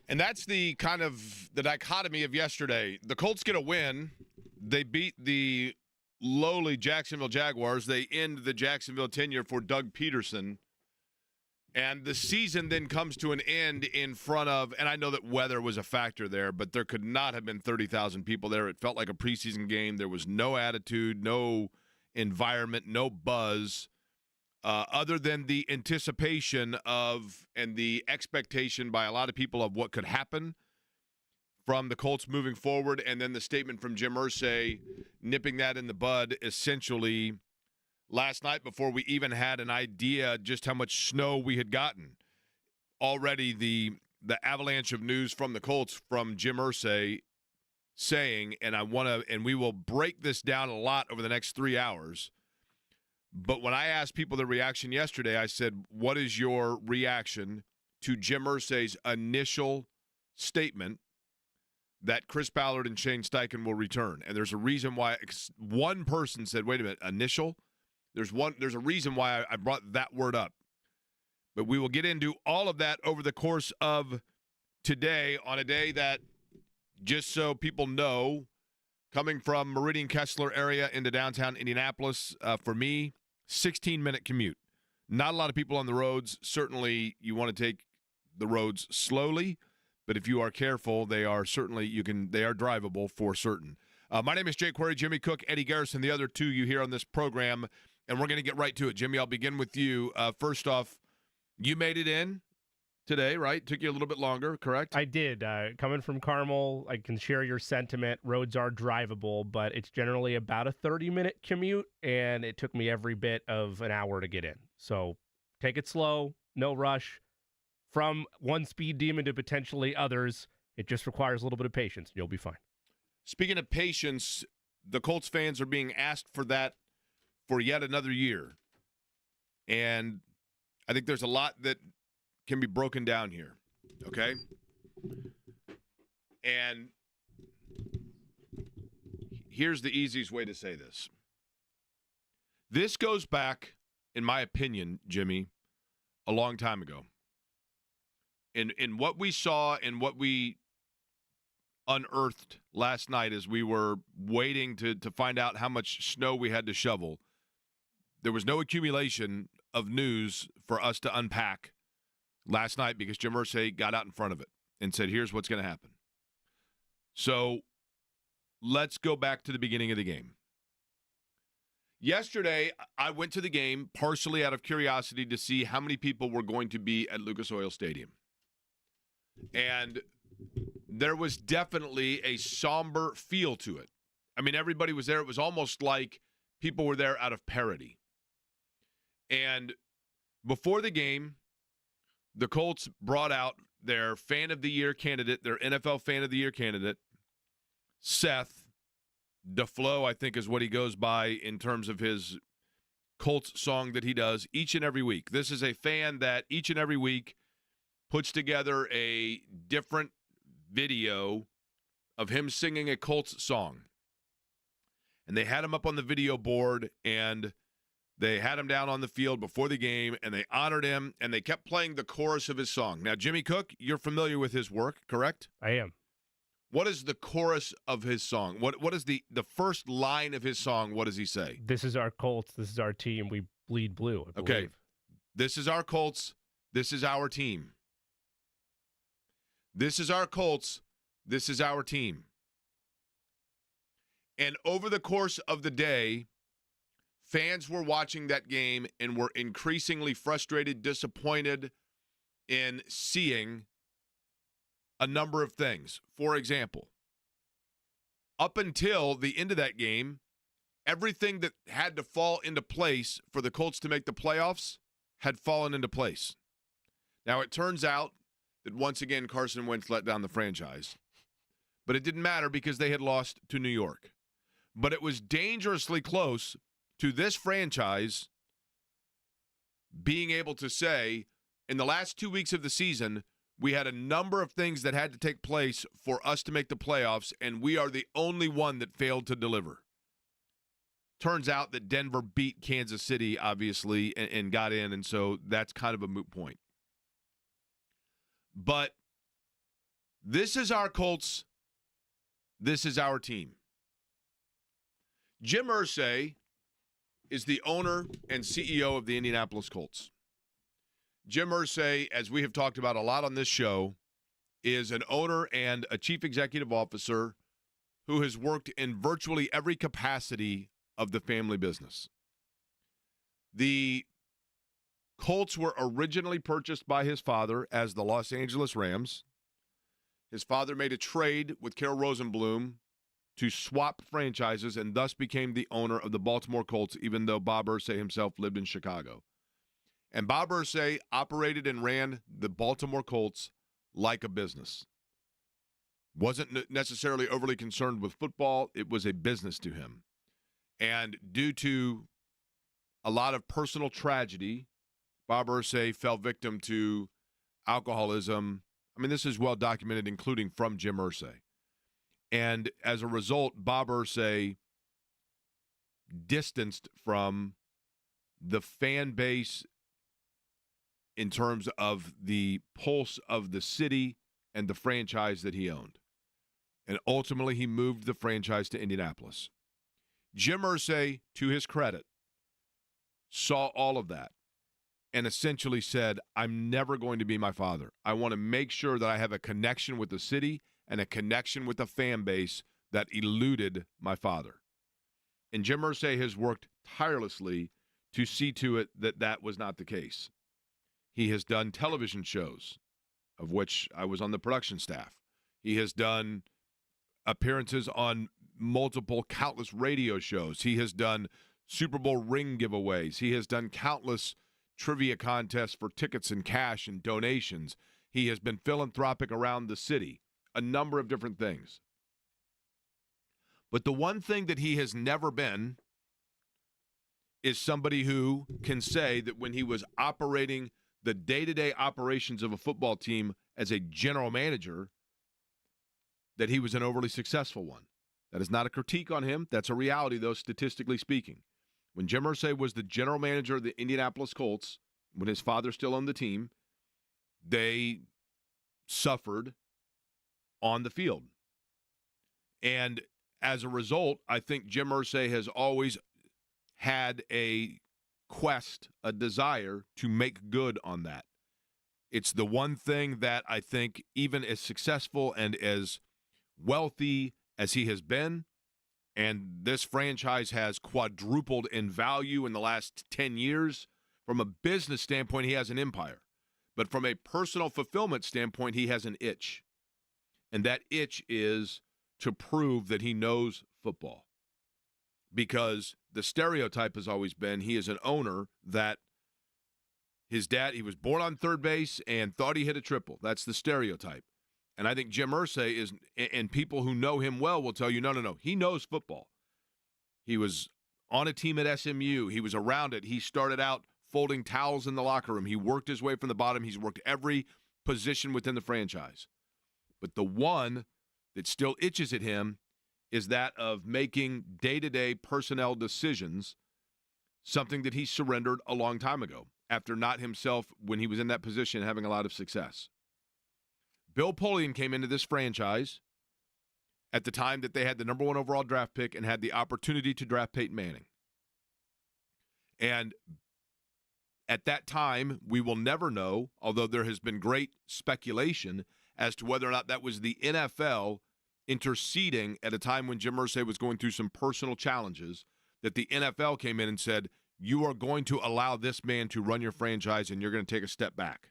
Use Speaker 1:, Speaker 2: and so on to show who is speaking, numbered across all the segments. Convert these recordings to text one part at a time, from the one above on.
Speaker 1: And that's the kind of the dichotomy of yesterday. The Colts get a win. They beat the lowly Jacksonville Jaguars. They end the Jacksonville tenure for Doug Peterson. And the season then comes to an end in front of, and I know that weather was a factor there, but there could not have been 30,000 people there. It felt like a preseason game. There was no attitude, no environment, no buzz, other than the anticipation of and the expectation by a lot of people of what could happen from the Colts moving forward, and then the statement from Jim Irsay nipping that in the bud essentially last night before we even had an idea just how much snow we had gotten. Already the avalanche of news from the Colts from Jim Irsay saying, and we will break this down a lot over the next 3 hours. But when I asked people the reaction yesterday, I said, what is your reaction to Jim Irsay's initial statement that Chris Ballard and Shane Steichen will return? And there's a reason why one person said, wait a minute, initial? There's a reason why I brought that word up. But we will get into all of that over the course of today on a day that, just so people know, coming from Meridian Kessler area into downtown Indianapolis, for me, 16-minute commute. Not a lot of people on the roads. Certainly you want to take the roads slowly, but if you are careful, they are drivable for certain. My name is Jake Query, Jimmy Cook, Eddie Garrison, the other two you hear on this program, and we're going to get right to it. Jimmy, I'll begin with you. First off, you made it in today, right? Took you a little bit longer, correct?
Speaker 2: I did. Coming from Carmel, I can share your sentiment. Roads are drivable, but it's generally about a 30-minute commute, and it took me every bit of an hour to get in. So take it slow, no rush. From one speed demon to potentially others, it just requires a little bit of patience, and you'll be fine.
Speaker 1: Speaking of patience, the Colts fans are being asked for that for yet another year. And I think there's a lot that can be broken down here, okay? And here's the easiest way to say this. This goes back, in my opinion, Jimmy, a long time ago. In what we saw and what we unearthed last night as we were waiting to find out how much snow we had to shovel, there was no accumulation of news for us to unpack last night because Jim Irsay got out in front of it and said, here's what's going to happen. So let's go back to the beginning of the game. Yesterday, I went to the game partially out of curiosity to see how many people were going to be at Lucas Oil Stadium. And there was definitely a somber feel to it. I mean, everybody was there. It was almost like people were there out of parody. And before the game, the Colts brought out their Fan of the Year candidate, their NFL Fan of the Year candidate, Seth DeFlo, I think is what he goes by in terms of his Colts song that he does each and every week. This is a fan that each and every week puts together a different video of him singing a Colts song. And they had him up on the video board, and they had him down on the field before the game, and they honored him, and they kept playing the chorus of his song. Now, Jimmy Cook, you're familiar with his work, correct?
Speaker 2: I am.
Speaker 1: What is the chorus of his song? What is the first line of his song? What does he say?
Speaker 2: This is our Colts. This is our team. We bleed blue. I believe.
Speaker 1: Okay. This is our Colts. This is our team. This is our Colts. This is our team. And over the course of the day, fans were watching that game and were increasingly frustrated, disappointed in seeing a number of things. For example, up until the end of that game, everything that had to fall into place for the Colts to make the playoffs had fallen into place. Now, it turns out that once again Carson Wentz let down the franchise. But it didn't matter because they had lost to New York. But it was dangerously close to this franchise being able to say, in the last 2 weeks of the season, we had a number of things that had to take place for us to make the playoffs, and we are the only one that failed to deliver. Turns out that Denver beat Kansas City, obviously, and got in, and so that's kind of a moot point. But this is our Colts. This is our team. Jim Irsay is the owner and CEO of the Indianapolis Colts. Jim Irsay, as we have talked about a lot on this show, is an owner and a chief executive officer who has worked in virtually every capacity of the family business. The Colts were originally purchased by his father as the Los Angeles Rams. His father made a trade with Carroll Rosenblum to swap franchises and thus became the owner of the Baltimore Colts, even though Bob Irsay himself lived in Chicago. And Bob Irsay operated and ran the Baltimore Colts like a business. Wasn't necessarily overly concerned with football. It was a business to him. And due to a lot of personal tragedy, Bob Irsay fell victim to alcoholism. I mean, this is well documented, including from Jim Irsay. And as a result, Bob Irsay distanced from the fan base in terms of the pulse of the city and the franchise that he owned. And ultimately, he moved the franchise to Indianapolis. Jim Irsay, to his credit, saw all of that and essentially said, I'm never going to be my father. I want to make sure that I have a connection with the city and a connection with the fan base that eluded my father. And Jim Irsay has worked tirelessly to see to it that that was not the case. He has done television shows, of which I was on the production staff. He has done appearances on multiple, countless radio shows. He has done Super Bowl ring giveaways. He has done countless trivia contests for tickets and cash and donations. He has been philanthropic around the city, a number of different things. But the one thing that he has never been is somebody who can say that when he was operating the day-to-day operations of a football team as a general manager, that he was an overly successful one. That is not a critique on him. That's a reality, though, statistically speaking. When Jim Irsay was the general manager of the Indianapolis Colts, when his father still owned the team, they suffered on the field. And as a result, I think Jim Irsay has always had a quest, a desire to make good on that. It's the one thing that I think, even as successful and as wealthy as he has been, and this franchise has quadrupled in value in the last 10 years, from a business standpoint, he has an empire. But from a personal fulfillment standpoint, he has an itch. And that itch is to prove that he knows football. Because the stereotype has always been he is an owner that his dad, he was born on third base and thought he hit a triple. That's the stereotype. And I think Jim Irsay is, and people who know him well will tell you, no. He knows football. He was on a team at SMU. He was around it. He started out folding towels in the locker room. He worked his way from the bottom. He's worked every position within the franchise. But the one that still itches at him is that of making day-to-day personnel decisions, something that he surrendered a long time ago after not himself, when he was in that position, having a lot of success. Bill Polian came into this franchise at the time that they had the number 1 overall draft pick and had the opportunity to draft Peyton Manning. And at that time, we will never know, although there has been great speculation as to whether or not that was the NFL interceding at a time when Jim Irsay was going through some personal challenges, that the NFL came in and said, you are going to allow this man to run your franchise and you're going to take a step back.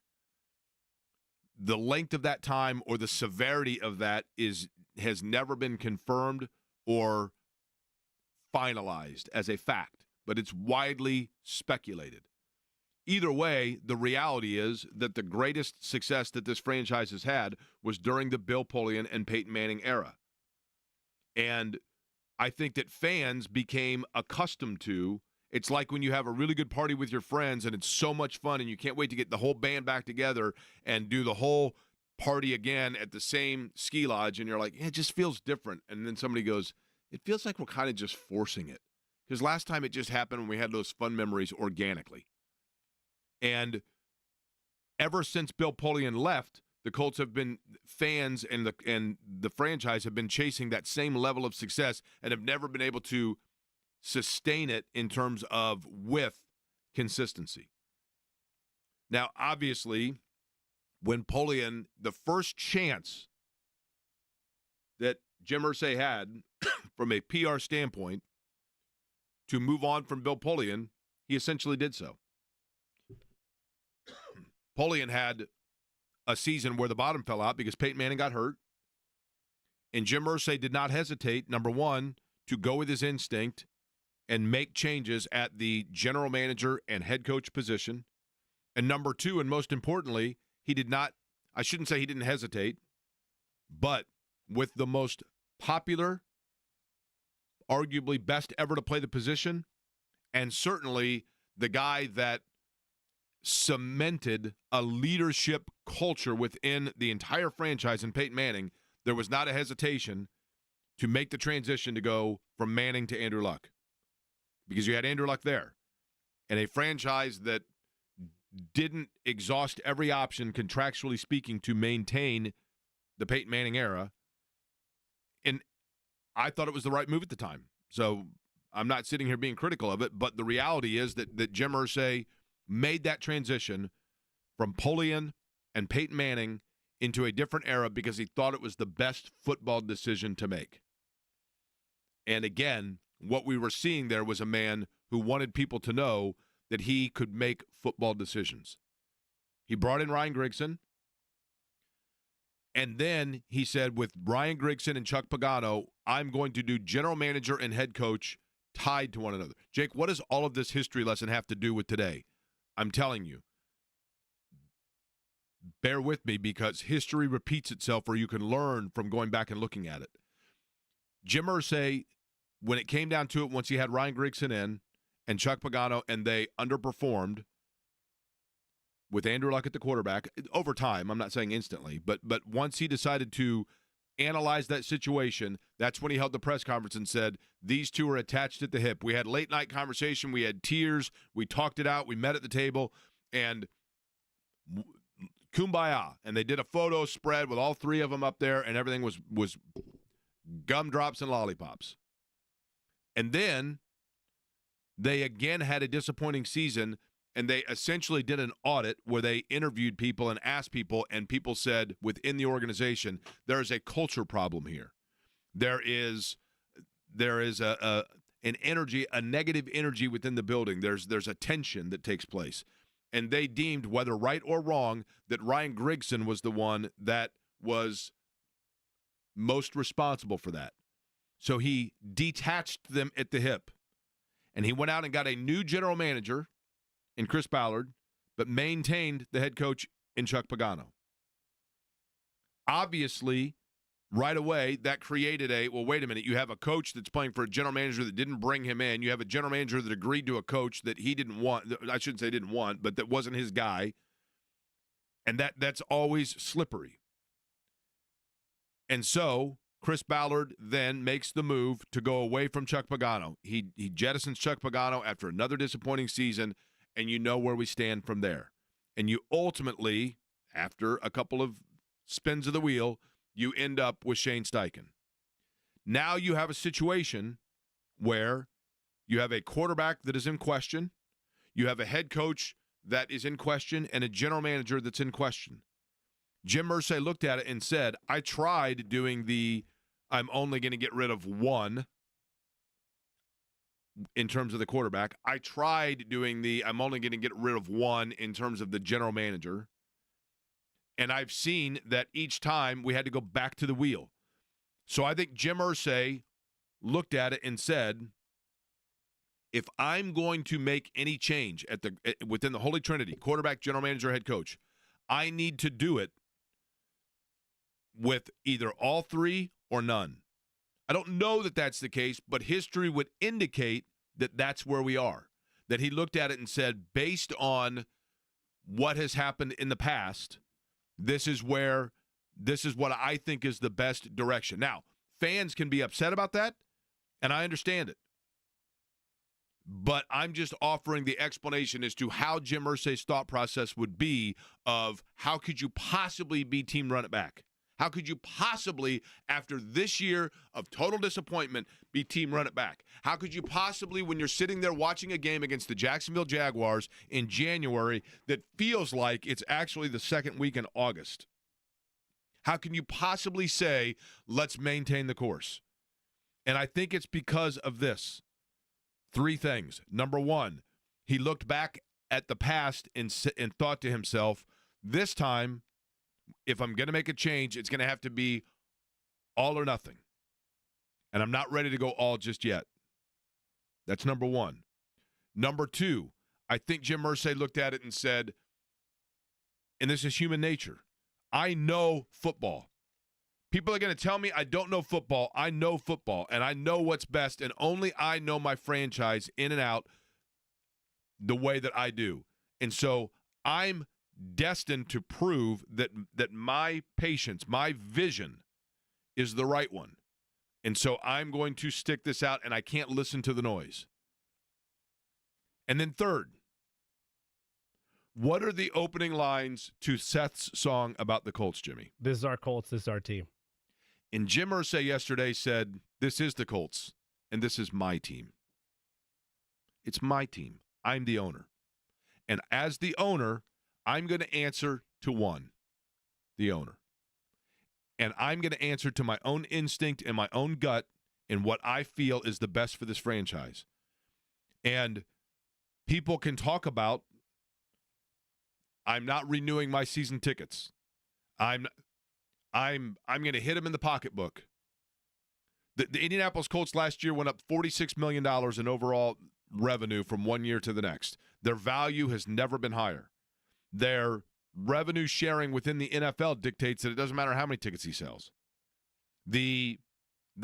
Speaker 1: The length of that time or the severity of that has never been confirmed or finalized as a fact, but it's widely speculated. Either way, the reality is that the greatest success that this franchise has had was during the Bill Polian and Peyton Manning era. And I think that fans became accustomed to, it's like when you have a really good party with your friends and it's so much fun and you can't wait to get the whole band back together and do the whole party again at the same ski lodge, and you're like, it just feels different. And then somebody goes, it feels like we're kind of just forcing it. Because last time it just happened when we had those fun memories organically. And ever since Bill Polian left, the Colts have been fans and the franchise have been chasing that same level of success and have never been able to sustain it in terms of with consistency. Now, obviously, when Polian, the first chance that Jim Irsay had from a PR standpoint to move on from Bill Polian, he essentially did so. Polian had a season where the bottom fell out because Peyton Manning got hurt. And Jim Irsay did not hesitate, number one, to go with his instinct and make changes at the general manager and head coach position. And number two, and most importantly, he did not, I shouldn't say he didn't hesitate, but with the most popular, arguably best ever to play the position, and certainly the guy that cemented a leadership culture within the entire franchise in Peyton Manning, there was not a hesitation to make the transition to go from Manning to Andrew Luck. Because you had Andrew Luck there. And a franchise that didn't exhaust every option, contractually speaking, to maintain the Peyton Manning era. And I thought it was the right move at the time. So I'm not sitting here being critical of it, but the reality is that Jim Irsay made that transition from Polian and Peyton Manning into a different era because he thought it was the best football decision to make. And again, what we were seeing there was a man who wanted people to know that he could make football decisions. He brought in Ryan Grigson, and then he said, with Ryan Grigson and Chuck Pagano, I'm going to do general manager and head coach tied to one another. Jake, what does all of this history lesson have to do with today? I'm telling you, bear with me because history repeats itself, or you can learn from going back and looking at it. Jim Irsay, when it came down to it, once he had Ryan Grigson in and Chuck Pagano, and they underperformed with Andrew Luck at the quarterback, over time, I'm not saying instantly, but once he decided to analyze that situation, that's when he held the press conference and said, these two are attached at the hip. We had late-night conversation. We had tears. We talked it out. We met at the table, and kumbaya. And they did a photo spread with all three of them up there, and everything was gumdrops and lollipops. And then they again had a disappointing season, and they essentially did an audit where they interviewed people and asked people, and people said within the organization, there is a culture problem here. There is an energy, a negative energy within the building. There's a tension that takes place. And they deemed, whether right or wrong, that Ryan Grigson was the one that was most responsible for that. So he detached them at the hip. And he went out and got a new general manager in Chris Ballard, but maintained the head coach in Chuck Pagano. Obviously, right away, that created well, wait a minute, you have a coach that's playing for a general manager that didn't bring him in. You have a general manager that agreed to a coach that he didn't want. I shouldn't say didn't want, but that wasn't his guy. And that's always slippery. And so Chris Ballard then makes the move to go away from Chuck Pagano. He jettisons Chuck Pagano after another disappointing season, and you know where we stand from there. And you ultimately, after a couple of spins of the wheel, you end up with Shane Steichen. Now you have a situation where you have a quarterback that is in question, you have a head coach that is in question, and a general manager that's in question. Jim Irsay looked at it and said, I tried doing I'm only going to get rid of one in terms of the quarterback. I tried doing I'm only going to get rid of one in terms of the general manager. And I've seen that each time we had to go back to the wheel. So I think Jim Irsay looked at it and said, if I'm going to make any change within the Holy Trinity, quarterback, general manager, head coach, I need to do it with either all three or none. I don't know that that's the case, but history would indicate that that's where we are. That he looked at it and said, based on what has happened in the past, this is what I think is the best direction. Now, fans can be upset about that, and I understand it. But I'm just offering the explanation as to how Jim Irsay's thought process would be of how could you possibly be team run it back? How could you possibly, after this year of total disappointment, be team run it back? How could you possibly, when you're sitting there watching a game against the Jacksonville Jaguars in January that feels like it's actually the second week in August, how can you possibly say, let's maintain the course? And I think it's because of this. 3 things. Number 1, he looked back at the past and thought to himself, this time, if I'm going to make a change, it's going to have to be all or nothing. And I'm not ready to go all just yet. That's number 1. Number 2, I think Jim Irsay looked at it and said, and this is human nature, I know football. People are going to tell me I don't know football. I know football, and I know what's best, and only I know my franchise in and out the way that I do. And so I'm destined to prove that my patience, my vision is the right one. And so I'm going to stick this out, and I can't listen to the noise. And then third, what are the opening lines to Seth's song about the Colts, Jimmy?
Speaker 2: This is our Colts. This is our team.
Speaker 1: And Jim Irsay yesterday said, this is the Colts, and this is my team. It's my team. I'm the owner. And as the owner, I'm going to answer to one, the owner. And I'm going to answer to my own instinct and my own gut and what I feel is the best for this franchise. And people can talk about, I'm not renewing my season tickets. I'm going to hit him in the pocketbook. The Indianapolis Colts last year went up $46 million in overall revenue from one year to the next. Their value has never been higher. Their revenue sharing within the NFL dictates that it doesn't matter how many tickets he sells. The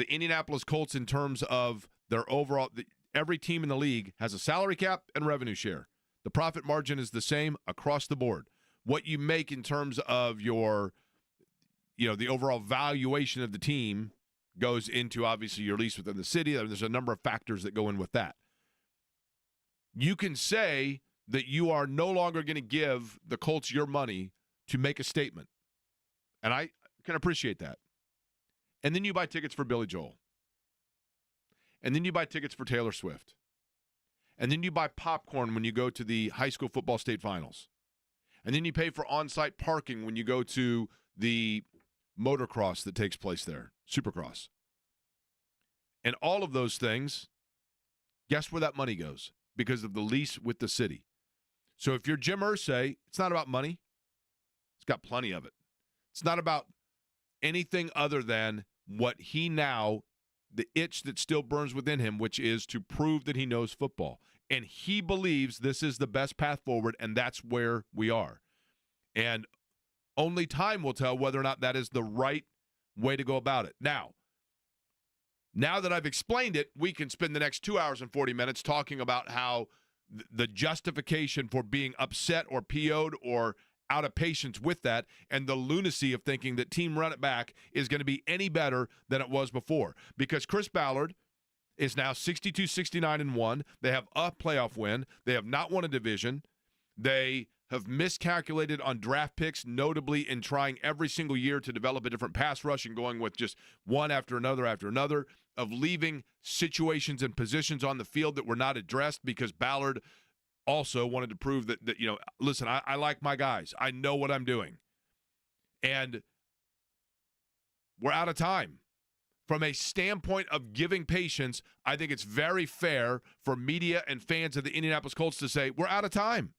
Speaker 1: Indianapolis Colts, in terms of their overall, every team in the league has a salary cap and revenue share. The profit margin is the same across the board. What you make in terms of your, the overall valuation of the team goes into, obviously, your lease within the city. There's a number of factors that go in with that. You can say that you are no longer going to give the Colts your money to make a statement. And I can appreciate that. And then you buy tickets for Billy Joel. And then you buy tickets for Taylor Swift. And then you buy popcorn when you go to the high school football state finals. And then you pay for on-site parking when you go to the motocross that takes place there, Supercross. And all of those things, guess where that money goes? Because of the lease with the city. So if you're Jim Irsay, it's not about money. It's got plenty of it. It's not about anything other than what he now, the itch that still burns within him, which is to prove that he knows football. And he believes this is the best path forward, and that's where we are. And only time will tell whether or not that is the right way to go about it. Now that I've explained it, we can spend the next 2 hours and 40 minutes talking about how the justification for being upset or PO'd or out of patience with that and the lunacy of thinking that team run it back is going to be any better than it was before. Because Chris Ballard is now 62-69-1. They have a playoff win. They have not won a division. They have miscalculated on draft picks, notably in trying every single year to develop a different pass rush and going with just one after another, of leaving situations and positions on the field that were not addressed because Ballard also wanted to prove that listen, I like my guys. I know what I'm doing. And we're out of time. From a standpoint of giving patience, I think it's very fair for media and fans of the Indianapolis Colts to say, we're out of time.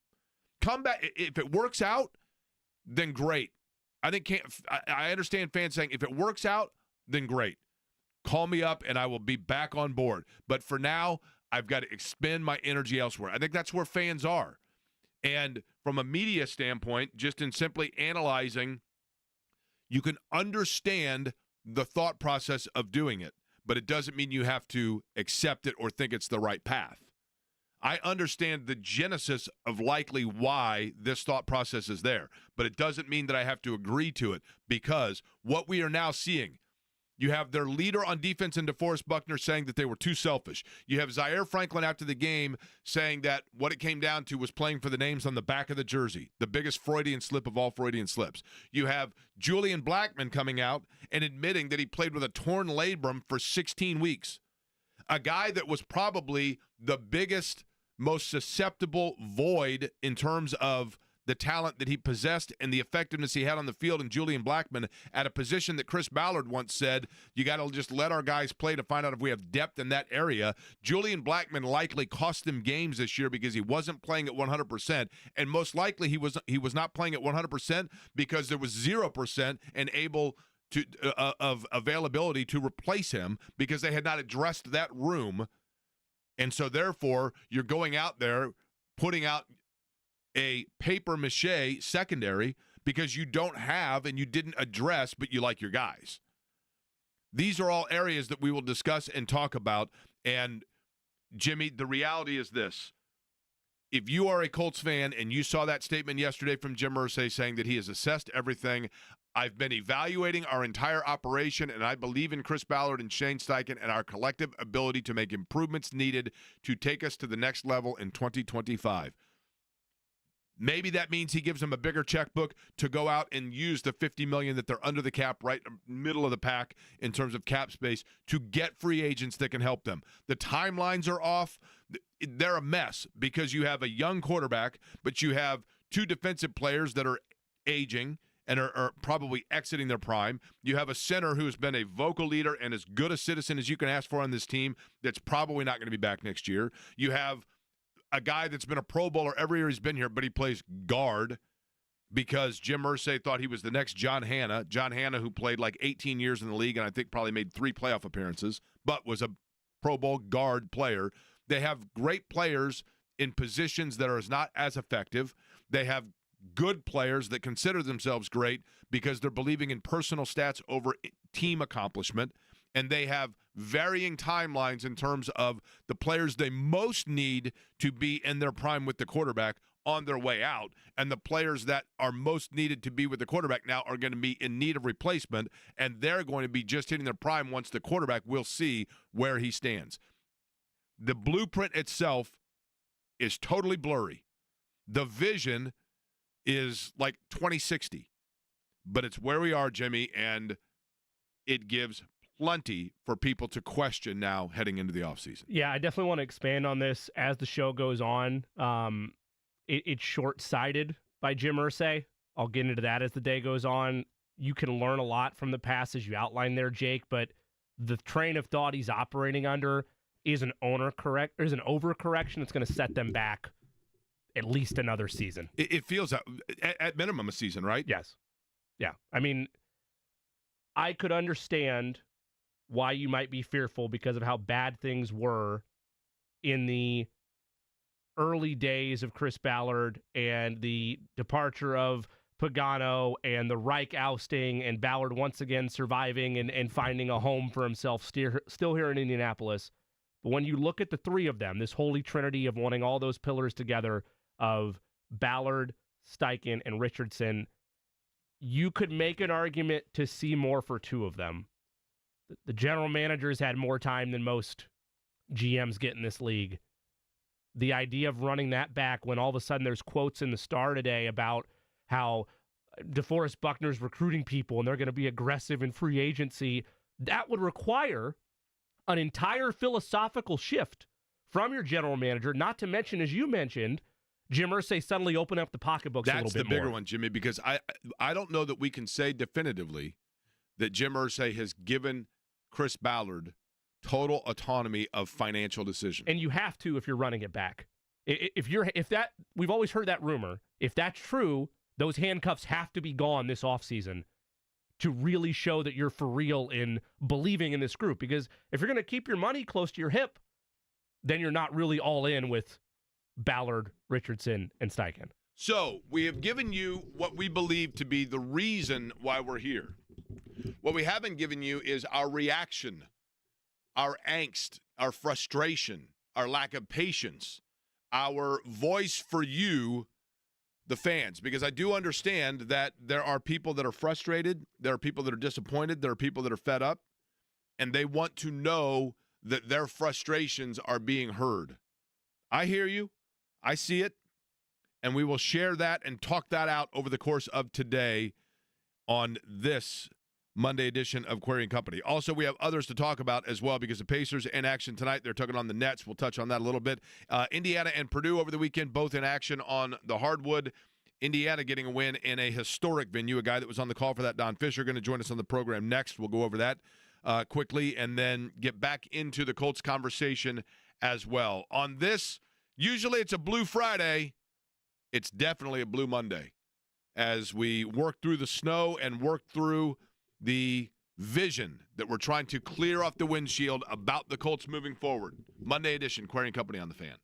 Speaker 1: Come back. If it works out, then great. I understand fans saying, if it works out, then great. Call me up and I will be back on board. But for now, I've got to expend my energy elsewhere. I think that's where fans are. And from a media standpoint, just in simply analyzing, you can understand the thought process of doing it, but it doesn't mean you have to accept it or think it's the right path. I understand the genesis of likely why this thought process is there, but it doesn't mean that I have to agree to it, because what we are now seeing, You have their leader on defense in DeForest Buckner saying that they were too selfish. You have Zaire Franklin after the game saying that what it came down to was playing for the names on the back of the jersey, the biggest Freudian slip of all Freudian slips. You have Julian Blackmon coming out and admitting that he played with a torn labrum for 16 weeks. A guy that was probably the biggest, most susceptible void in terms of the talent that he possessed and the effectiveness he had on the field in Julian Blackmon at a position that Chris Ballard once said, you got to just let our guys play to find out if we have depth in that area. Julian Blackmon likely cost them games this year because he wasn't playing at 100%, and most likely he was not playing at 100% because there was 0% and able to of availability to replace him because they had not addressed that room. And so therefore, you're going out there putting out a papier-mâché secondary because you don't have and you didn't address, but you like your guys. These are all areas that we will discuss and talk about. And, Jimmy, the reality is this. If you are a Colts fan and you saw that statement yesterday from Jim Irsay saying that he has assessed everything, I've been evaluating our entire operation, and I believe in Chris Ballard and Shane Steichen and our collective ability to make improvements needed to take us to the next level in 2025. Maybe that means he gives them a bigger checkbook to go out and use the $50 million that they're under the cap, right middle of the pack in terms of cap space, to get free agents that can help them. The timelines are off. They're a mess because you have a young quarterback, but you have two defensive players that are aging and are probably exiting their prime. You have a center who's been a vocal leader and as good a citizen as you can ask for on this team that's probably not going to be back next year. You have a guy that's been a Pro Bowler every year he's been here, but he plays guard because Jim Irsay thought he was the next John Hanna. John Hanna, who played like 18 years in the league and I think probably made 3 playoff appearances, but was a Pro Bowl guard player. They have great players in positions that are not as effective. They have good players that consider themselves great because they're believing in personal stats over team accomplishment. And they have varying timelines in terms of the players they most need to be in their prime with the quarterback on their way out. And the players that are most needed to be with the quarterback now are going to be in need of replacement, and they're going to be just hitting their prime once the quarterback will see where he stands. The blueprint itself is totally blurry. The vision is like 2060. But it's where we are, Jimmy, and it gives plenty for people to question now heading into the offseason.
Speaker 2: Yeah, I definitely want to expand on this as the show goes on. It's short-sighted by Jim Irsay. I'll get into that as the day goes on. You can learn a lot from the past as you outlined there, Jake, but the train of thought he's operating under is an overcorrection that's going to set them back at least another season.
Speaker 1: It feels at minimum a season, right?
Speaker 2: Yes. Yeah. I mean, I could understand why you might be fearful because of how bad things were in the early days of Chris Ballard and the departure of Pagano and the Reich ousting and Ballard once again surviving and finding a home for himself still here in Indianapolis. But when you look at the three of them, this holy trinity of wanting all those pillars together of Ballard, Steichen, and Richardson, you could make an argument to see more for two of them. The general managers had more time than most GMs get in this league. The idea of running that back when all of a sudden there's quotes in the Star today about how DeForest Buckner's recruiting people and they're going to be aggressive in free agency, that would require an entire philosophical shift from your general manager, not to mention, as you mentioned, Jim Irsay suddenly open up the pocketbooks a little bit more.
Speaker 1: That's the bigger one, Jimmy, because I don't know that we can say definitively that Jim Irsay has given Chris Ballard total autonomy of financial decisions.
Speaker 2: And you have to if you're running it back. We've always heard that rumor. If that's true, those handcuffs have to be gone this offseason to really show that you're for real in believing in this group. Because if you're going to keep your money close to your hip, then you're not really all in with Ballard, Richardson, and Steichen.
Speaker 1: So we have given you what we believe to be the reason why we're here. What we haven't given you is our reaction, our angst, our frustration, our lack of patience, our voice for you, the fans, because I do understand that there are people that are frustrated, there are people that are disappointed, there are people that are fed up, and they want to know that their frustrations are being heard. I hear you. I see it. And we will share that and talk that out over the course of today on this Monday edition of Query and Company. Also, we have others to talk about as well because the Pacers in action tonight. They're taking on the Nets. We'll touch on that a little bit. Indiana and Purdue over the weekend, both in action on the hardwood. Indiana getting a win in a historic venue. A guy that was on the call for that, Don Fisher, going to join us on the program next. We'll go over that quickly and then get back into the Colts conversation as well. On this, usually it's a Blue Friday. It's definitely a Blue Monday as we work through the snow and work through the vision that we're trying to clear off the windshield about the Colts moving forward. Monday edition, Query and Company on the Fan.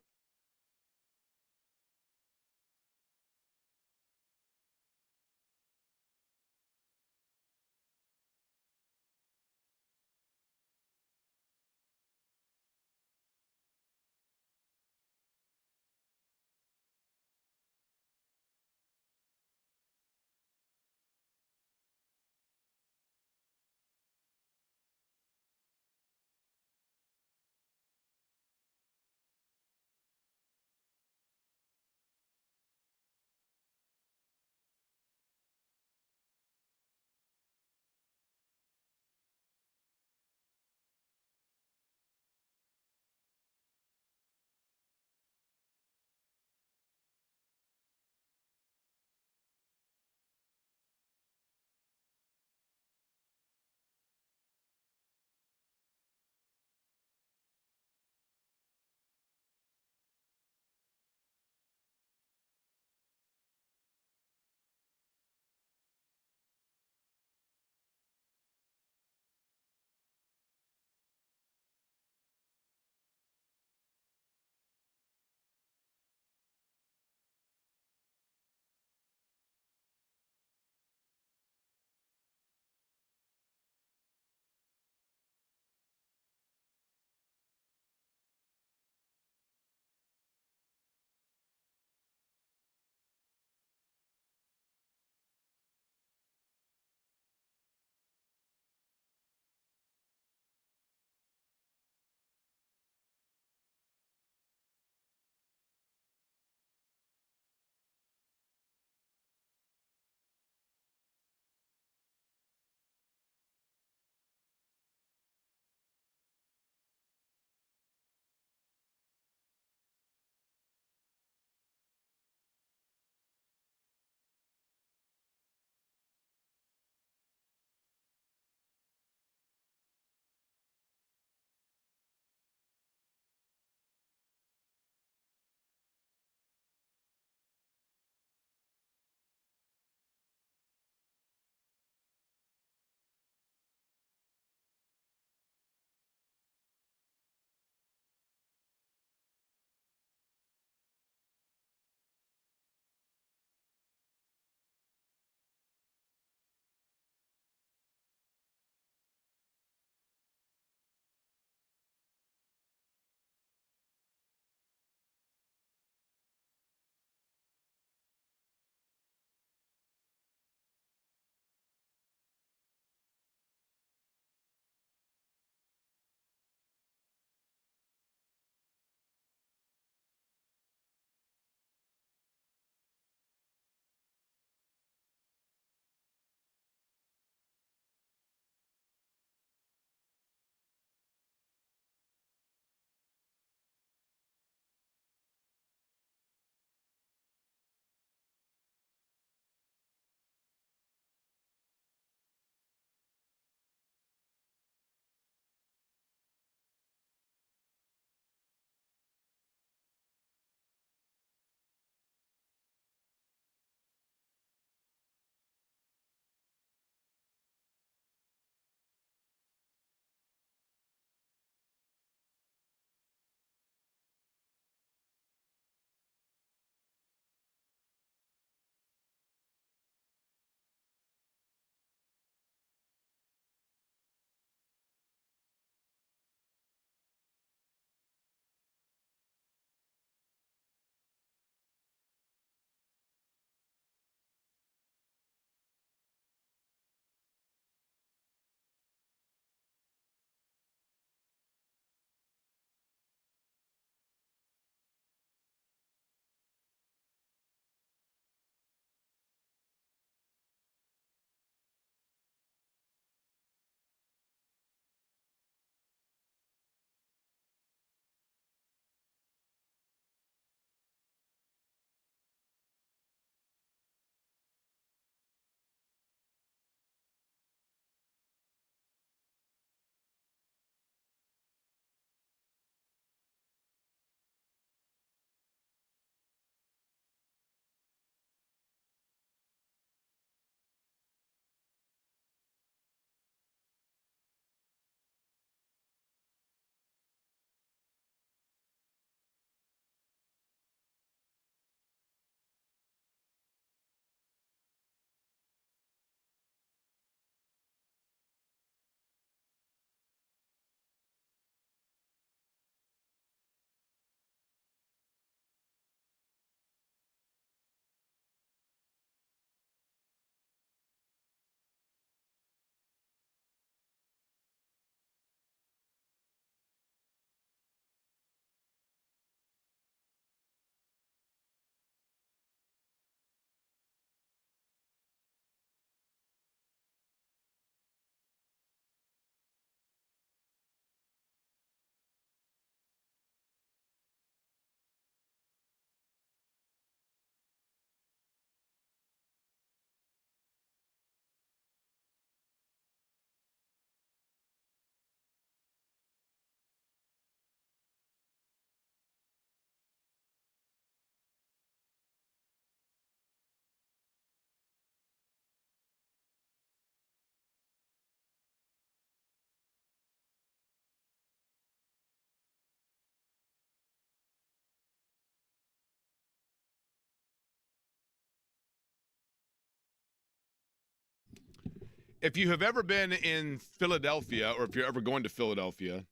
Speaker 1: If you have ever been in Philadelphia, or if you're ever going to Philadelphia,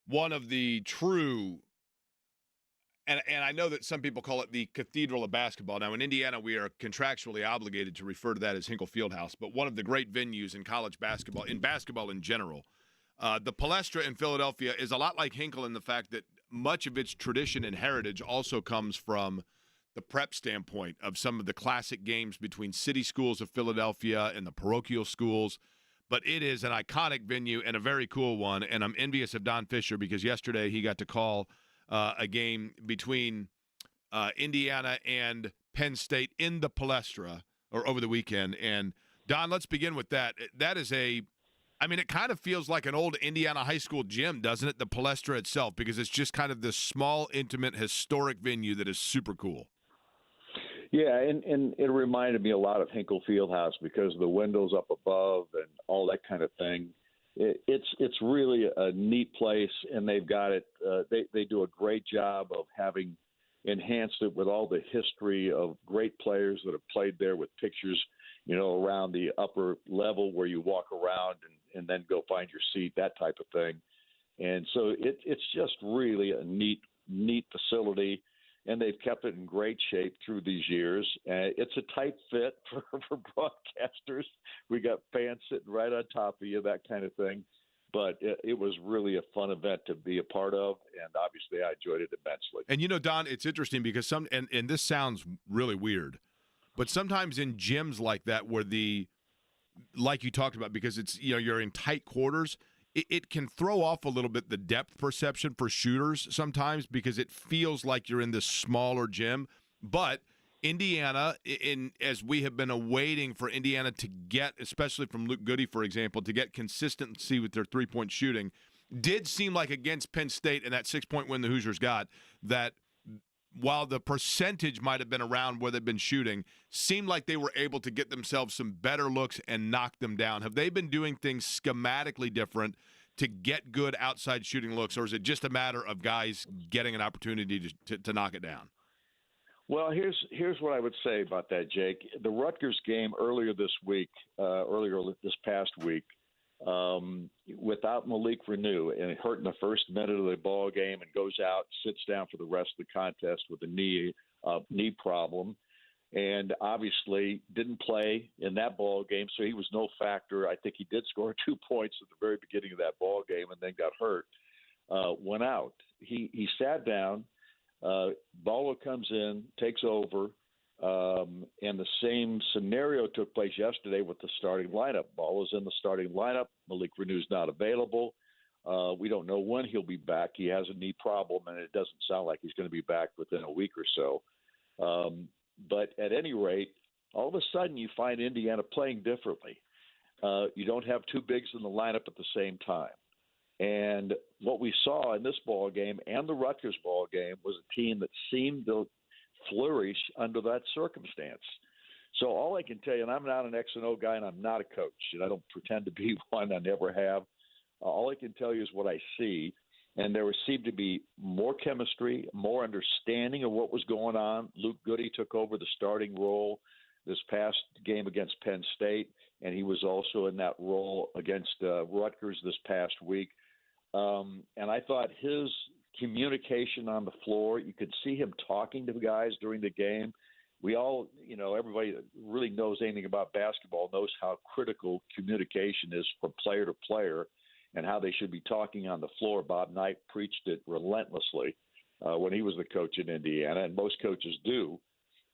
Speaker 1: one of the true, and I know that some people call it the cathedral of basketball. Now, in Indiana, we are contractually obligated to refer to that as Hinkle Fieldhouse, but one of the great venues in college basketball in general. The Palestra in Philadelphia is a lot like Hinkle in the fact that much of its tradition and heritage also comes from the prep standpoint of some of the classic games between city schools of Philadelphia and the parochial schools. But it is an iconic venue and a very cool one, and I'm envious of Don Fisher because yesterday he got to call a game between Indiana and Penn State in the Palestra or over the weekend. And, Don, let's begin with that. That is it kind of feels like an old Indiana high school gym, doesn't it, the Palestra itself, because it's just kind of this small, intimate, historic venue that is super cool.
Speaker 3: Yeah, and it reminded me a lot of Hinkle Fieldhouse because of the windows up above and all that kind of thing. It's really a neat place, and they've got it. They do a great job of having enhanced it with all the history of great players that have played there with pictures, around the upper level where you walk around and then go find your seat, that type of thing. And so it's just really a neat facility. And they've kept it in great shape through these years. It's a tight fit for broadcasters. We got fans sitting right on top of you, that kind of thing. But it was really a fun event to be a part of, and obviously I enjoyed it immensely.
Speaker 1: And, Don, it's interesting because and this sounds really weird, but sometimes in gyms like that where like you talked about, because it's, you're in tight quarters, it can throw off a little bit the depth perception for shooters sometimes because it feels like you're in this smaller gym. But Indiana, as we have been awaiting for Indiana to get, especially from Luke Goody, for example, to get consistency with their three-point shooting, did seem like against Penn State and that 6-point win the Hoosiers got, that while the percentage might have been around where they've been shooting, seemed like they were able to get themselves some better looks and knock them down. Have they been doing things schematically different to get good outside shooting looks, or is it just a matter of guys getting an opportunity to knock it down?
Speaker 3: Well, here's what I would say about that, Jake. The Rutgers game earlier this past week, without Malik Renew, and it hurt in the first minute of the ball game, and goes out, sits down for the rest of the contest with a knee problem, and obviously didn't play in that ball game, so he was no factor. I think he did score 2 points at the very beginning of that ball game, and then got hurt. Went out. He sat down. Ballard comes in, takes over, and the same scenario took place yesterday with the starting lineup. Ballard's in the starting lineup. Malik Renew's not available. We don't know when he'll be back. He has a knee problem, and it doesn't sound like he's going to be back within a week or so. But at any rate, all of a sudden you find Indiana playing differently. You don't have two bigs in the lineup at the same time. And what we saw in this ball game and the Rutgers ball game was a team that seemed to flourish under that circumstance. So all I can tell you, and I'm not an X and O guy, and I'm not a coach, and I don't pretend to be one. I never have. All I can tell you is what I see, and there seemed to be more chemistry, more understanding of what was going on. Luke Goody took over the starting role this past game against Penn State, and he was also in that role against Rutgers this past week. And I thought his communication on the floor, you could see him talking to the guys during the game. We all, everybody that really knows anything about basketball knows how critical communication is from player to player and how they should be talking on the floor. Bob Knight preached it relentlessly when he was the coach in Indiana, and most coaches do.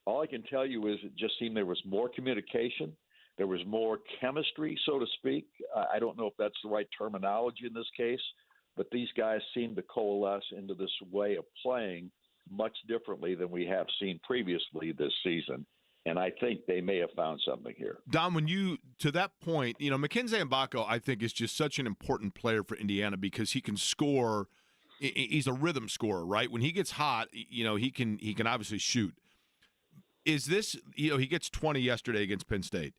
Speaker 3: All I can tell you is it just seemed there was more communication. There was more chemistry, so to speak. I don't know if that's the right terminology in this case, but these guys seem to coalesce into this way of playing much differently than we have seen previously this season. And I think they may have found something here.
Speaker 1: Don, to that point, Mackenzie Mbako, I think, is just such an important player for Indiana because he can score. He's a rhythm scorer, right? When he gets hot, he can obviously shoot. Is this, he gets 20 yesterday against Penn State.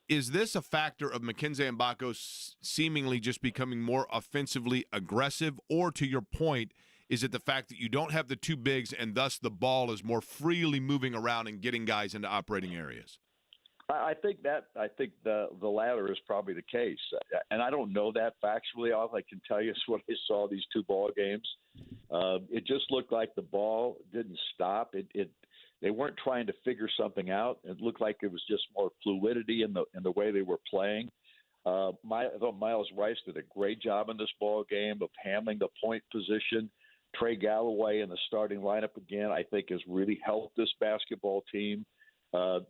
Speaker 1: Is this a factor of Mackenzie Mbako seemingly just becoming more offensively aggressive? Or to your point, is it the fact that you don't have the two bigs and thus the ball is more freely moving around and getting guys into operating areas?
Speaker 3: I think the latter is probably the case, and I don't know that factually. All I can tell you is what I saw these two ball games. It just looked like the ball didn't stop. They weren't trying to figure something out. It looked like it was just more fluidity in the way they were playing. I thought Miles Rice did a great job in this ball game of handling the point position. Trey Galloway in the starting lineup again, I think, has really helped this basketball team.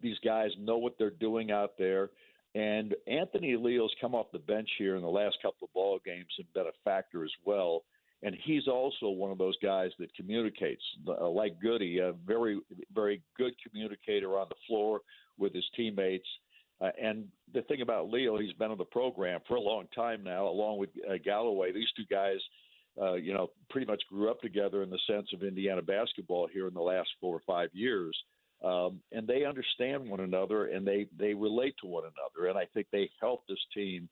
Speaker 3: These guys know what they're doing out there. And Anthony Leo's come off the bench here in the last couple of ball games and been a factor as well. And he's also one of those guys that communicates, like Goody, a very, very good communicator on the floor with his teammates. And the thing about Leo, he's been on the program for a long time now, along with Galloway. These two guys, pretty much grew up together in the sense of Indiana basketball here in the last 4 or 5 years. And they understand one another, and they relate to one another. And I think they help this team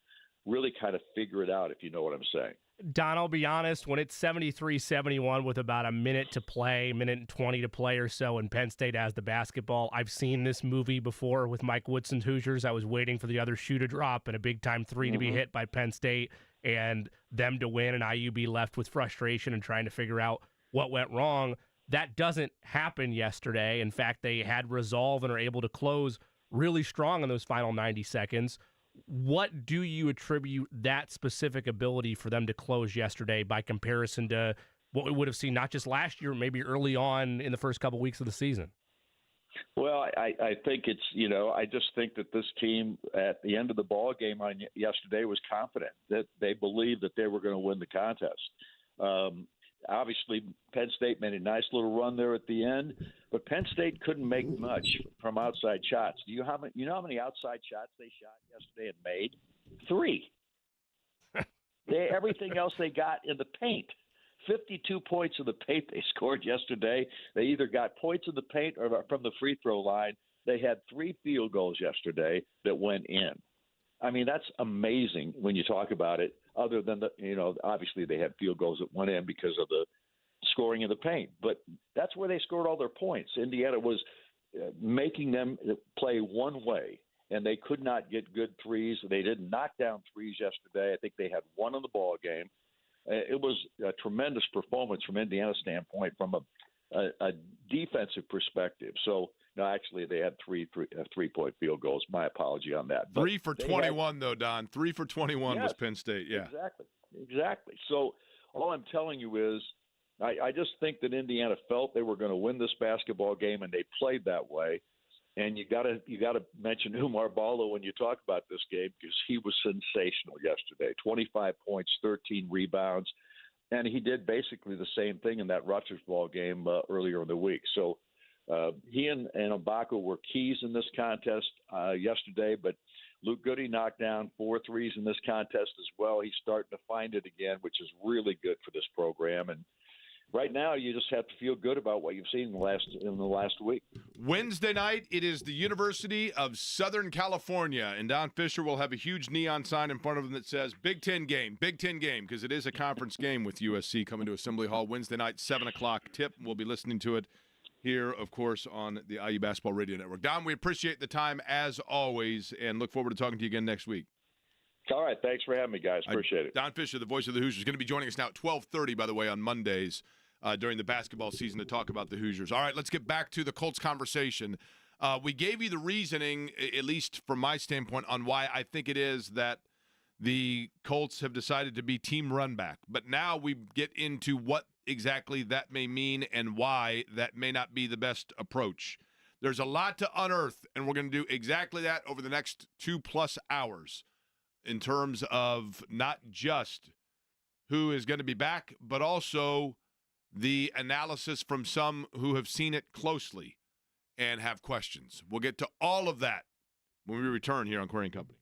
Speaker 3: really kind of figure it out, if you know what I'm saying.
Speaker 2: Don, I'll be honest, when it's 73-71 with about a minute to play, minute and 20 to play or so, and Penn State has the basketball, I've seen this movie before with Mike Woodson's Hoosiers. I was waiting for the other shoe to drop and a big-time three to be hit by Penn State and them to win and IU be left with frustration and trying to figure out what went wrong. That doesn't happen yesterday. In fact, they had resolve and are able to close really strong in those final 90 seconds. What do you attribute that specific ability for them to close yesterday by comparison to what we would have seen not just last year, maybe early on in the first couple weeks of the season?
Speaker 3: Well, I think it's, I just think that this team at the end of the ball game on yesterday was confident that they believed that they were going to win the contest. Obviously, Penn State made a nice little run there at the end, but Penn State couldn't make much from outside shots. Do you know how many outside shots they shot yesterday and made? 3. Everything else they got in the paint. 52 points in the paint they scored yesterday. They either got points in the paint or from the free throw line. They had 3 field goals yesterday that went in. I mean, that's amazing when you talk about it, other than obviously they had field goals that went in because of the scoring in the paint. But that's where they scored all their points. Indiana was making them play one way, and they could not get good threes. They didn't knock down threes yesterday. I think they had 1 in the ball game. It was a tremendous performance from Indiana's standpoint from a defensive perspective. So, no, actually, they had 3-point field goals. My apology on that. But
Speaker 1: 3 for 21, though, Don. 3 for 21 was Penn State. Yeah,
Speaker 3: exactly. So all I'm telling you is I just think that Indiana felt they were going to win this basketball game, and they played that way. And you got to mention Umar Ballo when you talk about this game, because he was sensational yesterday. 25 points, 13 rebounds, and he did basically the same thing in that Rutgers ball game earlier in the week. So he and Ibaka were keys in this contest yesterday, but Luke Goody knocked down 4 threes in this contest as well. He's starting to find it again, which is really good for this program. And right now, you just have to feel good about what you've seen in the last week.
Speaker 1: Wednesday night, it is the University of Southern California, and Don Fisher will have a huge neon sign in front of him that says Big Ten game, because it is a conference game with USC coming to Assembly Hall Wednesday night, 7 o'clock tip. We'll be listening to it here, of course, on the IU Basketball Radio Network. Don, we appreciate the time as always, and look forward to talking to you again next week.
Speaker 3: All right, thanks for having me, guys. Appreciate it.
Speaker 1: Don Fisher, the voice of the Hoosiers, is going to be joining us now at 12:30, by the way, on Mondays during the basketball season to talk about the Hoosiers. All right, let's get back to the Colts conversation. We gave you the reasoning, at least from my standpoint, on why I think it is that the Colts have decided to be team run back. But now we get into what exactly that may mean and why that may not be the best approach. There's a lot to unearth, and we're going to do exactly that over the next 2+ hours in terms of not just who is going to be back, but also the analysis from some who have seen it closely and have questions. We'll get to all of that when we return here on Query & Company.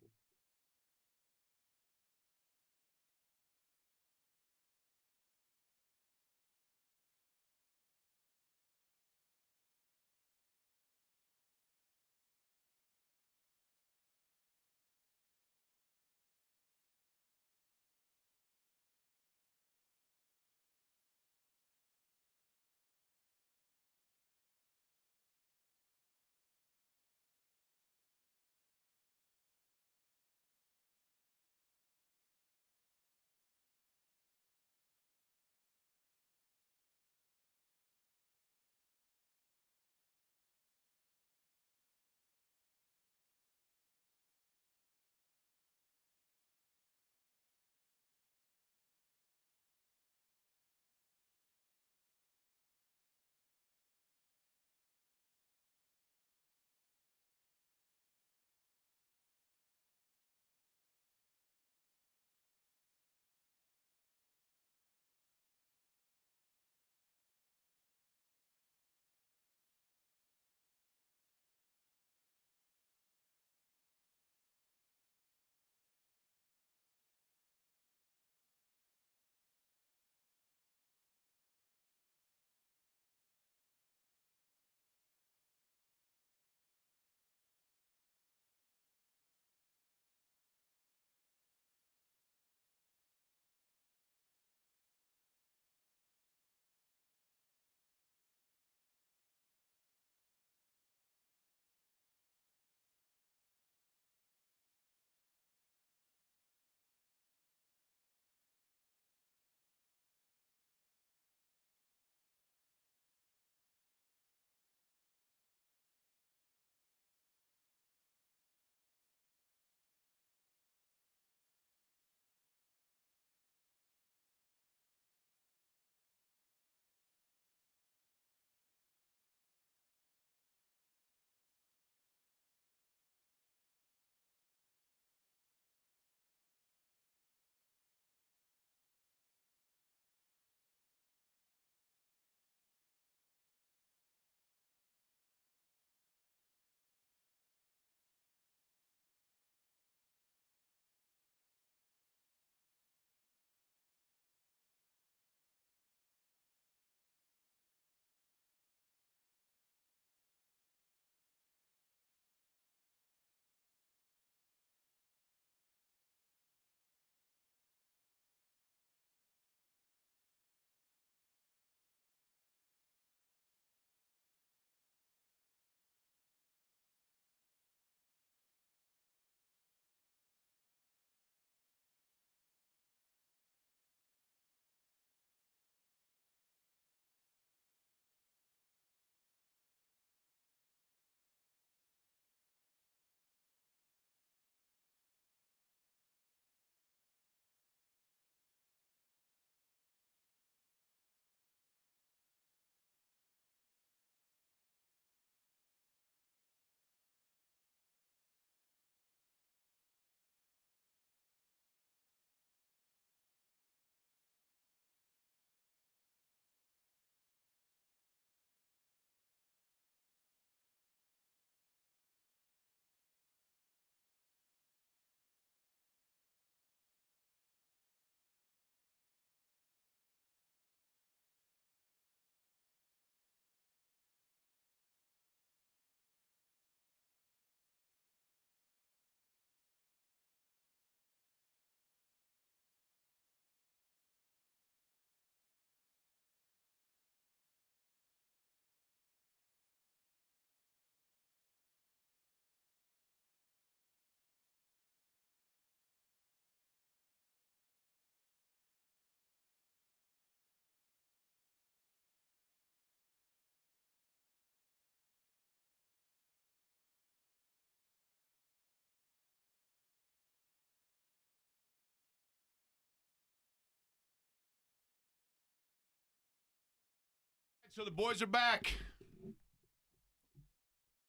Speaker 1: So the boys are back.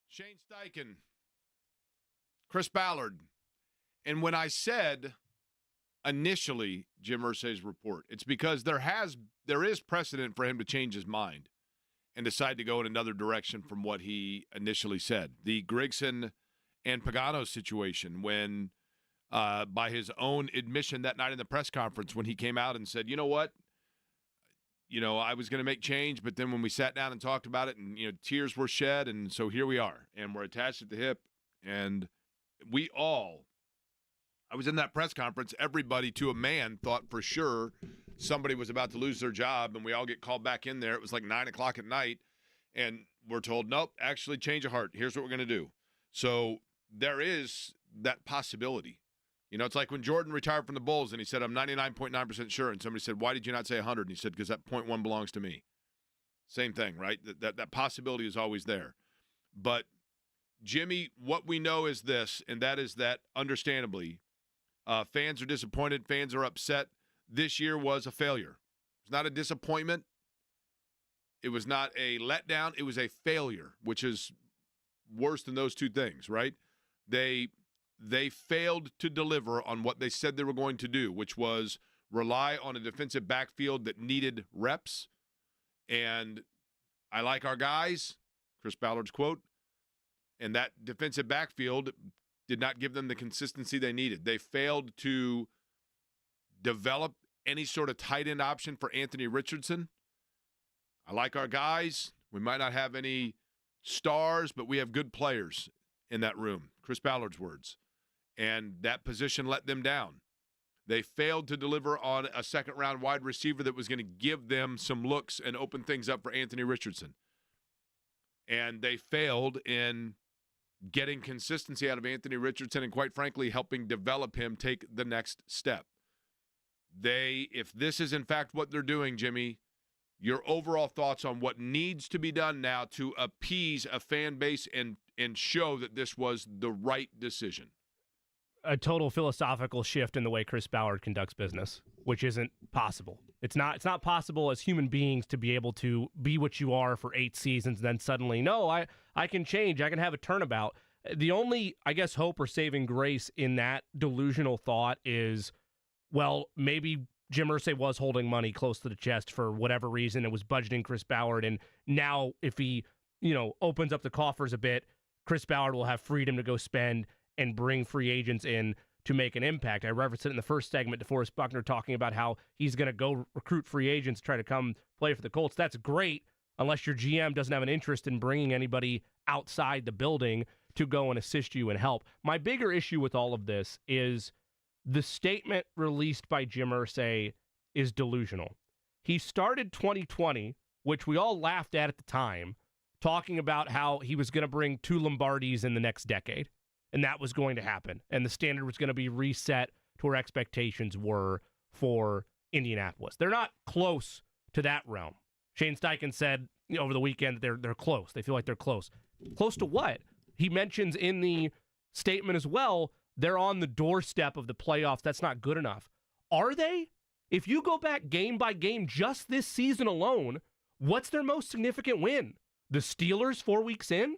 Speaker 1: Shane Steichen, Chris Ballard. And when I said initially Jim Irsay's report, it's because there is precedent for him to change his mind and decide to go in another direction from what he initially said. The Grigson and Pagano situation, when by his own admission that night in the press conference, when he came out and said, you know what, I was going to make change, but then when we sat down and talked about it and, tears were shed, and so here we are, and we're attached at the hip, and I was in that press conference, everybody to a man thought for sure somebody was about to lose their job, and we all get called back in there. It was like 9 o'clock at night, and we're told, nope, actually change of heart. Here's what we're going to do. So there is that possibility. It's like when Jordan retired from the Bulls and he said, I'm 99.9% sure. And somebody said, why did you not say 100? And he said, because that 0.1 belongs to me. Same thing, right? That possibility is always there. But, Jimmy, what we know is this, and that is that, understandably, fans are disappointed. Fans are upset. This year was a failure. It's not a disappointment. It was not a letdown. It was a failure, which is worse than those two things, right? They failed to deliver on what they said they were going to do, which was rely on a defensive backfield that needed reps. And I like our guys, Chris Ballard's quote, and that defensive backfield did not give them the consistency they needed. They failed to develop any sort of tight end option for Anthony Richardson. I like our guys. We might not have any stars, but we have good players in that room. Chris Ballard's words. And that position let them down. They failed to deliver on a second-round wide receiver that was going to give them some looks and open things up for Anthony Richardson. And they failed in getting consistency out of Anthony Richardson and, quite frankly, helping develop him take the next step. If this is, in fact, what they're doing, Jimmy, your overall thoughts on what needs to be done now to appease a fan base and show that this was the right decision?
Speaker 2: A total philosophical shift in the way Chris Ballard conducts business, which isn't possible. It's not possible as human beings to be able to be what you are for 8 seasons and then suddenly, no, I can change. I can have a turnabout. The only, I guess, hope or saving grace in that delusional thought is, well, maybe Jim Irsay was holding money close to the chest for whatever reason. It was budgeting Chris Ballard, and now if he, opens up the coffers a bit, Chris Ballard will have freedom to go spend and bring free agents in to make an impact. I referenced it in the first segment, DeForest Buckner talking about how he's going to go recruit free agents, try to come play for the Colts. That's great, unless your GM doesn't have an interest in bringing anybody outside the building to go and assist you and help. My bigger issue with all of this is the statement released by Jim Irsay is delusional. He started 2020, which we all laughed at the time, talking about how he was going to bring 2 Lombardis in the next decade. And that was going to happen. And the standard was going to be reset to where expectations were for Indianapolis. They're not close to that realm. Shane Steichen said over the weekend that they're close. They feel like they're close. Close to what? He mentions in the statement as well, they're on the doorstep of the playoffs. That's not good enough. Are they? If you go back game by game just this season alone, what's their most significant win? The Steelers 4 weeks in,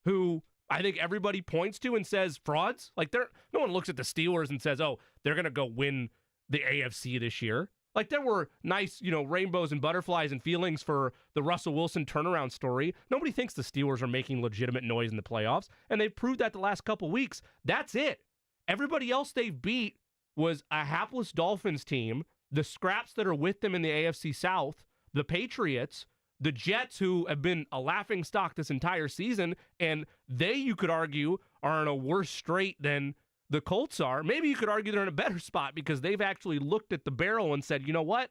Speaker 2: who I think everybody points to and says frauds. Like no one looks at the Steelers and says, oh, they're going to go win the AFC this year. Like there were nice, rainbows and butterflies and feelings for the Russell Wilson turnaround story. Nobody thinks the Steelers are making legitimate noise in the playoffs, and they've proved that the last couple weeks. That's it. Everybody else they've beat was a hapless Dolphins team, the scraps that are with them in the AFC South, the Patriots, the Jets, who have been a laughingstock this entire season, and they, you could argue, are in a worse strait than the Colts are. Maybe you could argue they're in a better spot because they've actually looked at the barrel and said, you know what?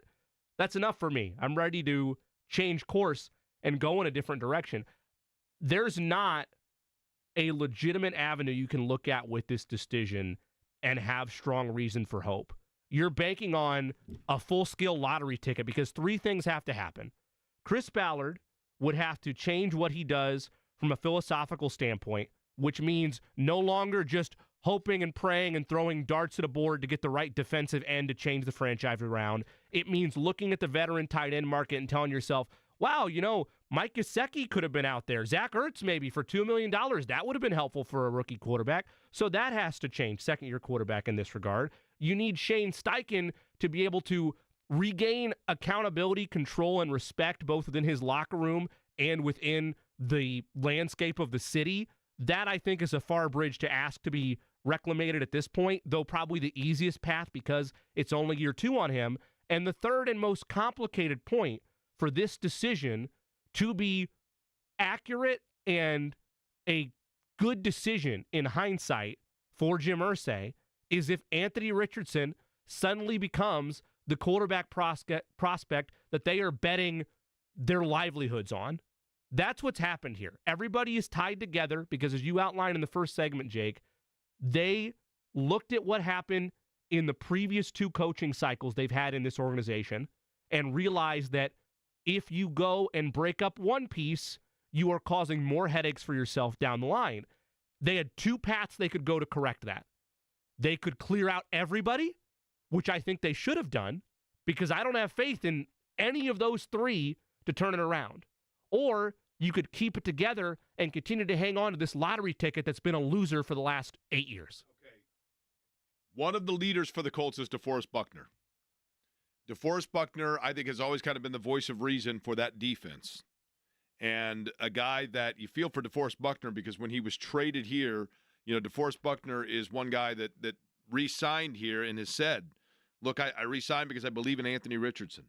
Speaker 2: That's enough for me. I'm ready to change course and go in a different direction. There's not a legitimate avenue you can look at with this decision and have strong reason for hope. You're banking on a full-scale lottery ticket because 3 things have to happen. Chris Ballard would have to change what he does from a philosophical standpoint, which means no longer just hoping and praying and throwing darts at a board to get the right defensive end to change the franchise around. It means looking at the veteran tight end market and telling yourself, wow, Mike Gesicki could have been out there. Zach Ertz maybe for $2 million. That would have been helpful for a rookie quarterback. So that has to change, second-year quarterback in this regard. You need Shane Steichen to be able to regain accountability, control, and respect both within his locker room and within the landscape of the city. That, I think, is a far bridge to ask to be reclamated at this point, though probably the easiest path because it's only year 2 on him. And the third and most complicated point for this decision to be accurate and a good decision in hindsight for Jim Irsay is if Anthony Richardson suddenly becomes the quarterback prospect that they are betting their livelihoods on. That's what's happened here. Everybody is tied together because, as you outlined in the first segment, Jake, they looked at what happened in the previous 2 coaching cycles they've had in this organization and realized that if you go and break up one piece, you are causing more headaches for yourself down the line. They had 2 paths they could go to correct that. They could clear out everybody, which I think they should have done, because I don't have faith in any of those 3 to turn it around. Or you could keep it together and continue to hang on to this lottery ticket that's been a loser for the last 8 years.
Speaker 1: Okay. One of the leaders for the Colts is DeForest Buckner. DeForest Buckner, I think, has always kind of been the voice of reason for that defense. And a guy that you feel for DeForest Buckner because when he was traded here, DeForest Buckner is one guy that re-signed here and has said, look, I re-signed because I believe in Anthony Richardson.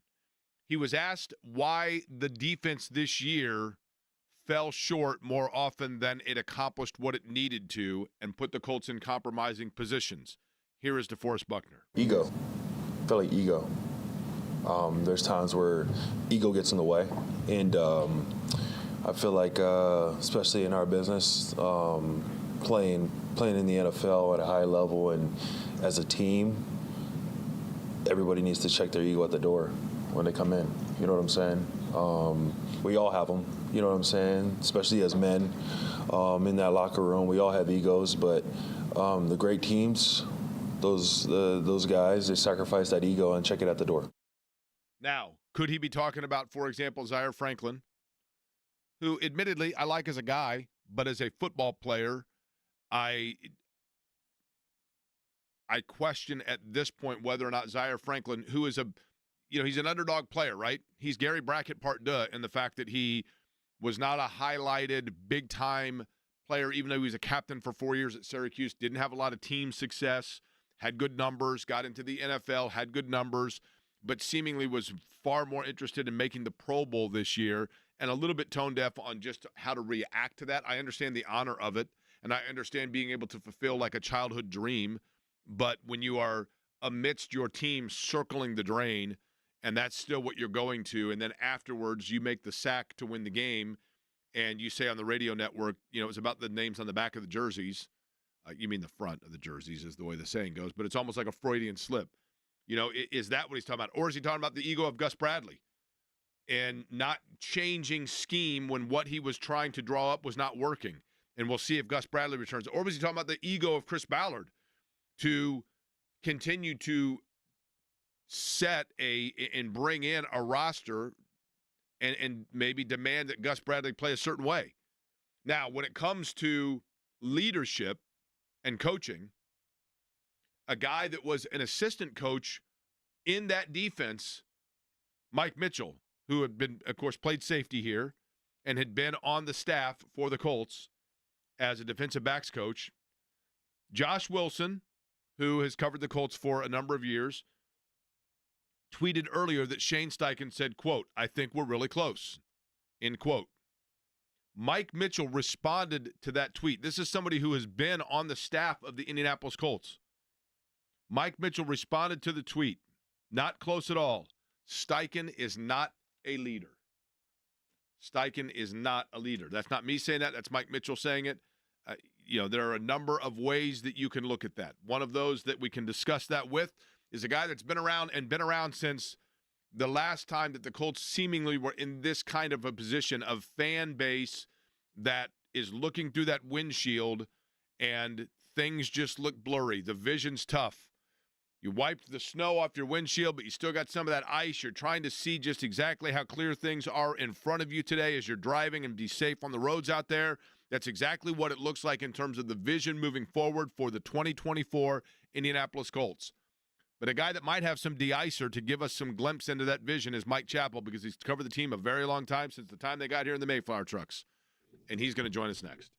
Speaker 1: He was asked why the defense this year fell short more often than it accomplished what it needed to and put the Colts in compromising positions. Here is DeForest Buckner.
Speaker 4: Ego. I feel like ego. There's times where ego gets in the way. And I feel like, especially in our business, playing in the NFL at a high level and as a team, everybody needs to check their ego at the door when they come in. You know what I'm saying? We all have them. You know what I'm saying? Especially as men in that locker room, we all have egos. But the great teams, those guys, they sacrifice that ego and check it at the door.
Speaker 1: Now, could he be talking about, for example, Zaire Franklin, who admittedly I like as a guy, but as a football player, I question at this point whether or not Zaire Franklin, who is he's an underdog player, right? He's Gary Brackett part deux in the fact that he was not a highlighted big-time player, even though he was a captain for 4 years at Syracuse, didn't have a lot of team success, had good numbers, got into the NFL, had good numbers, but seemingly was far more interested in making the Pro Bowl this year and a little bit tone deaf on just how to react to that. I understand the honor of it, and I understand being able to fulfill like a childhood dream, but when you are amidst your team circling the drain and that's still what you're going to, and then afterwards you make the sack to win the game and you say on the radio network, it was about the names on the back of the jerseys. You mean the front of the jerseys is the way the saying goes, but it's almost like a Freudian slip. Is that what he's talking about? Or is he talking about the ego of Gus Bradley and not changing scheme when what he was trying to draw up was not working? And we'll see if Gus Bradley returns. Or was he talking about the ego of Chris Ballard to continue to set and bring in a roster and maybe demand that Gus Bradley play a certain way? Now, when it comes to leadership and coaching, a guy that was an assistant coach in that defense, Mike Mitchell, who had been, of course, played safety here and had been on the staff for the Colts as a defensive backs coach. Josh Wilson, who has covered the Colts for a number of years, tweeted earlier that Shane Steichen said, quote, "I think we're really close," end quote. Mike Mitchell responded to that tweet. This is somebody who has been on the staff of the Indianapolis Colts. Mike Mitchell responded to the tweet, "Not close at all. Steichen is not a leader." Steichen is not a leader. That's not me saying that. That's Mike Mitchell saying it. There are a number of ways that you can look at that. One of those that we can discuss that with is a guy that's been around since the last time that the Colts seemingly were in this kind of a position of fan base that is looking through that windshield and things just look blurry. The vision's tough. You wiped the snow off your windshield, but you still got some of that ice. You're trying to see just exactly how clear things are in front of you today as you're driving and be safe on the roads out there. That's exactly what it looks like in terms of the vision moving forward for the 2024 Indianapolis Colts. But a guy that might have some de-icer to give us some glimpse into that vision is Mike Chappell, because he's covered the team a very long time, since the time they got here in the Mayflower trucks. And he's going to join us next.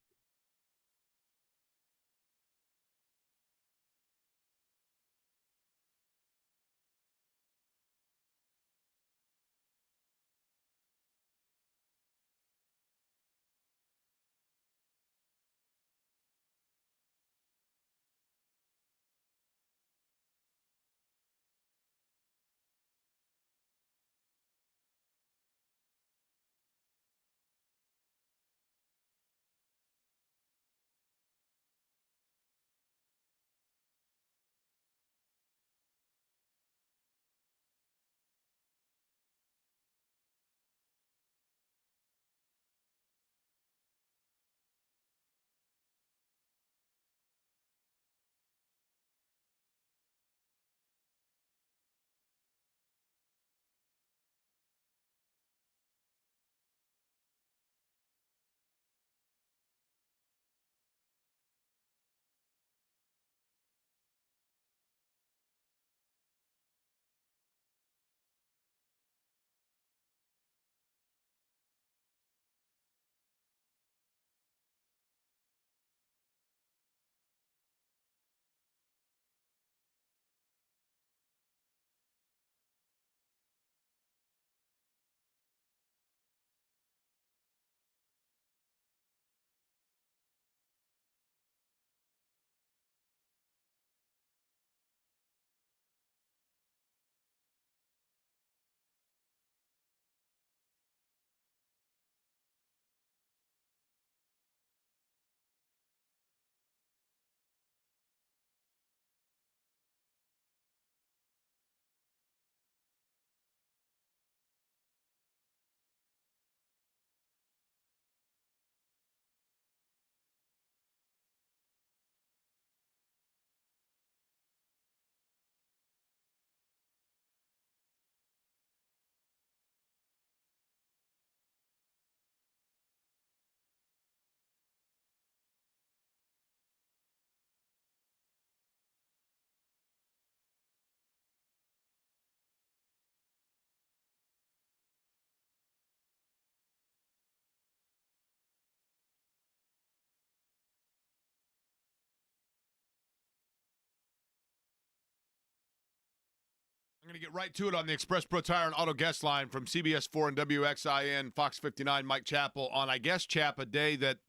Speaker 1: I'm going to get right to it on the Express Pro Tire and Auto Guest line from CBS 4 and WXIN, Fox 59, Mike Chappell on, I guess, Chap, a day that,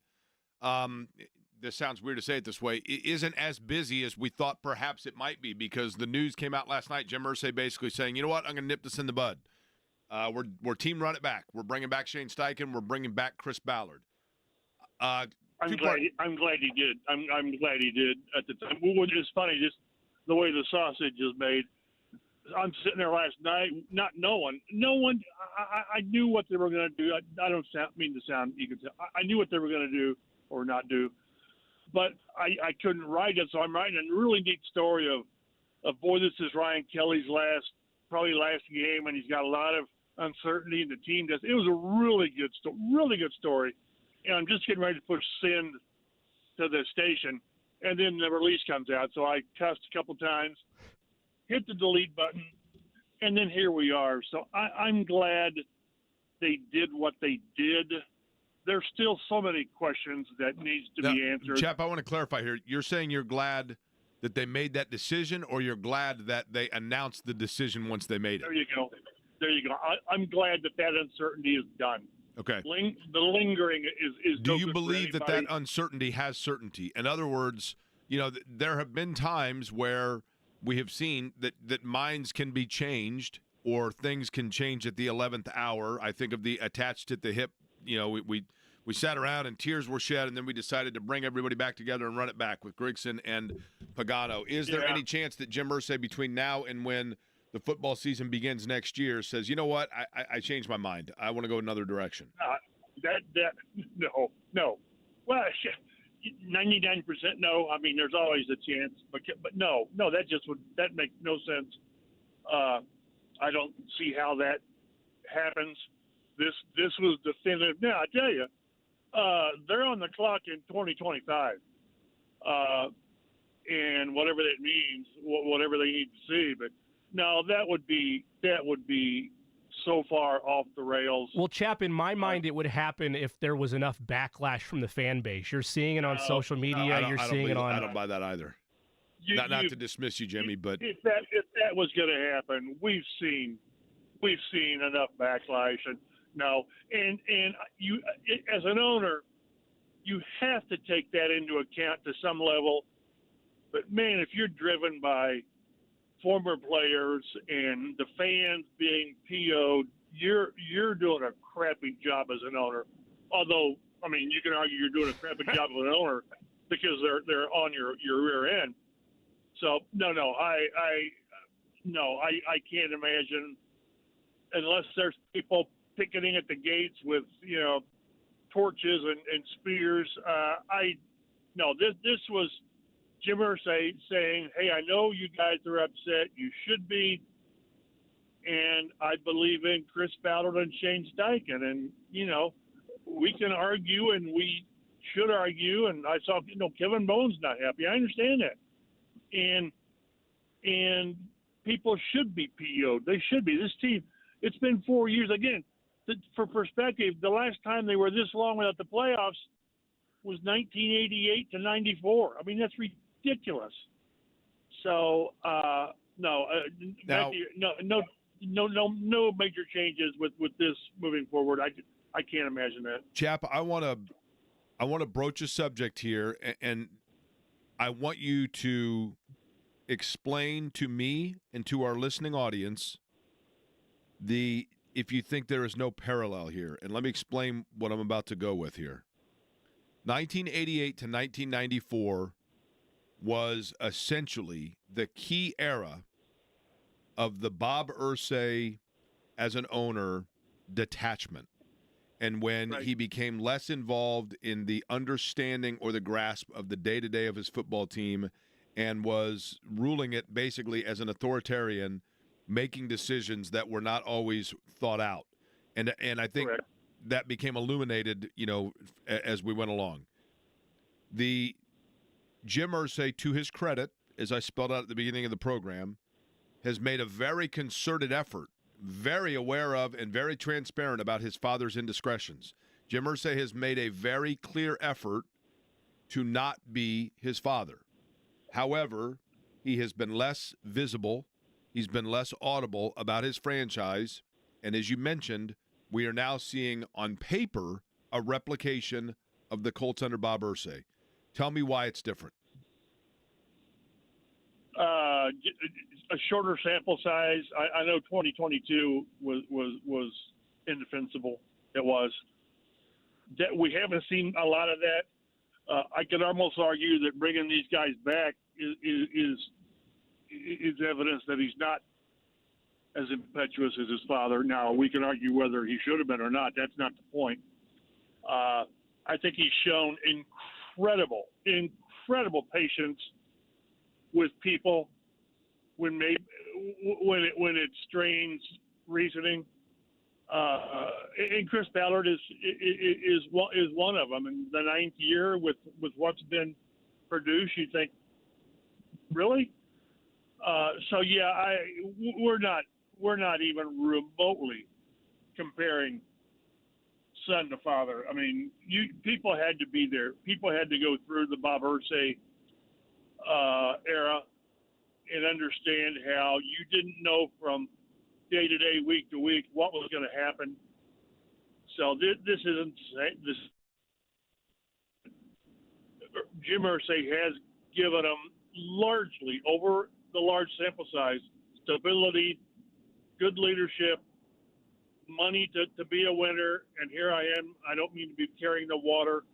Speaker 1: this sounds weird to say it this way, it isn't as busy as we thought perhaps it might be, because the news came out last night, Jim Irsay basically saying, you know what, I'm going to nip this in the bud. We're team run it back. We're bringing back Shane Steichen. We're bringing back Chris Ballard.
Speaker 5: I'm glad he did. I'm glad he did at the time. It's funny, just the way the sausage is made. I'm sitting there last night, not knowing. No one. I knew what they were going to do. I don't mean to sound egotistical. I knew what they were going to do or not do, but I couldn't write it. So I'm writing a really neat story of boy, this is Ryan Kelly's probably last game, and he's got a lot of uncertainty in the team. It was a really good story, and I'm just getting ready to push send to the station, and then the release comes out. So I cussed a couple times, hit the delete button, and then here we are. So I'm glad they did what they did. There's still so many questions that needs to be answered.
Speaker 1: Chap, I want to clarify here. You're saying you're glad that they made that decision, or you're glad that they announced the decision once they made it?
Speaker 5: There you go. I'm glad that uncertainty is done.
Speaker 1: Okay.
Speaker 5: The lingering is.
Speaker 1: Do you believe that uncertainty has certainty? In other words, there have been times where we have seen that minds can be changed, or things can change at the 11th hour. I think of the attached at the hip. We sat around and tears were shed, and then we decided to bring everybody back together and run it back with Grigson and Pagano. Is there any chance that Jim Irsay, between now and when the football season begins next year, says, you know what, I changed my mind. I want to go another direction?
Speaker 5: No. Well, 99% no. I mean, there's always a chance, but no, that makes no sense. I don't see how that happens. This was definitive. Now I tell you, they're on the clock in 2025, and whatever that means, whatever they need to see. But no, that would be so far off the rails.
Speaker 2: Well, Chap, in my mind, it would happen if there was enough backlash from the fan base. You're seeing it on social media.
Speaker 1: I
Speaker 2: You're seeing it on.
Speaker 1: I don't buy that either. Not to dismiss you, Jimmy, but
Speaker 5: if that was going to happen, we've seen enough backlash, and you as an owner, you have to take that into account to some level. But man, if you're driven by former players and the fans being PO'd, you're doing a crappy job as an owner. Although, I mean, you can argue you're doing a crappy job as an owner because they're on your rear end. So I can't imagine, unless there's people picketing at the gates with torches and spears. This was Jim Irsay saying, "Hey, I know you guys are upset. You should be, and I believe in Chris Ballard and Shane Steichen, and we can argue and we should argue." And I saw Kevin Bone's not happy. I understand that. And people should be PO'd. They should be. This team, it's been 4 years. Again, for perspective, the last time they were this long without the playoffs was 1988 to 94. I mean, that's ridiculous. So, no major changes with this moving forward. I can't imagine that.
Speaker 1: Chap, I want to broach a subject here, and I want you to explain to me and to our listening audience if you think there is no parallel here. And let me explain what I'm about to go with here. 1988 to 1994 was essentially the key era of the Bob Irsay as an owner detachment. And when he became less involved in the understanding or the grasp of the day-to-day of his football team and was ruling it basically as an authoritarian, making decisions that were not always thought out. And I think that became illuminated, as we went along. The Jim Irsay, to his credit, as I spelled out at the beginning of the program, has made a very concerted effort, very aware of and very transparent about his father's indiscretions. Jim Irsay has made a very clear effort to not be his father. However, he has been less visible. He's been less audible about his franchise. And as you mentioned, we are now seeing on paper a replication of the Colts under Bob Irsay. Tell me why it's different.
Speaker 5: A shorter sample size. I know 2022 was indefensible. It was. That we haven't seen a lot of that. I could almost argue that bringing these guys back is evidence that he's not as impetuous as his father. Now, we can argue whether he should have been or not. That's not the point. I think he's shown incredible patience with people when it strains reasoning. And Chris Ballard is one of them. In the ninth year with what's been produced, you think, really? We're not even remotely comparing son to father. I mean, people had to be there. People had to go through the Bob Irsay era and understand how you didn't know from day to day, week to week, what was going to happen. So this isn't this. Jim Irsay has given them largely, over the large sample size, stability, good leadership, money to be a winner. And here I am. I don't mean to be carrying the water,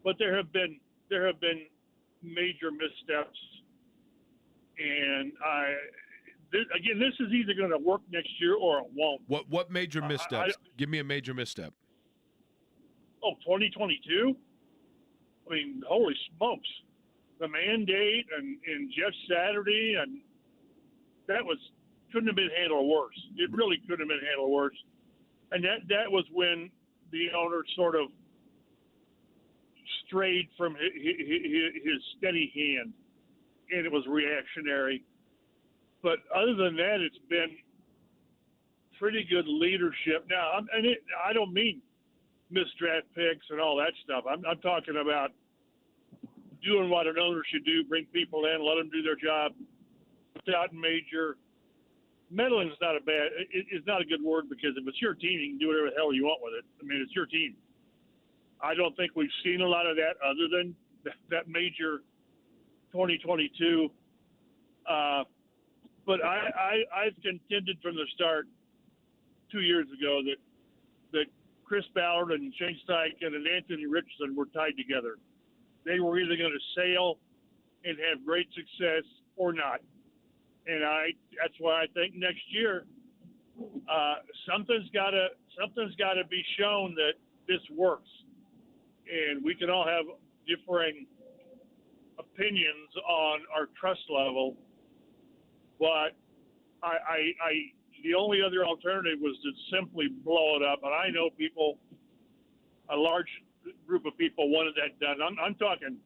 Speaker 5: but there have been major missteps, and this is either going to work next year or it won't.
Speaker 1: What major missteps? Give me a major misstep.
Speaker 5: 2022? mean, holy smokes. The mandate and Jeff Saturday, and that couldn't have been handled worse. It really couldn't have been handled worse. And that was when the owner sort of strayed from his steady hand, and it was reactionary. But other than that, it's been pretty good leadership. Now, I don't mean missed draft picks and all that stuff. I'm talking about doing what an owner should do, bring people in, let them do their job without major meddling. Is not it's not a good word, because if it's your team, you can do whatever the hell you want with it. I mean, it's your team. I don't think we've seen a lot of that other than that major 2022. But I've contended from the start 2 years ago that Chris Ballard and Shane Steichen and Anthony Richardson were tied together. They were either going to sail and have great success or not. And that's why I think next year something's got to be shown that this works. And we can all have differing opinions on our trust level, but the only other alternative was to simply blow it up. And I know a large group of people wanted that done. I'm talking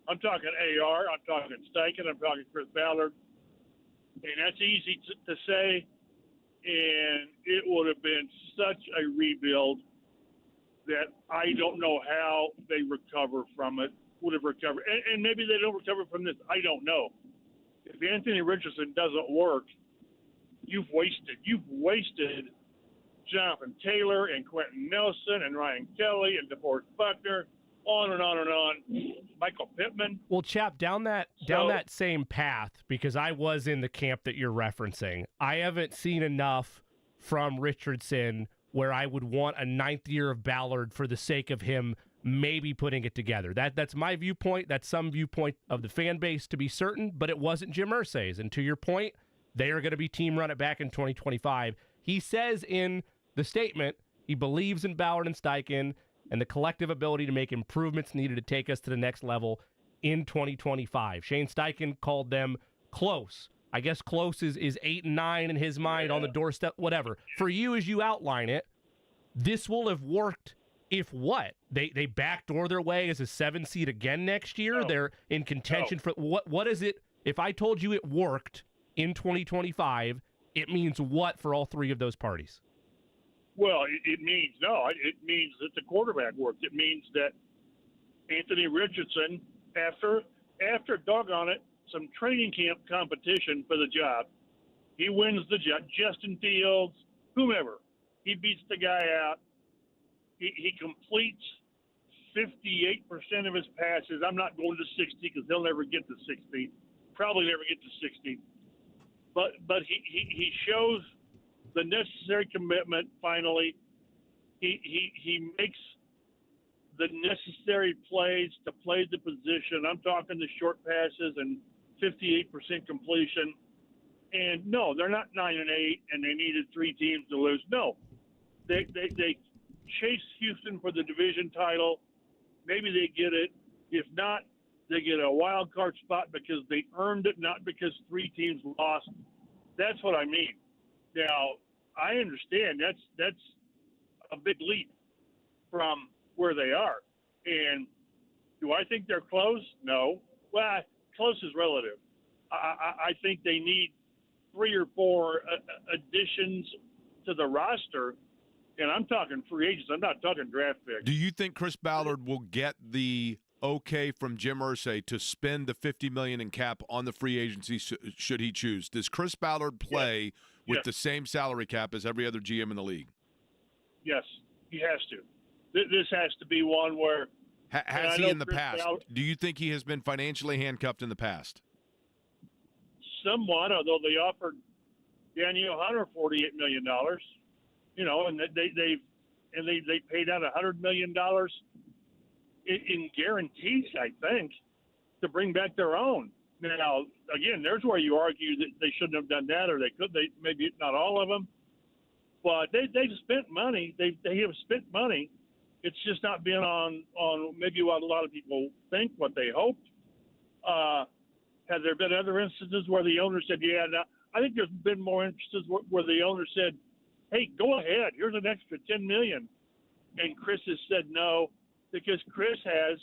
Speaker 5: AR, I'm talking Steichen, I'm talking Chris Ballard, and that's easy to say. And it would have been such a rebuild that I don't know how they recover from it. Would have recovered, and maybe they don't recover from this. I don't know. If Anthony Richardson doesn't work, you've wasted Jonathan Taylor and Quentin Nelson and Ryan Kelly and DeForest Buckner, on and on and on. Michael Pittman.
Speaker 2: Well, Chap, down that same path, because I was in the camp that you're referencing. I haven't seen enough from Richardson where I would want a ninth year of Ballard for the sake of him maybe putting it together. That's my viewpoint. That's some viewpoint of the fan base, to be certain, but it wasn't Jim Irsay's. And to your point, they are going to be team run it back in 2025. He says in the statement he believes in Ballard and Steichen and the collective ability to make improvements needed to take us to the next level in 2025. Shane Steichen called them close. I guess close is 8 and 9 in his mind, on the doorstep, whatever. For you, as you outline it, this will have worked if what? They backdoor their way as a 7 seed again next year? No. They're in contention for what is it? If I told you it worked in 2025, it means what for all three of those parties?
Speaker 5: Well, it means that the quarterback worked. It means that Anthony Richardson, after doggone it, some training camp competition for the job, he wins the job. Justin Fields, whomever, he beats the guy out. He completes 58% of his passes. I'm not going to 60 because he'll never get to 60. Probably never get to 60. But he shows the necessary commitment. Finally, he makes the necessary plays to play the position. I'm talking the short passes and 58% completion. And no, they're not 9-8, and they needed 3 teams to lose. No, they chase Houston for the division title. Maybe they get it. If not, they get a wild card spot because they earned it, not because 3 teams lost. That's what I mean. Now, I understand that's a big leap from where they are. And do I think they're close? No. Well, close is relative. I think they need 3 or 4 additions to the roster. And I'm talking free agents. I'm not talking draft picks.
Speaker 1: Do you think Chris Ballard will get the okay from Jim Irsay to spend the $50 million in cap on the free agency should he choose? Does Chris Ballard play with the same salary cap as every other GM in the league?
Speaker 5: Yes, he has to. This has to be one where
Speaker 1: has he in the past? Do you think he has been financially handcuffed in the past?
Speaker 5: Somewhat, although they offered Daniel Hunter $48 million. You know, and they paid out $100 million in guarantees, I think, to bring back their own. Now, again, there's where you argue that they shouldn't have done that, or they could. They maybe not all of them, but they've spent money. They have spent money It's just not been on maybe what a lot of people think, what they hoped. Have there been other instances where the owner said, yeah, now, I think there's been more instances where the owner said, hey, go ahead, here's an extra $10 million. And Chris has said no, because Chris has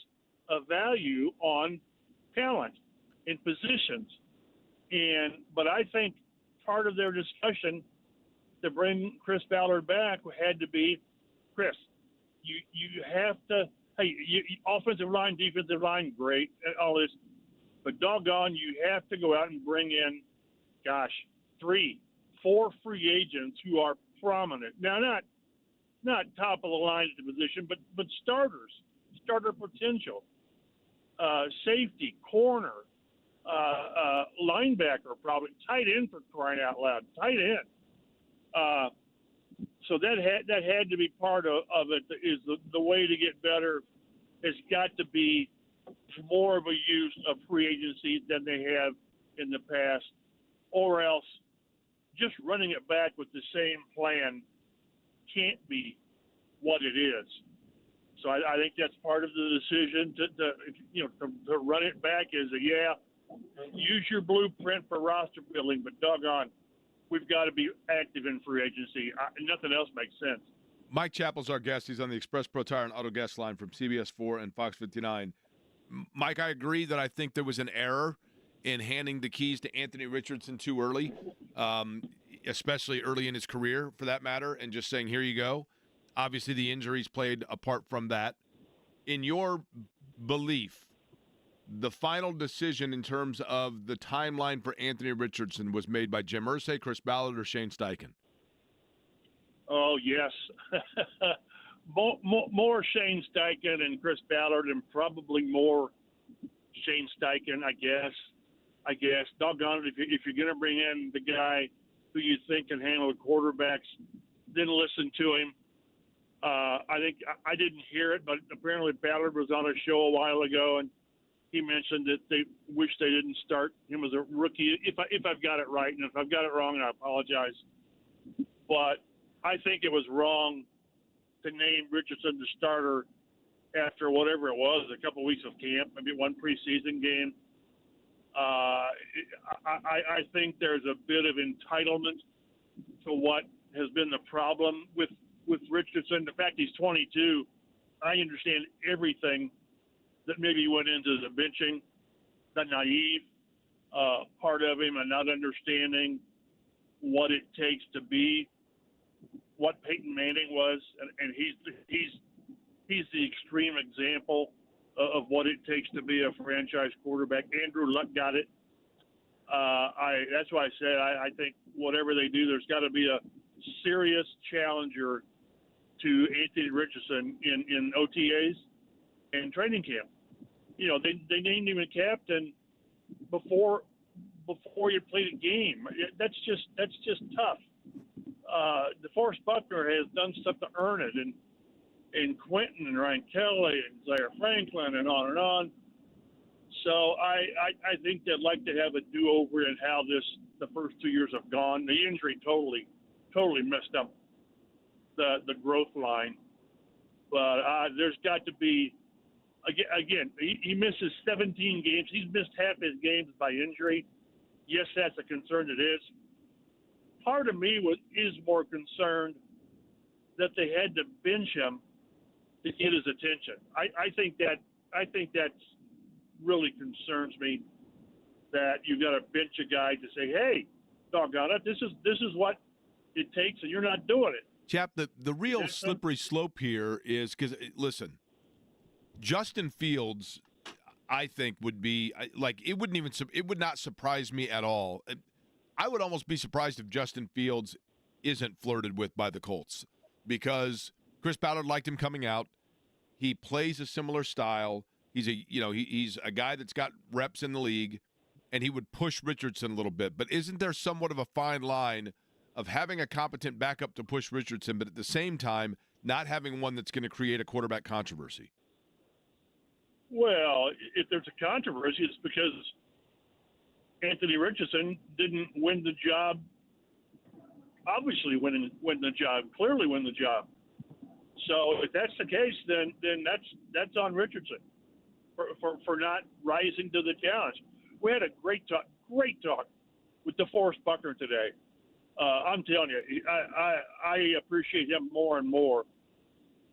Speaker 5: a value on talent in positions. But I think part of their discussion to bring Chris Ballard back had to be, Chris, you have to, hey, offensive line, defensive line, great, and all this, but doggone, you have to go out and bring in, 3, 4 free agents who are prominent. Now, not top of the line at the position, but starters, starter potential, safety, corner, linebacker, probably tight end, for crying out loud, tight end. So that had to be part of it. Is the way to get better has got to be more of a use of free agency than they have in the past, or else just running it back with the same plan can't be what it is. So I think that's part of the decision to run it back is use your blueprint for roster building, but doggone, we've got to be active in free agency. Nothing else makes sense.
Speaker 1: Mike Chappell's our guest. He's on the Express Pro Tire and Auto Guest line from CBS 4 and Fox 59. Mike, I agree that I think there was an error in handing the keys to Anthony Richardson too early, especially early in his career, for that matter, and just saying, here you go. Obviously, the injuries played a part from that. In your belief, the final decision in terms of the timeline for Anthony Richardson was made by Jim Irsay, Chris Ballard, or Shane Steichen?
Speaker 5: Oh, yes. More Shane Steichen and Chris Ballard, and probably more Shane Steichen, I guess. Doggone it, if you're going to bring in the guy who you think can handle the quarterbacks, then listen to him. I think I didn't hear it, but apparently Ballard was on a show a while ago, and he mentioned that they wish they didn't start him as a rookie. If I've got it right, and if I've got it wrong, I apologize. But I think it was wrong to name Richardson the starter after whatever it was, a couple of weeks of camp, maybe one preseason game. I think there's a bit of entitlement to what has been the problem with Richardson. The fact he's 22, I understand everything that maybe went into the benching, the naive part of him, and not understanding what it takes to be what Peyton Manning was, and he's the extreme example of what it takes to be a franchise quarterback. Andrew Luck got it. That's why I said I think whatever they do, there's got to be a serious challenger to Anthony Richardson in OTAs and training camp. They named him a captain before you played a game. That's just tough. DeForest Buckner has done stuff to earn it, and Quentin and Ryan Kelly and Zaire Franklin and on and on. So I think they'd like to have a do-over in how the first 2 years have gone. The injury totally messed up the growth line. But there's got to be, again, he misses 17 games. He's missed half his games by injury. Yes, that's a concern. It is. Part of me is more concerned that they had to bench him to get his attention. I think that really concerns me, that you got to bench a guy to say, hey, doggone it, this is what it takes, and you're not doing it.
Speaker 1: Chap, the real slippery slope here is because, listen, Justin Fields, I think, would be like, it would not surprise me at all. I would almost be surprised if Justin Fields isn't flirted with by the Colts, because Chris Ballard liked him coming out. He plays a similar style. He's a guy that's got reps in the league, and he would push Richardson a little bit. But isn't there somewhat of a fine line of having a competent backup to push Richardson, but at the same time not having one that's going to create a quarterback controversy?
Speaker 5: Well, if there's a controversy, it's because Anthony Richardson didn't win the job. Obviously, clearly win the job. So if that's the case, then that's on Richardson for not rising to the challenge. We had a great talk with DeForest Buckner today. I'm telling you, I appreciate him more and more.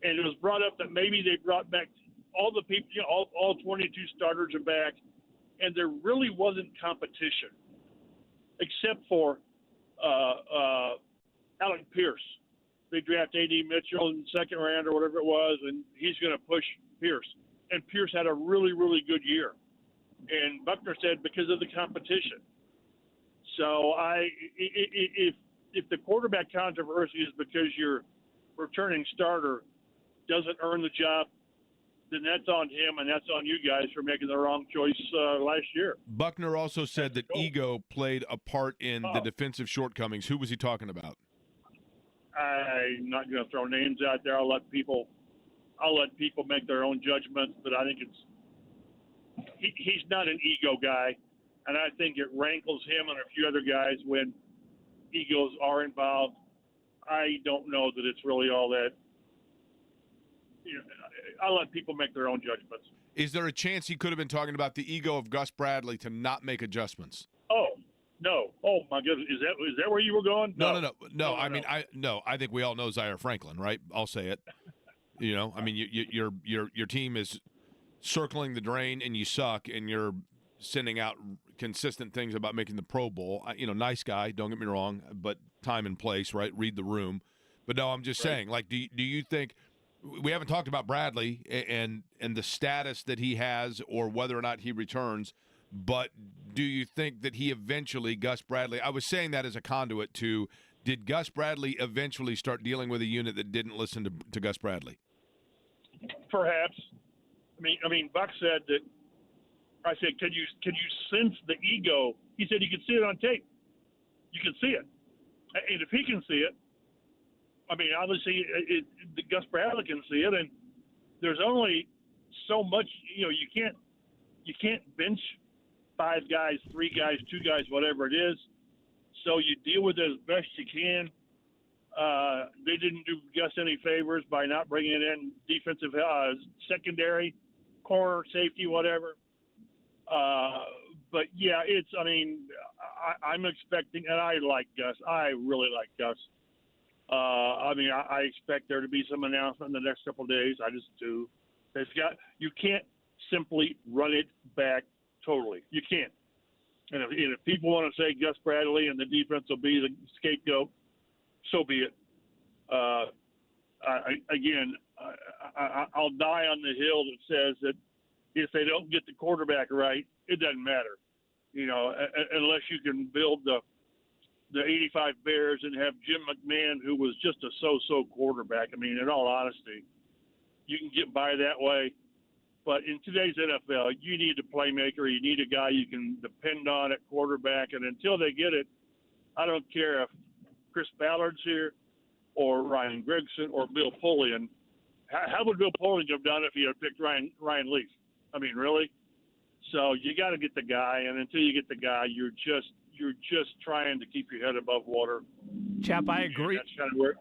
Speaker 5: And it was brought up that maybe they brought back all the people, all 22 starters are back, and there really wasn't competition, except for Alec Pierce. They draft A.D. Mitchell in the second round or whatever it was, and he's going to push Pierce. And Pierce had a really, really good year. And Buckner said because of the competition. So if the quarterback controversy is because your returning starter doesn't earn the job, then that's on him and that's on you guys for making the wrong choice last year.
Speaker 1: Buckner also said that ego played a part in the defensive shortcomings. Who was he talking about?
Speaker 5: I'm not going to throw names out there. I'll let people make their own judgments, but I think he's not an ego guy, and I think it rankles him and a few other guys when egos are involved. I don't know that it's really all that. I'll let people make their own judgments.
Speaker 1: Is there a chance he could have been talking about the ego of Gus Bradley to not make adjustments?
Speaker 5: Oh, no. Oh, my goodness. Is that where you were going?
Speaker 1: No. I think we all know Zaire Franklin, right? I'll say it. I mean, your team is circling the drain and you suck, and you're sending out consistent things about making the Pro Bowl. Nice guy, don't get me wrong, but time and place, right? Read the room. But no, I'm just saying, like, do you think we haven't talked about Bradley and the status that he has or whether or not he returns, but do you think that he eventually, Gus Bradley, I was saying that as a conduit to, did Gus Bradley eventually start dealing with a unit that didn't listen to Gus Bradley?
Speaker 5: Perhaps. I mean, Buck said that. I said, can you sense the ego? He said you can see it on tape. You can see it, and if he can see it, I mean, obviously, Gus Bradley can see it, and there's only so much. You can't bench 5 guys, 3 guys, 2 guys, whatever it is. So you deal with it as best you can. They didn't do Gus any favors by not bringing in defensive secondary, corner, safety, whatever. But yeah, I'm expecting, and I like Gus. I really like Gus. I expect there to be some announcement in the next couple of days. I just do. You can't simply run it back totally. You can't. And if people want to say Gus Bradley and the defense will be the scapegoat, so be it. I'll die on the hill that says that if they don't get the quarterback right, it doesn't matter. Unless you can build the 85 Bears and have Jim McMahon, who was just a so-so quarterback. I mean, in all honesty, you can get by that way. But in today's NFL, you need a playmaker. You need a guy you can depend on at quarterback. And until they get it, I don't care if Chris Ballard's here or Ryan Gregson or Bill Polian. How would Bill Polian have done if he had picked Ryan Leaf? I mean, really? So you got to get the guy, and until you get the guy, you're just trying to keep your head above water.
Speaker 2: Chap, I agree.
Speaker 5: That's kind of where.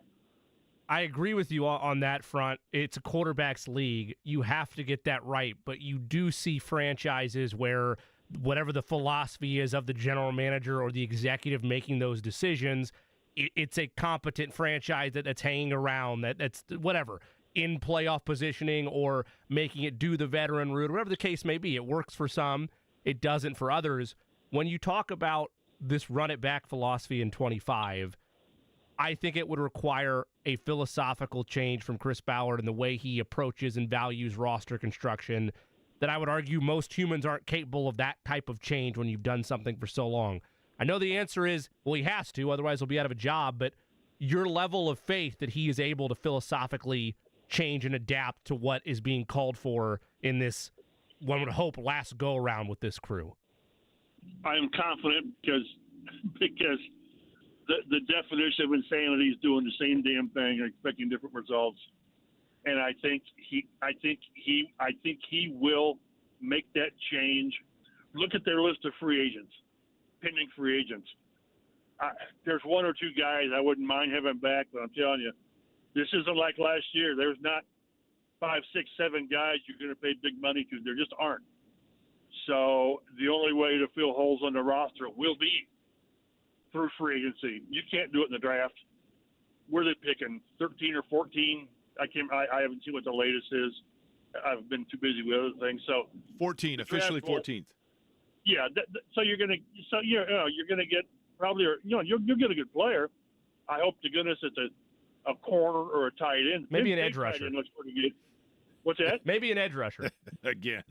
Speaker 2: I agree with you on that front. It's a quarterback's league. You have to get that right, but you do see franchises where whatever the philosophy is of the general manager or the executive making those decisions, it's a competent franchise that's hanging around, that's whatever, in playoff positioning or making it do the veteran route, whatever the case may be. It works for some, it doesn't for others. When you talk about this run-it-back philosophy in 25, I think it would require a philosophical change from Chris Ballard in the way he approaches and values roster construction that I would argue most humans aren't capable of that type of change when you've done something for so long. I know the answer is, well, he has to, otherwise he'll be out of a job, but your level of faith that he is able to philosophically change and adapt to what is being called for in this, one would hope, last go-around with this crew.
Speaker 5: I'm confident because the definition of insanity is doing the same damn thing and expecting different results. And I think he will make that change. Look at their list of free agents, pending free agents. There's 1 or 2 guys I wouldn't mind having back, but I'm telling you, This isn't like last year. There's not 5, 6, 7 guys you're going to pay big money to. There just aren't. So the only way to fill holes on the roster will be through free agency. You can't do it in the draft. Where are they picking? 13 or 14? I haven't seen what the latest is. I've been too busy with other things. So
Speaker 1: 14, officially 14th.
Speaker 5: Yeah. So you're gonna get probably, you'll get a good player. I hope to goodness it's a corner or a tight end.
Speaker 2: Maybe an edge rusher.
Speaker 5: Looks pretty good. What's that?
Speaker 2: Maybe an edge rusher.
Speaker 1: Again.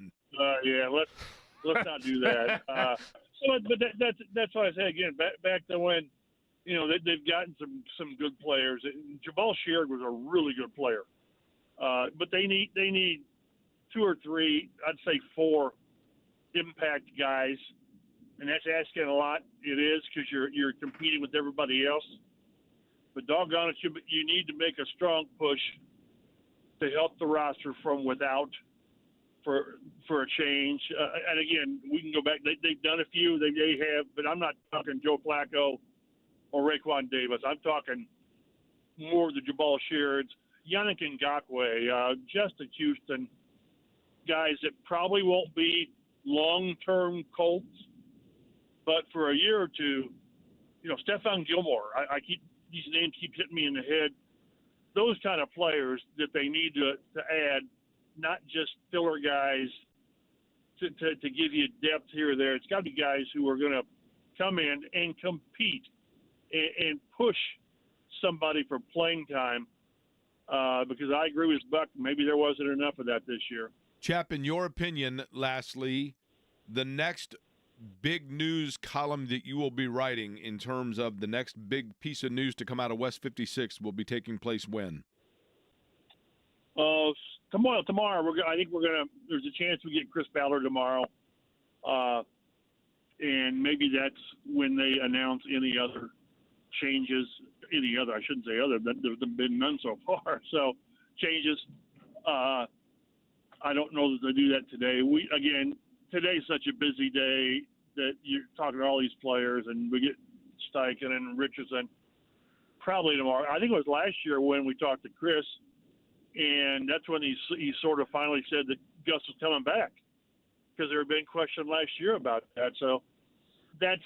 Speaker 5: Yeah. Let's not do that. That's why I say again. Back to when, they've gotten some good players. Jabal Sheard was a really good player, but they need 2 or 3, I'd say 4 impact guys, and that's asking a lot. It is, because you're competing with everybody else. But doggone it, you need to make a strong push to help the roster from without for a change. And again, we can go back. They've done a few. They have, but I'm not talking Joe Flacco or Raekwon Davis. I'm talking more of the Jabal Sheards, Yannick Ngakoue, Justin Houston, guys that probably won't be long-term Colts, but for a year or two, Stephon Gilmore. These names keep hitting me in the head. Those kind of players that they need to add, not just filler guys to give you depth here or there. It's got to be guys who are going to come in and compete and push somebody for playing time, because I agree with Buck. Maybe there wasn't enough of that this year.
Speaker 1: Chap, in your opinion, lastly, the next big news column that you will be writing in terms of the next big piece of news to come out of West 56 will be taking place when?
Speaker 5: Tomorrow. I think there's a chance we get Chris Ballard tomorrow. And maybe that's when they announce any other changes. I shouldn't say other, there's been none so far. So changes. I don't know that they do that today. Today's such a busy day that you're talking to all these players, and we get Steichen and Richardson probably tomorrow. I think it was last year when we talked to Chris, and that's when he sort of finally said that Gus was coming back, because there had been question last year about that. So that's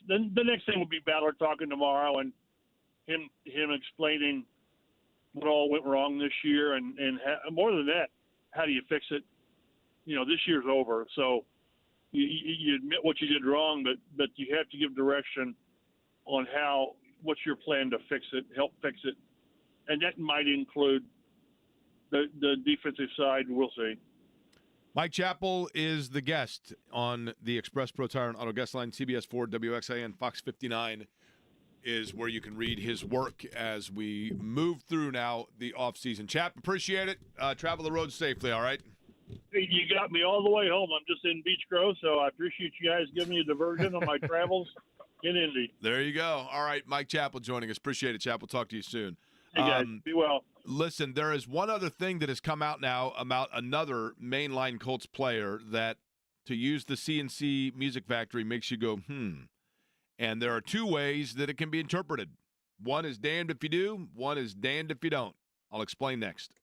Speaker 5: then the next thing will be Ballard talking tomorrow, and him explaining what all went wrong this year, and more than that, how do you fix it? This year's over, so you admit what you did wrong, but you have to give direction on what's your plan to fix it, help fix it, and that might include the defensive side. We'll see.
Speaker 1: Mike Chappell is the guest on the Express Pro Tire and Auto Guest Line. CBS 4, WXIN, Fox 59 is where you can read his work as we move through now the offseason. Chap, appreciate it. Travel the road safely, all right?
Speaker 5: You got me all the way home. I'm just in Beach Grove, so I appreciate you guys giving me a diversion on my travels in Indy.
Speaker 1: There you go. All right, Mike Chappell joining us. Appreciate it, Chappell. Talk to you soon.
Speaker 5: Hey, guys. Be well.
Speaker 1: Listen, there is one other thing that has come out now about another mainline Colts player that, to use the CNC Music Factory, makes you go, And there are 2 ways that it can be interpreted. One is damned if you do. One is damned if you don't. I'll explain next.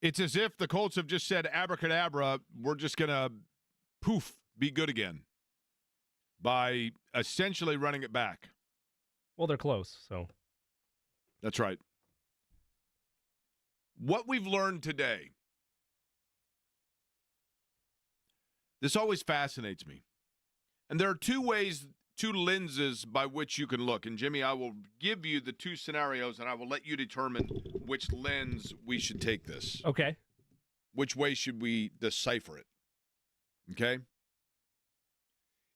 Speaker 1: It's as if the Colts have just said, abracadabra, we're just going to, poof, be good again by essentially running it back.
Speaker 2: Well, they're close, so.
Speaker 1: That's right. What we've learned today, this always fascinates me. And there are two lenses by which you can look. And, Jimmy, I will give you the two scenarios, and I will let you determine which lens we should take this.
Speaker 2: Okay.
Speaker 1: Which way should we decipher it? Okay?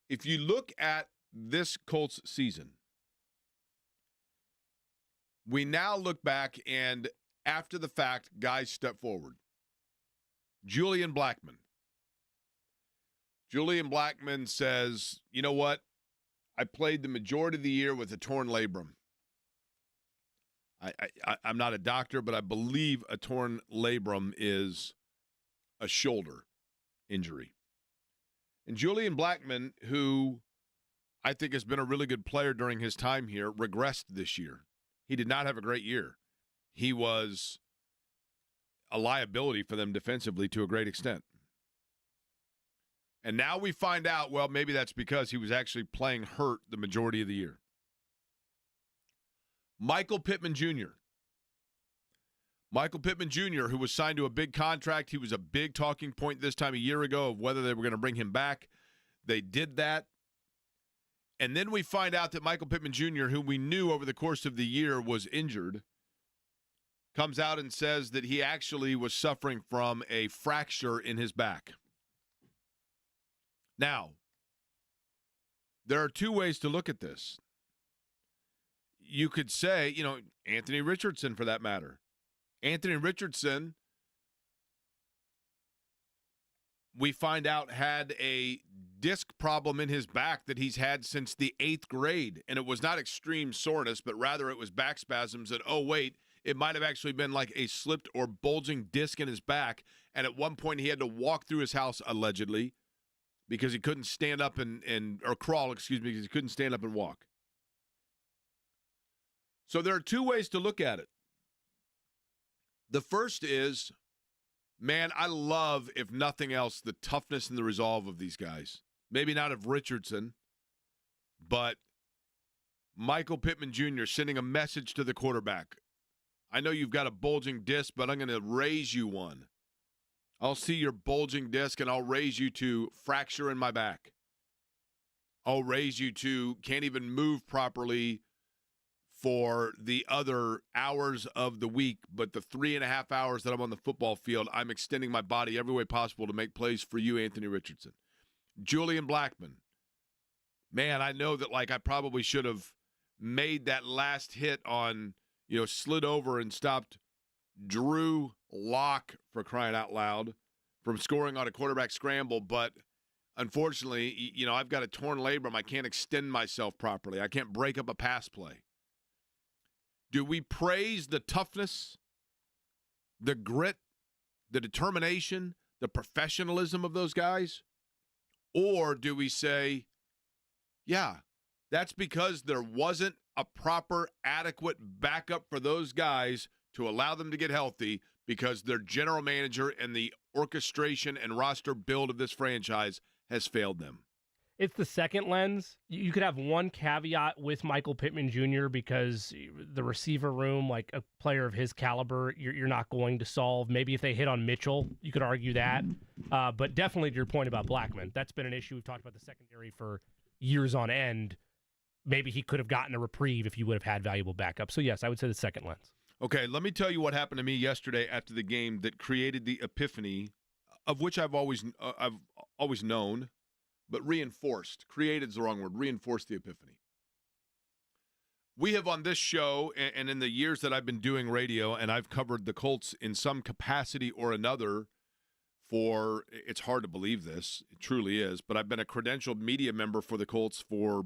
Speaker 1: If you look at this Colts season, we now look back, and after the fact, guys step forward. Julian Blackmon. Julian Blackmon says, you know what? I played the majority of the year with a torn labrum. I'm not a doctor, but I believe a torn labrum is a shoulder injury. And Julian Blackmon, who I think has been a really good player during his time here, regressed this year. He did not have a great year. He was a liability for them defensively to a great extent. And now we find out, well, maybe that's because he was actually playing hurt the majority of the year. Michael Pittman Jr. Michael Pittman Jr., who was signed to a big contract. He was a big talking point this time a year ago of whether they were going to bring him back. They did that. And then we find out that Michael Pittman Jr., who we knew over the course of the year was injured, comes out and says that he actually was suffering from a fracture in his back. Now, there are two ways to look at this. You could say, Anthony Richardson for that matter. Anthony Richardson, we find out, had a disc problem in his back that he's had since the 8th grade. And it was not extreme soreness, but rather it was back spasms. And, oh, wait, it might have actually been like a slipped or bulging disc in his back. And at one point he had to walk through his house, allegedly, because he couldn't stand up or crawl, because he couldn't stand up and walk. So there are two ways to look at it. The first is, man, I love, if nothing else, the toughness and the resolve of these guys. Maybe not of Richardson, but Michael Pittman Jr. sending a message to the quarterback. I know you've got a bulging disc, but I'm going to raise you one. I'll see your bulging disc, and I'll raise you to fracture in my back. I'll raise you to can't even move properly for the other hours of the week, but the 3.5 hours that I'm on the football field, I'm extending my body every way possible to make plays for you, Anthony Richardson. Julian Blackmon. Man, I know that I probably should have made that last hit on, slid over and stopped Drew Lock, for crying out loud, from scoring on a quarterback scramble, but unfortunately, I've got a torn labrum. I can't extend myself properly. I can't break up a pass play. Do we praise the toughness, the grit, the determination, the professionalism of those guys? Or do we say, yeah, that's because there wasn't a proper, adequate backup for those guys to allow them to get healthy because their general manager and the orchestration and roster build of this franchise has failed them?
Speaker 2: It's the second lens. You could have one caveat with Michael Pittman Jr. because the receiver room, like a player of his caliber, you're not going to solve. Maybe if they hit on Mitchell, you could argue that. But definitely to your point about Blackmon, that's been an issue. We've talked about the secondary for years on end. Maybe he could have gotten a reprieve if you would have had valuable backup. So, yes, I would say the second lens.
Speaker 1: Okay, let me tell you what happened to me yesterday after the game that created the epiphany, of which I've always known, but reinforced. Created is the wrong word. Reinforced the epiphany. We have on this show, and in the years that I've been doing radio, and I've covered the Colts in some capacity or another for, it's hard to believe this, it truly is, but I've been a credentialed media member for the Colts for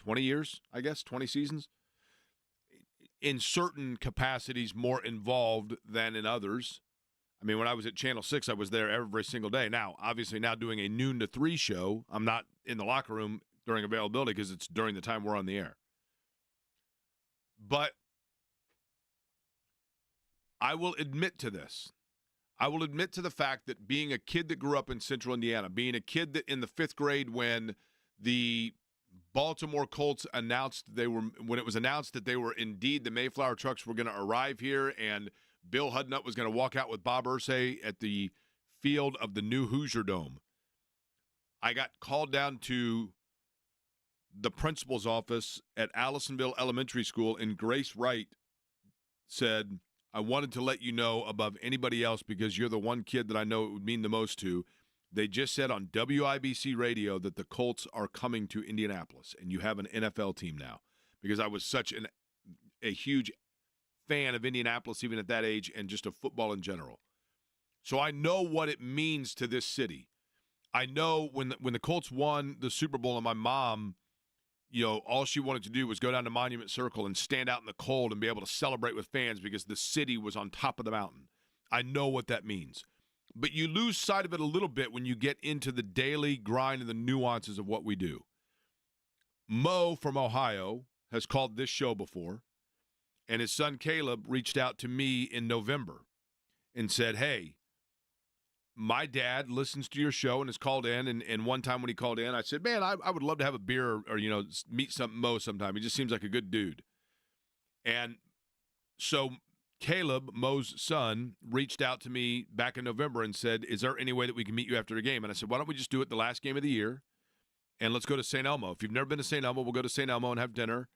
Speaker 1: 20 years, I guess, 20 seasons. In certain capacities, more involved than in others. I mean, when I was at Channel 6, I was there every single day. Now, obviously, now doing a noon to 3 show, I'm not in the locker room during availability because it's during the time we're on the air. But I will admit to this. I will admit to the fact that being a kid that grew up in Central Indiana, being a kid that in the 5th grade when the Baltimore Colts when it was announced that they were indeed the Mayflower trucks were going to arrive here, and Bill Hudnut was going to walk out with Bob Irsay at the field of the new Hoosier Dome. I got called down to the principal's office at Allisonville Elementary School, and Grace Wright said, I wanted to let you know above anybody else because you're the one kid that I know it would mean the most to. They just said on WIBC radio that the Colts are coming to Indianapolis, and you have an NFL team now. Because I was such a huge fan of Indianapolis even at that age and just of football in general. So I know what it means to this city. I know when the Colts won the Super Bowl and my mom, all she wanted to do was go down to Monument Circle and stand out in the cold and be able to celebrate with fans because the city was on top of the mountain. I know what that means. But you lose sight of it a little bit when you get into the daily grind and the nuances of what we do. Mo from Ohio has called this show before, and his son Caleb reached out to me in November and said, hey, my dad listens to your show and has called in, and one time when he called in, I said, man, I would love to have a beer or meet Mo sometime. He just seems like a good dude. And so Caleb, Mo's son, reached out to me back in November and said, is there any way that we can meet you after the game? And I said, why don't we just do it the last game of the year, and let's go to St. Elmo. If you've never been to St. Elmo, we'll go to St. Elmo and have dinner.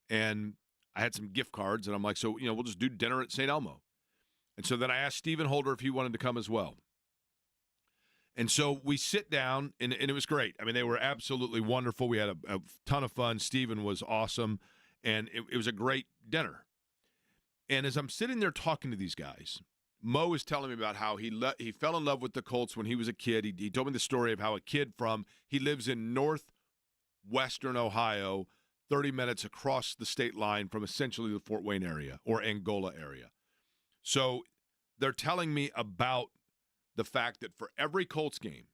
Speaker 1: And I had some gift cards, and I'm like, so, we'll just do dinner at St. Elmo. And so then I asked Stephen Holder if he wanted to come as well. And so we sit down, and it was great. I mean, they were absolutely wonderful. We had a ton of fun. Stephen was awesome, and it was a great dinner. And as I'm sitting there talking to these guys, Mo is telling me about how he fell in love with the Colts when he was a kid. He told me the story of how a kid he lives in northwestern Ohio, 30 minutes across the state line from essentially the Fort Wayne area or Angola area. So they're telling me about the fact that for every Colts game,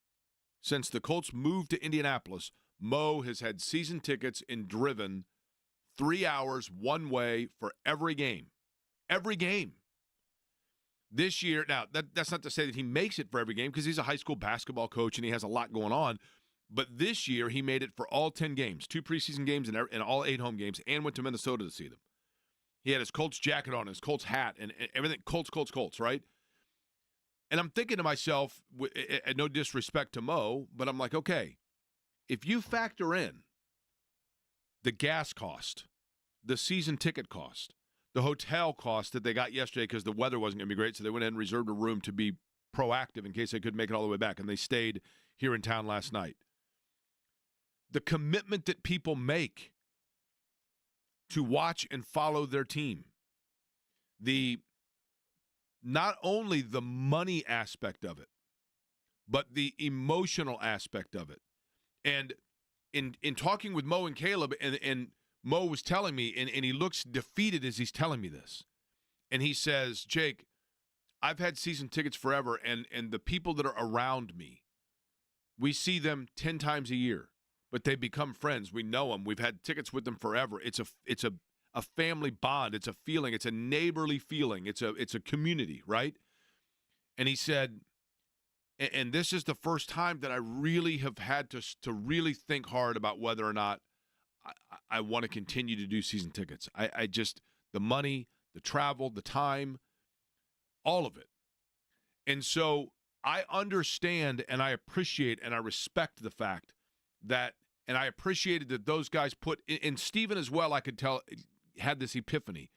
Speaker 1: since the Colts moved to Indianapolis, Mo has had season tickets and driven 3 hours one way for every game. Every game. This year, now, that's not to say that he makes it for every game because he's a high school basketball coach and he has a lot going on. But this year, he made it for all 10 games, 2 preseason games and all 8 home games, and went to Minnesota to see them. He had his Colts jacket on, his Colts hat, and everything, Colts, right? And I'm thinking to myself, no disrespect to Mo, but I'm like, okay, if you factor in the gas cost, the season ticket cost, the hotel cost that they got yesterday because the weather wasn't going to be great, so they went ahead and reserved a room to be proactive in case they couldn't make it all the way back, and they stayed here in town last night. The commitment that people make to watch and follow their team, not only the money aspect of it, but the emotional aspect of it. And in talking with Mo and Caleb, and Mo was telling me, and he looks defeated as he's telling me this. And he says, Jake, I've had season tickets forever, and the people that are around me, we see them 10 times a year, but they become friends. We know them. We've had tickets with them forever. It's a family bond. It's a feeling. It's a neighborly feeling. It's a community, right? And he said, and this is the first time that I really have had to really think hard about whether or not I want to continue to do season tickets. I just, the money, the travel, the time, all of it. And so I understand and I appreciate and I respect the fact that, and I appreciated that those guys put, and Stephen as well, I could tell, had this epiphany.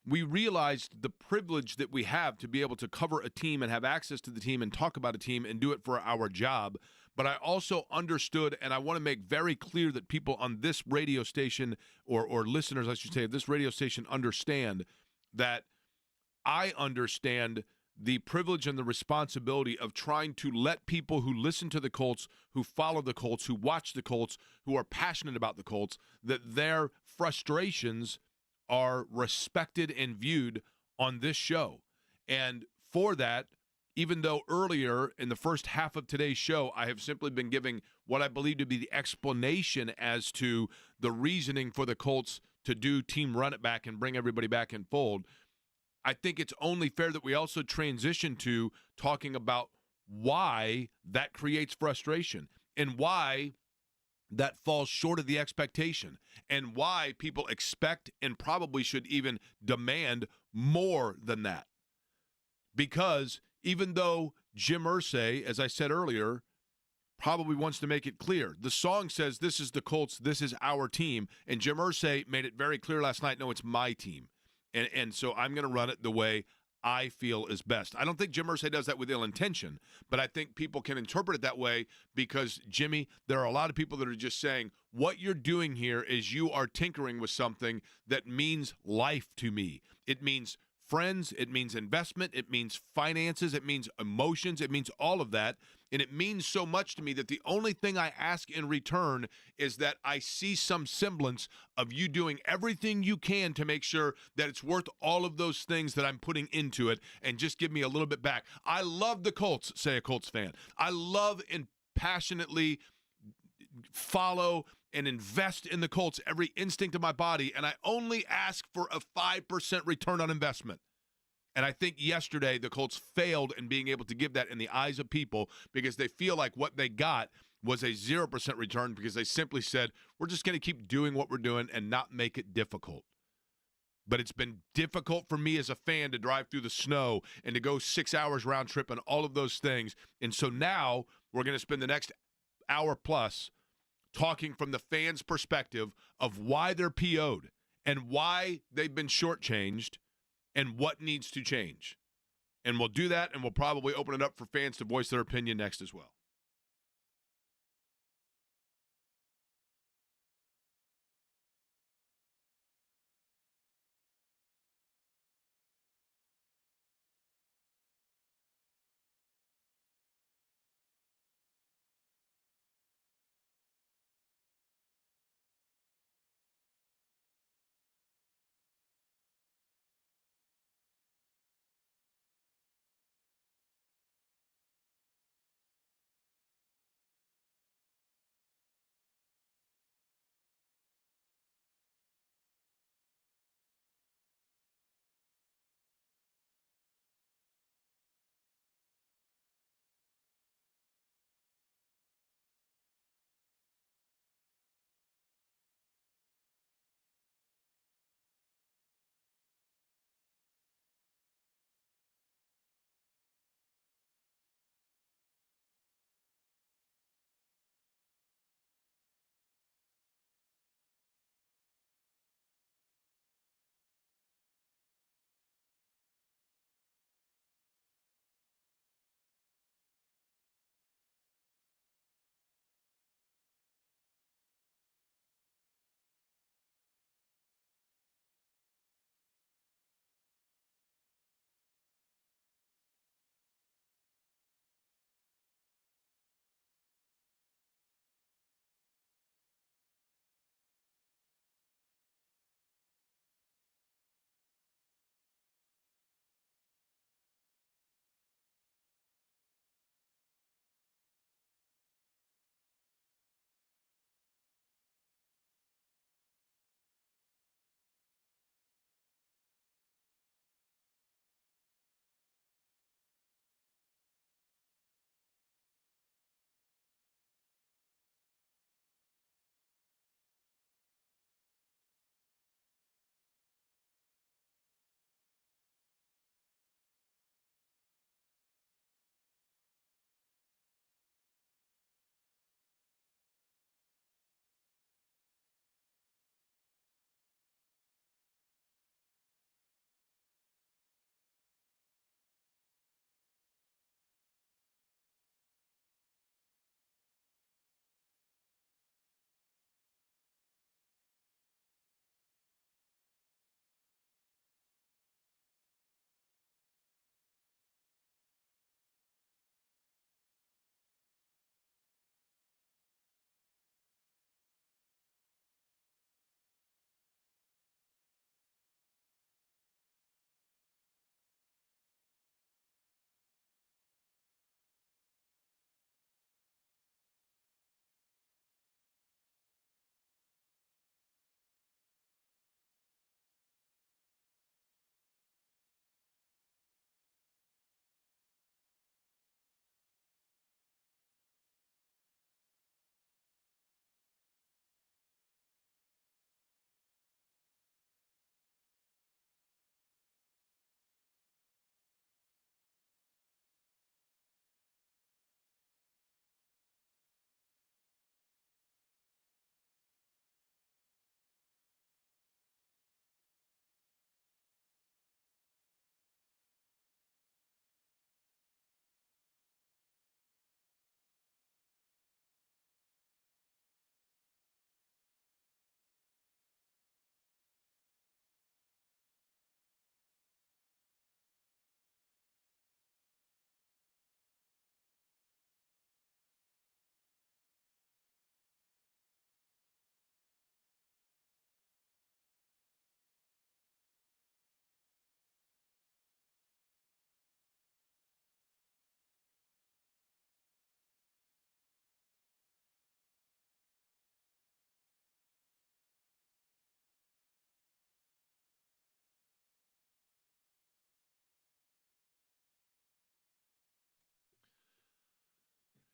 Speaker 1: We realized the privilege that we have to be able to cover a team and have access to the team and talk about a team and do it for our job. But I also understood, and I want to make very clear that people on this radio station, or listeners, I should say, of this radio station understand that I understand the privilege and the responsibility of trying to let people who listen to the Colts, who follow the Colts, who watch the Colts, who are passionate about the Colts, that their frustrations are respected and viewed on this show. And for that, even though earlier in the first half of today's show, I have simply been giving what I believe to be the explanation as to the reasoning for the Colts to do team run it back and bring everybody back in fold, I think it's only fair that we also transition to talking about why that creates frustration and why that falls short of the expectation and why people expect and probably should even demand more than that. Because even though Jim Irsay, as I said earlier, probably wants to make it clear, the song says this is the Colts, this is our team, and Jim Irsay made it very clear last night, no, it's my team. And so I'm going to run it the way I feel is best. I don't think Jim Irsay does that with ill intention, but I think people can interpret it that way because, Jimmy, there are a lot of people that are just saying, what you're doing here is you are tinkering with something that means life to me. It means friends, it means investment, it means finances, it means emotions, it means all of that. And it means so much to me that the only thing I ask in return is that I see some semblance of you doing everything you can to make sure that it's worth all of those things that I'm putting into it, and just give me a little bit back. I love the Colts, say a Colts fan. I love and passionately follow and invest in the Colts every instinct of my body, and I only ask for a 5% return on investment. And I think yesterday the Colts failed in being able to give that in the eyes of people because they feel like what they got was a 0% return because they simply said, we're just going to keep doing what we're doing and not make it difficult. But it's been difficult for me as a fan to drive through the snow and to go 6 hours round trip and all of those things. And so now we're going to spend the next hour plus talking from the fans' perspective of why they're PO'd and why they've been shortchanged and what needs to change. And we'll do that, and we'll probably open it up for fans to voice their opinion next as well.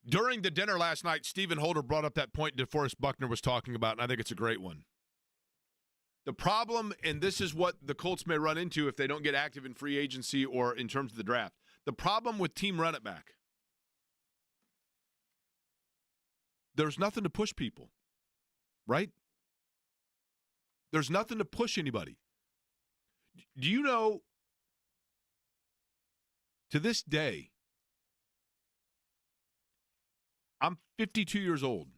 Speaker 1: During the dinner last night, Stephen Holder brought up that point DeForest Buckner was talking about, and I think it's a great one. The problem, and this is what the Colts may run into if they don't get active in free agency or in terms of the draft, the problem with team run it back, there's nothing to push people, right? There's nothing to push anybody. Do you know, to this day, I'm 52 years old,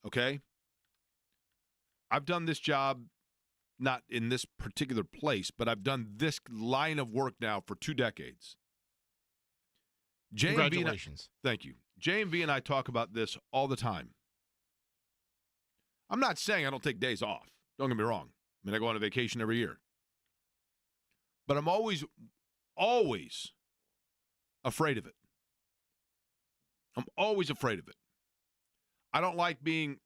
Speaker 1: okay? I've done this job, not in this particular place, but I've done this line of work now for 2 decades.
Speaker 6: Congratulations.
Speaker 1: Thank you. J&B and I talk about this all the time. I'm not saying I don't take days off. Don't get me wrong. I mean, I go on a vacation every year. But I'm always afraid of it. I'm always afraid of it. I don't like being,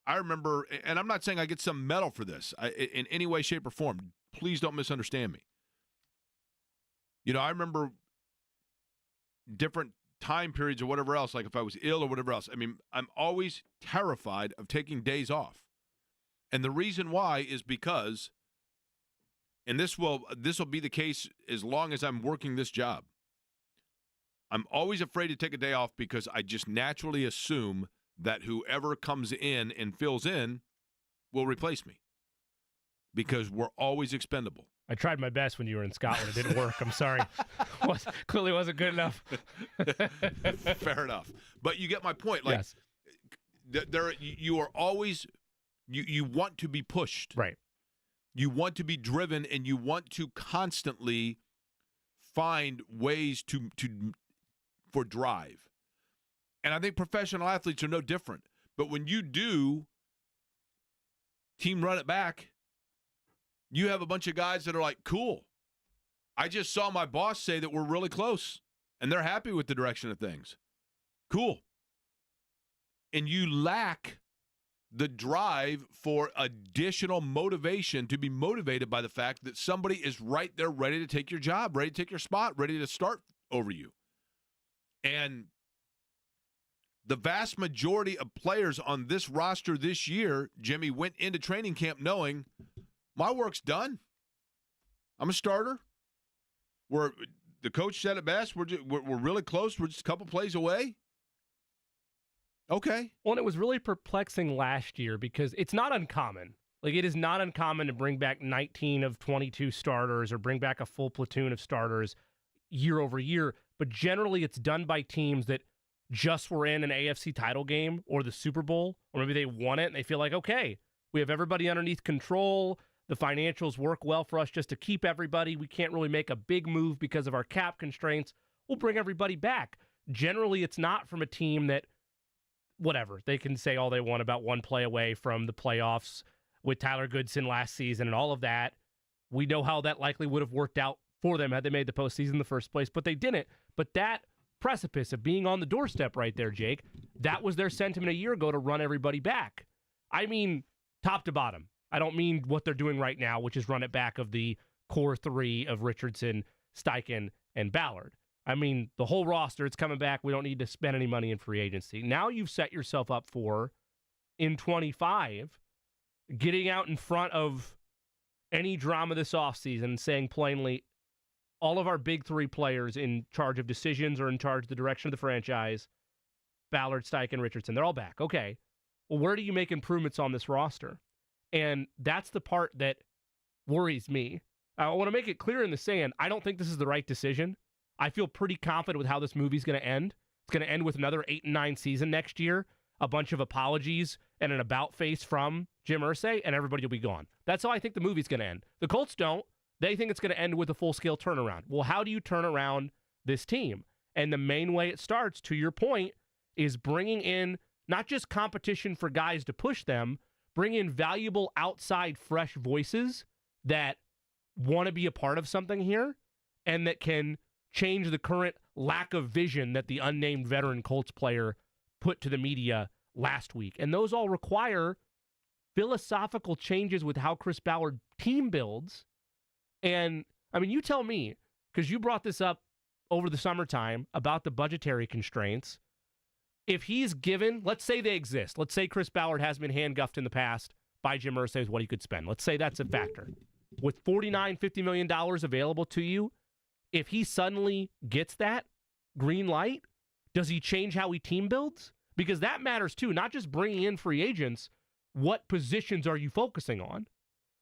Speaker 1: I remember, and I'm not saying I get some medal for this in any way, shape, or form. Please don't misunderstand me. You know, I remember different time periods or whatever else, like if I was ill or whatever else. I mean, I'm always terrified of taking days off. And the reason why is because, and this will be the case as long as I'm working this job, I'm always afraid to take a day off because I just naturally assume that whoever comes in and fills in will replace me because we're always expendable.
Speaker 2: I tried my best when you were in Scotland. It didn't work. I'm sorry. Clearly wasn't good enough.
Speaker 1: Fair enough. But you get my point. Like,
Speaker 2: yes.
Speaker 1: You are always, you want to be pushed.
Speaker 2: Right.
Speaker 1: You want to be driven, and you want to constantly find ways for drive. And I think professional athletes are no different. But when you do team run it back, you have a bunch of guys that are like, cool. I just saw my boss say that we're really close, and they're happy with the direction of things. Cool. And you lack the drive for additional motivation to be motivated by the fact that somebody is right there ready to take your job, ready to take your spot, ready to start over you. And the vast majority of players on this roster this year, Jimmy, went into training camp knowing my work's done. I'm a starter. The coach said it best. We're really close. We're just a couple plays away. Okay.
Speaker 2: Well, and it was really perplexing last year because it's not uncommon. Like, it is not uncommon to bring back 19 of 22 starters or bring back a full platoon of starters year over year. But generally, it's done by teams that just were in an AFC title game or the Super Bowl, or maybe they won it and they feel like, okay, we have everybody underneath control. The financials work well for us just to keep everybody. We can't really make a big move because of our cap constraints. We'll bring everybody back. Generally, it's not from a team that, whatever, they can say all they want about one play away from the playoffs with Tyler Goodson last season and all of that. We know how that likely would have worked out for them had they made the postseason in the first place, but they didn't. But that precipice of being on the doorstep right there, Jake, that was their sentiment a year ago to run everybody back. I mean, top to bottom. I don't mean what they're doing right now, which is run it back of the core three of Richardson, Steichen, and Ballard. I mean, the whole roster, it's coming back. We don't need to spend any money in free agency. Now you've set yourself up for, in 25, getting out in front of any drama this offseason and saying plainly, all of our big three players in charge of decisions or in charge of the direction of the franchise, Ballard, Steichen, Richardson, they're all back. Okay. Well, where do you make improvements on this roster? And that's the part that worries me. I want to make it clear in the sand, I don't think this is the right decision. I feel pretty confident with how this movie's going to end. It's going to end with another 8-9 season next year, a bunch of apologies and an about face from Jim Irsay, and everybody will be gone. That's how I think the movie's going to end. The Colts don't. They think it's going to end with a full-scale turnaround. Well, how do you turn around this team? And the main way it starts, to your point, is bringing in not just competition for guys to push them, bring in valuable outside fresh voices that want to be a part of something here and that can change the current lack of vision that the unnamed veteran Colts player put to the media last week. And those all require philosophical changes with how Chris Ballard team builds. And, I mean, you tell me, because you brought this up over the summertime about the budgetary constraints. If he's given, let's say they exist. Let's say Chris Ballard has been handcuffed in the past by Jim Irsay with what he could spend. Let's say that's a factor. With $50 million available to you, if he suddenly gets that green light, does he change how he team builds? Because that matters too, not just bringing in free agents. What positions are you focusing on?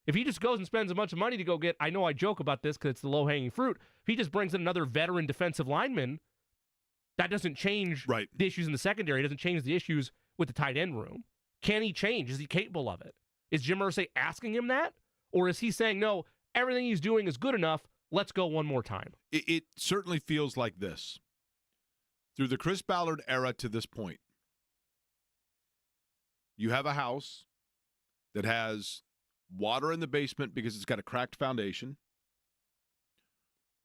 Speaker 2: If he just goes and spends a bunch of money to go get, I know I joke about this because it's the low-hanging fruit, if he just brings in another veteran defensive lineman, that doesn't change the issues in the secondary. It doesn't change the issues with the tight end room. Can he change? Is he capable of it? Is Jim Irsay asking him that? Or is he saying, no, everything he's doing is good enough, let's go one more time?
Speaker 1: It certainly feels like this. Through the Chris Ballard era to this point, you have a house that has water in the basement because it's got a cracked foundation,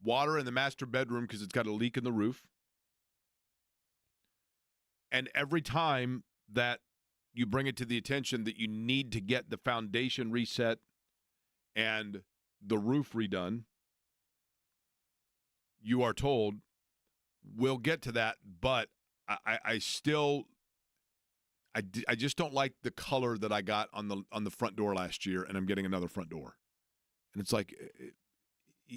Speaker 1: water in the master bedroom because it's got a leak in the roof, and every time that you bring it to the attention that you need to get the foundation reset and the roof redone, you are told, we'll get to that, but I just don't like the color that I got on the front door last year, and I'm getting another front door. And it's like,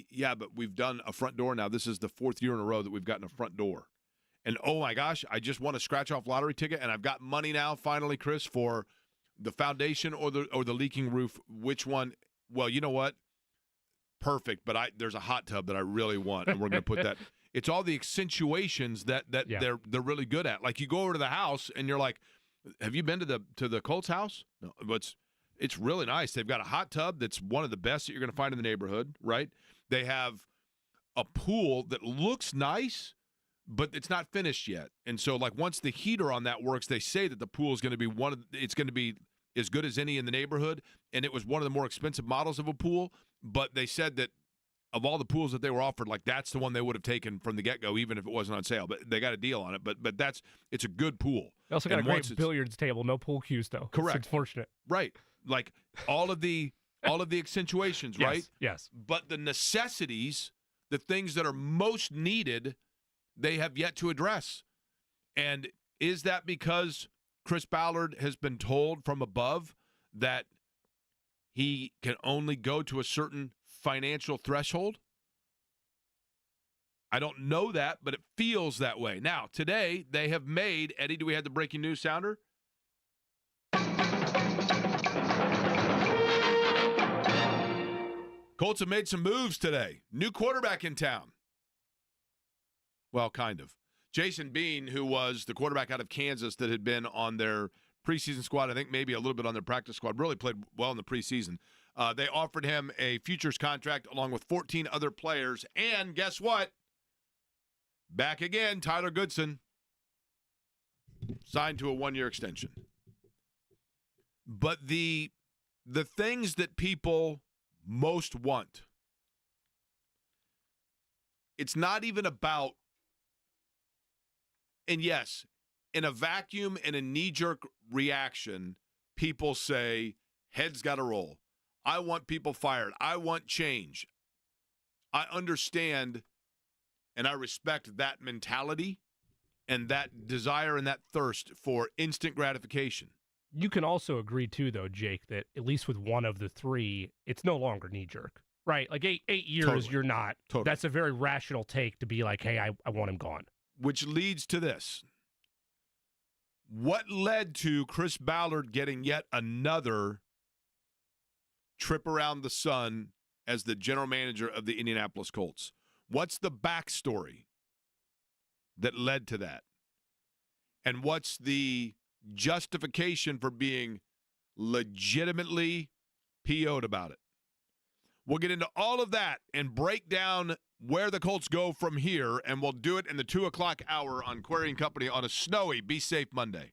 Speaker 1: yeah, but we've done a front door now. This is the fourth year in a row that we've gotten a front door. And, oh, my gosh, I just won a scratch-off lottery ticket, and I've got money now, finally, Chris, for the foundation or the leaking roof. Which one? Well, you know what? Perfect, but there's a hot tub that I really want, and we're going to put that. It's all the accentuations that they're really good at. Like, you go over to the house, and you're like, have you been to the Colts house? No, but it's really nice. They've got a hot tub that's one of the best that you're going to find in the neighborhood, right? They have a pool that looks nice, but it's not finished yet. And so, like, once the heater on that works, they say that the pool is going to be it's going to be as good as any in the neighborhood. And it was one of the more expensive models of a pool, but they said that of all the pools that they were offered, like, that's the one they would have taken from the get-go, even if it wasn't on sale. But they got a deal on it. But it's a good pool.
Speaker 2: They also got a great billiards table, no pool cues though.
Speaker 1: Correct.
Speaker 2: It's unfortunate.
Speaker 1: Right. Like all of the accentuations, right?
Speaker 2: Yes.
Speaker 1: But the necessities, the things that are most needed, they have yet to address. And is that because Chris Ballard has been told from above that he can only go to a certain financial threshold? I don't know that, but it feels that way. Now, today, they have made, Eddie, do we have the breaking news sounder? Colts have made some moves today. New quarterback in town. Well, kind of. Jason Bean, who was the quarterback out of Kansas that had been on their preseason squad, I think maybe a little bit on their practice squad, really played well in the preseason. They offered him a futures contract along with 14 other players. And guess what? Back again, Tyler Goodson signed to a one-year extension. But the things that people most want, it's not even about, and yes, in a vacuum and a knee-jerk reaction, people say, heads got to roll. I want people fired. I want change. I understand and I respect that mentality and that desire and that thirst for instant gratification.
Speaker 2: You can also agree, too, though, Jake, that at least with one of the three, it's no longer knee-jerk, right? Like 8 years,
Speaker 1: Totally.
Speaker 2: You're not.
Speaker 1: Totally.
Speaker 2: That's a very rational take to be like, hey, I want him gone.
Speaker 1: Which leads to this. What led to Chris Ballard getting yet another trip around the sun as the general manager of the Indianapolis Colts? What's the backstory that led to that? And what's the justification for being legitimately PO'd about it? We'll get into all of that and break down where the Colts go from here, and we'll do it in the 2 o'clock hour on Query and Company on a snowy Be Safe Monday.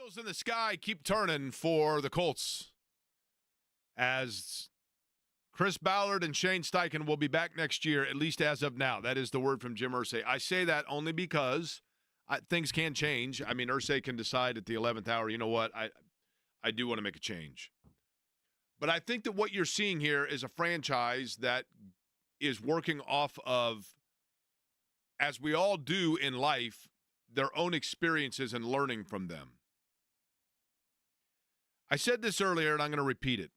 Speaker 1: Wheels in the sky keep turning for the Colts as Chris Ballard and Shane Steichen will be back next year, at least as of now. That is the word from Jim Irsay. I say that only because things can change. I mean, Irsay can decide at the 11th hour, you know what, I do want to make a change. But I think that what you're seeing here is a franchise that is working off of, as we all do in life, their own experiences and learning from them. I said this earlier, and I'm going to repeat it.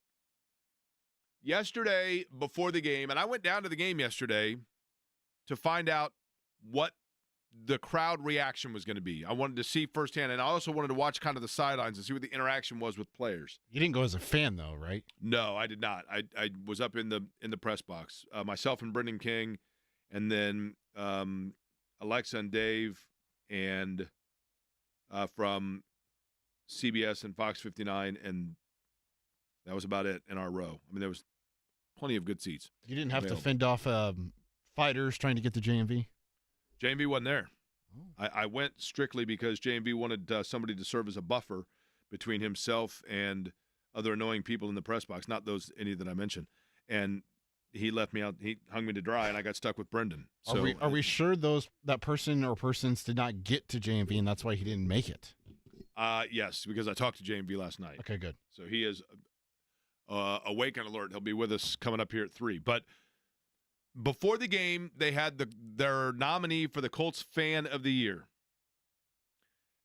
Speaker 1: Yesterday, before the game, and I went down to the game yesterday to find out what the crowd reaction was going to be. I wanted to see firsthand, and I also wanted to watch kind of the sidelines and see what the interaction was with players.
Speaker 6: You didn't go as a fan, though, right?
Speaker 1: No, I did not. I was up in the press box, myself and Brendan King, and then Alexa and Dave, and from CBS and Fox 59, and that was about it in our row. I mean, there was plenty of good seats.
Speaker 6: You didn't have to fend off fighters trying to get to JMV?
Speaker 1: JMV wasn't there.
Speaker 6: Oh.
Speaker 1: I went strictly because JMV wanted somebody to serve as a buffer between himself and other annoying people in the press box, not any that I mentioned. And he left me out. He hung me to dry, and I got stuck with Brendan. So,
Speaker 6: are we sure that person or persons did not get to JMV, and that's why he didn't make it?
Speaker 1: Yes, because I talked to JMV last night.
Speaker 6: Okay, good.
Speaker 1: So he is awake and alert. He'll be with us coming up here at 3. But before the game, they had their nominee for the Colts Fan of the Year.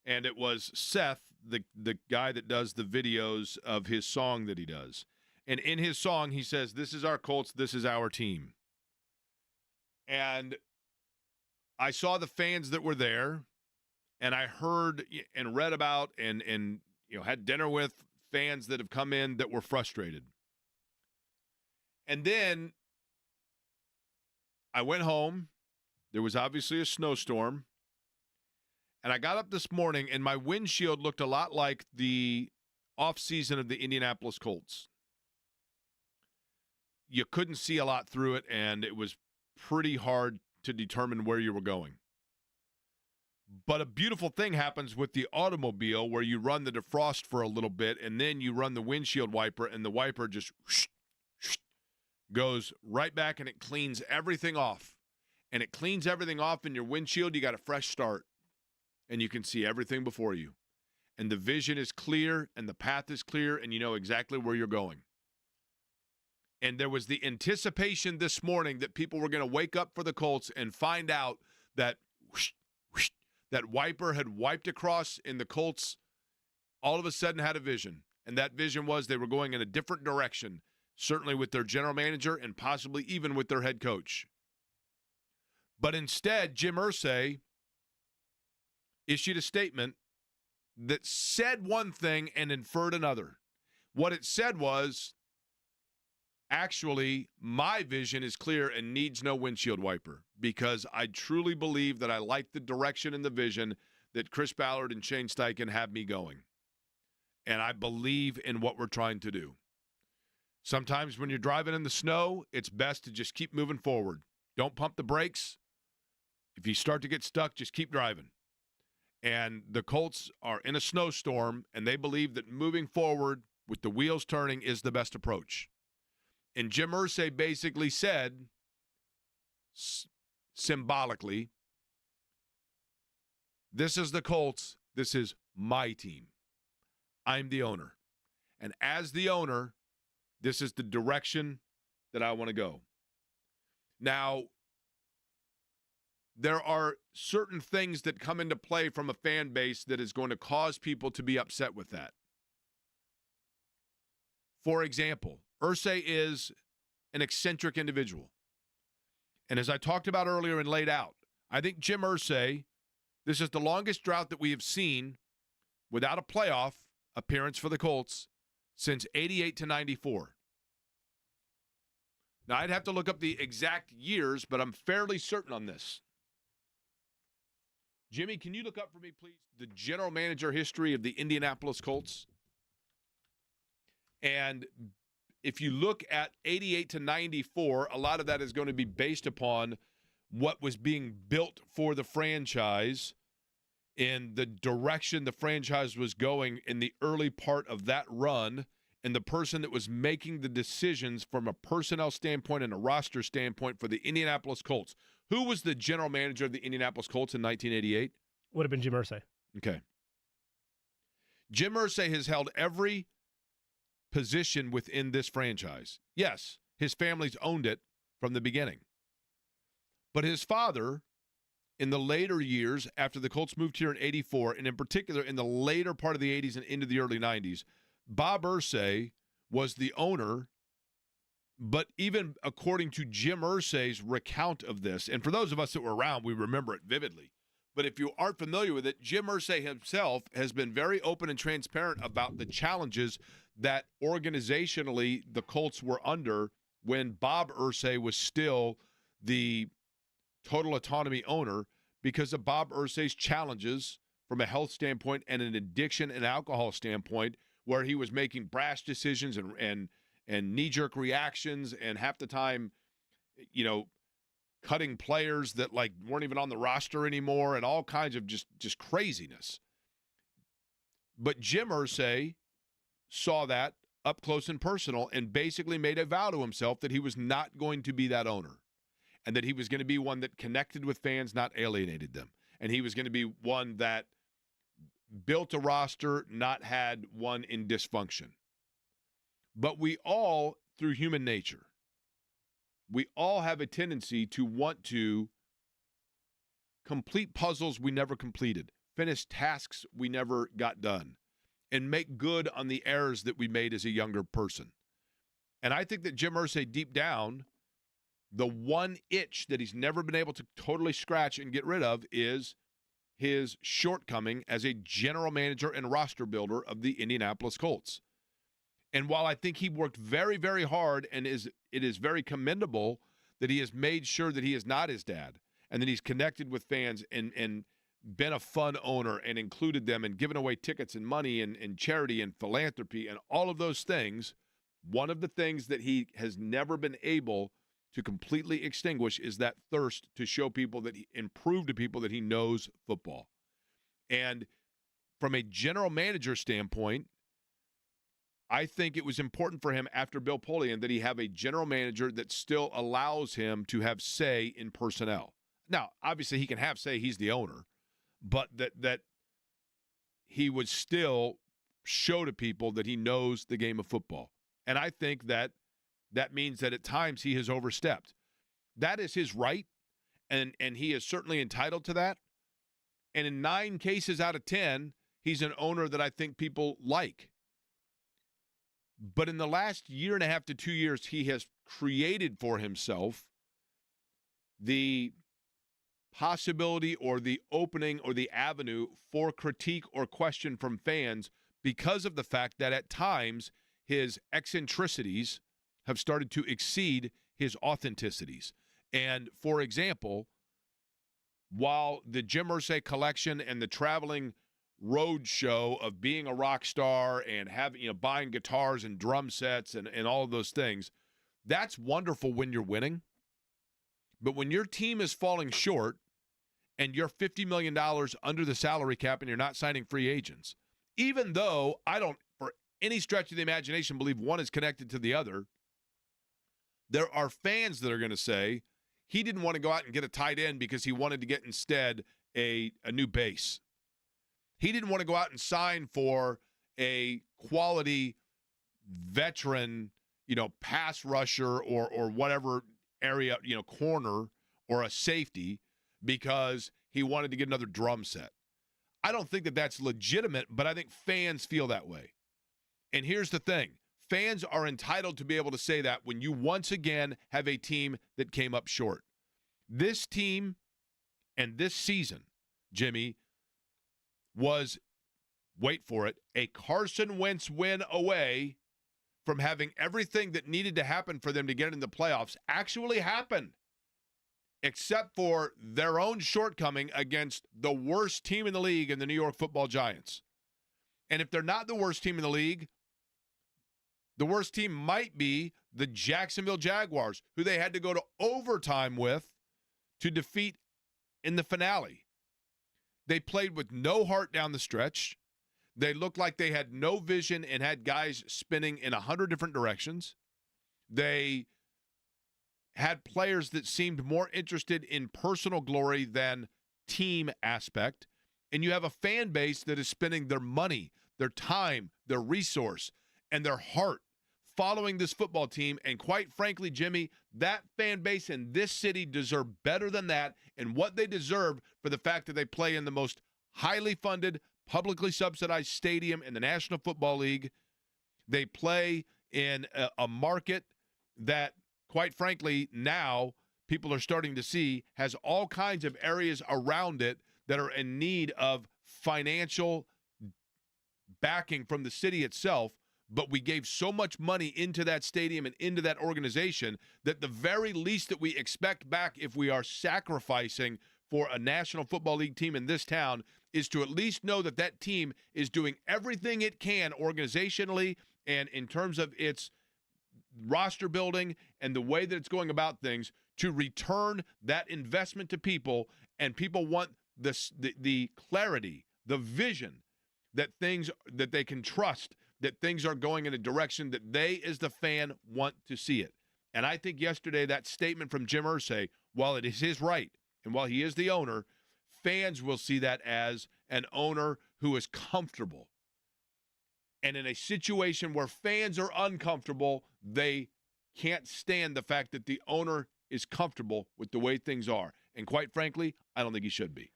Speaker 1: And it was Seth, the guy that does the videos of his song that he does. And in his song, he says, "This is our Colts, this is our team." And I saw the fans that were there, and I heard and read about and had dinner with fans that have come in that were frustrated. And then I went home. There was obviously a snowstorm. And I got up this morning, and my windshield looked a lot like the offseason of the Indianapolis Colts. You couldn't see a lot through it, and it was pretty hard to determine where you were going. But a beautiful thing happens with the automobile where you run the defrost for a little bit, and then you run the windshield wiper, and the wiper just goes right back, and it cleans everything off. And it cleans everything off in your windshield. You got a fresh start, and you can see everything before you. And the vision is clear, and the path is clear, and you know exactly where you're going. And there was the anticipation this morning that people were going to wake up for the Colts and find out that that wiper had wiped across, and the Colts all of a sudden had a vision. And that vision was they were going in a different direction, certainly with their general manager and possibly even with their head coach. But instead, Jim Irsay issued a statement that said one thing and inferred another. What it said was, actually, my vision is clear and needs no windshield wiper, because I truly believe that I like the direction and the vision that Chris Ballard and Shane Steichen have me going. And I believe in what we're trying to do. Sometimes when you're driving in the snow, it's best to just keep moving forward. Don't pump the brakes. If you start to get stuck, just keep driving. And the Colts are in a snowstorm, and they believe that moving forward with the wheels turning is the best approach. And Jim Irsay basically said, symbolically, this is the Colts, this is my team. I'm the owner. And as the owner, this is the direction that I want to go. Now, there are certain things that come into play from a fan base that is going to cause people to be upset with that. For example, Irsay is an eccentric individual. And as I talked about earlier and laid out, I think Jim Irsay, this is the longest drought that we have seen without a playoff appearance for the Colts since 88 to 94. Now, I'd have to look up the exact years, but I'm fairly certain on this. Jimmy, can you look up for me, please, the general manager history of the Indianapolis Colts? And if you look at 88 to 94, a lot of that is going to be based upon what was being built for the franchise in the direction the franchise was going in the early part of that run, and the person that was making the decisions from a personnel standpoint and a roster standpoint for the Indianapolis Colts. Who was the general manager of the Indianapolis Colts in 1988?
Speaker 2: Would have been Jim Irsay.
Speaker 1: Okay. Jim Irsay has held every position within this franchise. Yes, his family's owned it from the beginning. But his father, in the later years, after the Colts moved here in 84, and in particular in the later part of the 80s and into the early 90s, Bob Irsay was the owner. But even according to Jim Irsay's recount of this, and for those of us that were around, we remember it vividly. But if you aren't familiar with it, Jim Irsay himself has been very open and transparent about the challenges that organizationally the Colts were under when Bob Irsay was still the total autonomy owner, because of Bob Irsay's challenges from a health standpoint and an addiction and alcohol standpoint, where he was making brash decisions and knee-jerk reactions, and half the time, cutting players that weren't even on the roster anymore, and all kinds of just craziness. But Jim Irsay saw that up close and personal and basically made a vow to himself that he was not going to be that owner, and that he was going to be one that connected with fans, not alienated them. And he was going to be one that built a roster, not had one in dysfunction. But we all, through human nature, we all have a tendency to want to complete puzzles we never completed, finish tasks we never got done, and make good on the errors that we made as a younger person. And I think that Jim Irsay, deep down, the one itch that he's never been able to totally scratch and get rid of is his shortcoming as a general manager and roster builder of the Indianapolis Colts. And while I think he worked very, very hard, and it is very commendable that he has made sure that he is not his dad, and that he's connected with fans and been a fun owner and included them and given away tickets and money and charity and philanthropy and all of those things, one of the things that he has never been able to completely extinguish is that thirst to show people and prove to people that he knows football. And from a general manager standpoint, I think it was important for him after Bill Polian that he have a general manager that still allows him to have say in personnel. Now, obviously he can have say, he's the owner, but that he would still show to people that he knows the game of football. And I think that means that at times he has overstepped. That is his right, and he is certainly entitled to that. And in 9 cases out of 10, he's an owner that I think people like. But in the last year and a half to 2 years, he has created for himself the possibility or the opening or the avenue for critique or question from fans because of the fact that at times his eccentricities have started to exceed his authenticities. And, for example, while the Jim Irsay collection and the traveling road show of being a rock star and having, buying guitars and drum sets and all of those things, that's wonderful when you're winning. But when your team is falling short and you're $50 million under the salary cap and you're not signing free agents, even though I don't, for any stretch of the imagination, believe one is connected to the other, there are fans that are going to say he didn't want to go out and get a tight end because he wanted to get instead a new base. He didn't want to go out and sign for a quality veteran, pass rusher or whatever area, corner or a safety because he wanted to get another drum set. I don't think that that's legitimate, but I think fans feel that way. And here's the thing. Fans are entitled to be able to say that when you once again have a team that came up short. This team and this season, Jimmy, was, wait for it, a Carson Wentz win away from having everything that needed to happen for them to get in the playoffs actually happen, except for their own shortcoming against the worst team in the league in the New York Football Giants. And if they're not the worst team in the league, the worst team might be the Jacksonville Jaguars, who they had to go to overtime with to defeat in the finale. They played with no heart down the stretch. They looked like they had no vision and had guys spinning in 100 different directions. They had players that seemed more interested in personal glory than team aspect. And you have a fan base that is spending their money, their time, their resource, and their heart following this football team. And quite frankly, Jimmy, that fan base in this city deserve better than that, and what they deserve for the fact that they play in the most highly funded, publicly subsidized stadium in the National Football League. They play in a market that, quite frankly, now people are starting to see has all kinds of areas around it that are in need of financial backing from the city itself. But we gave so much money into that stadium and into that organization that the very least that we expect back if we are sacrificing for a National Football League team in this town is to at least know that that team is doing everything it can organizationally and in terms of its roster building and the way that it's going about things to return that investment to people. And people want the clarity, the vision that things that they can trust, that things are going in a direction that they as the fan want to see it. And I think yesterday that statement from Jim Irsay, while it is his right and while he is the owner, fans will see that as an owner who is comfortable. And in a situation where fans are uncomfortable, they can't stand the fact that the owner is comfortable with the way things are. And quite frankly, I don't think he should be.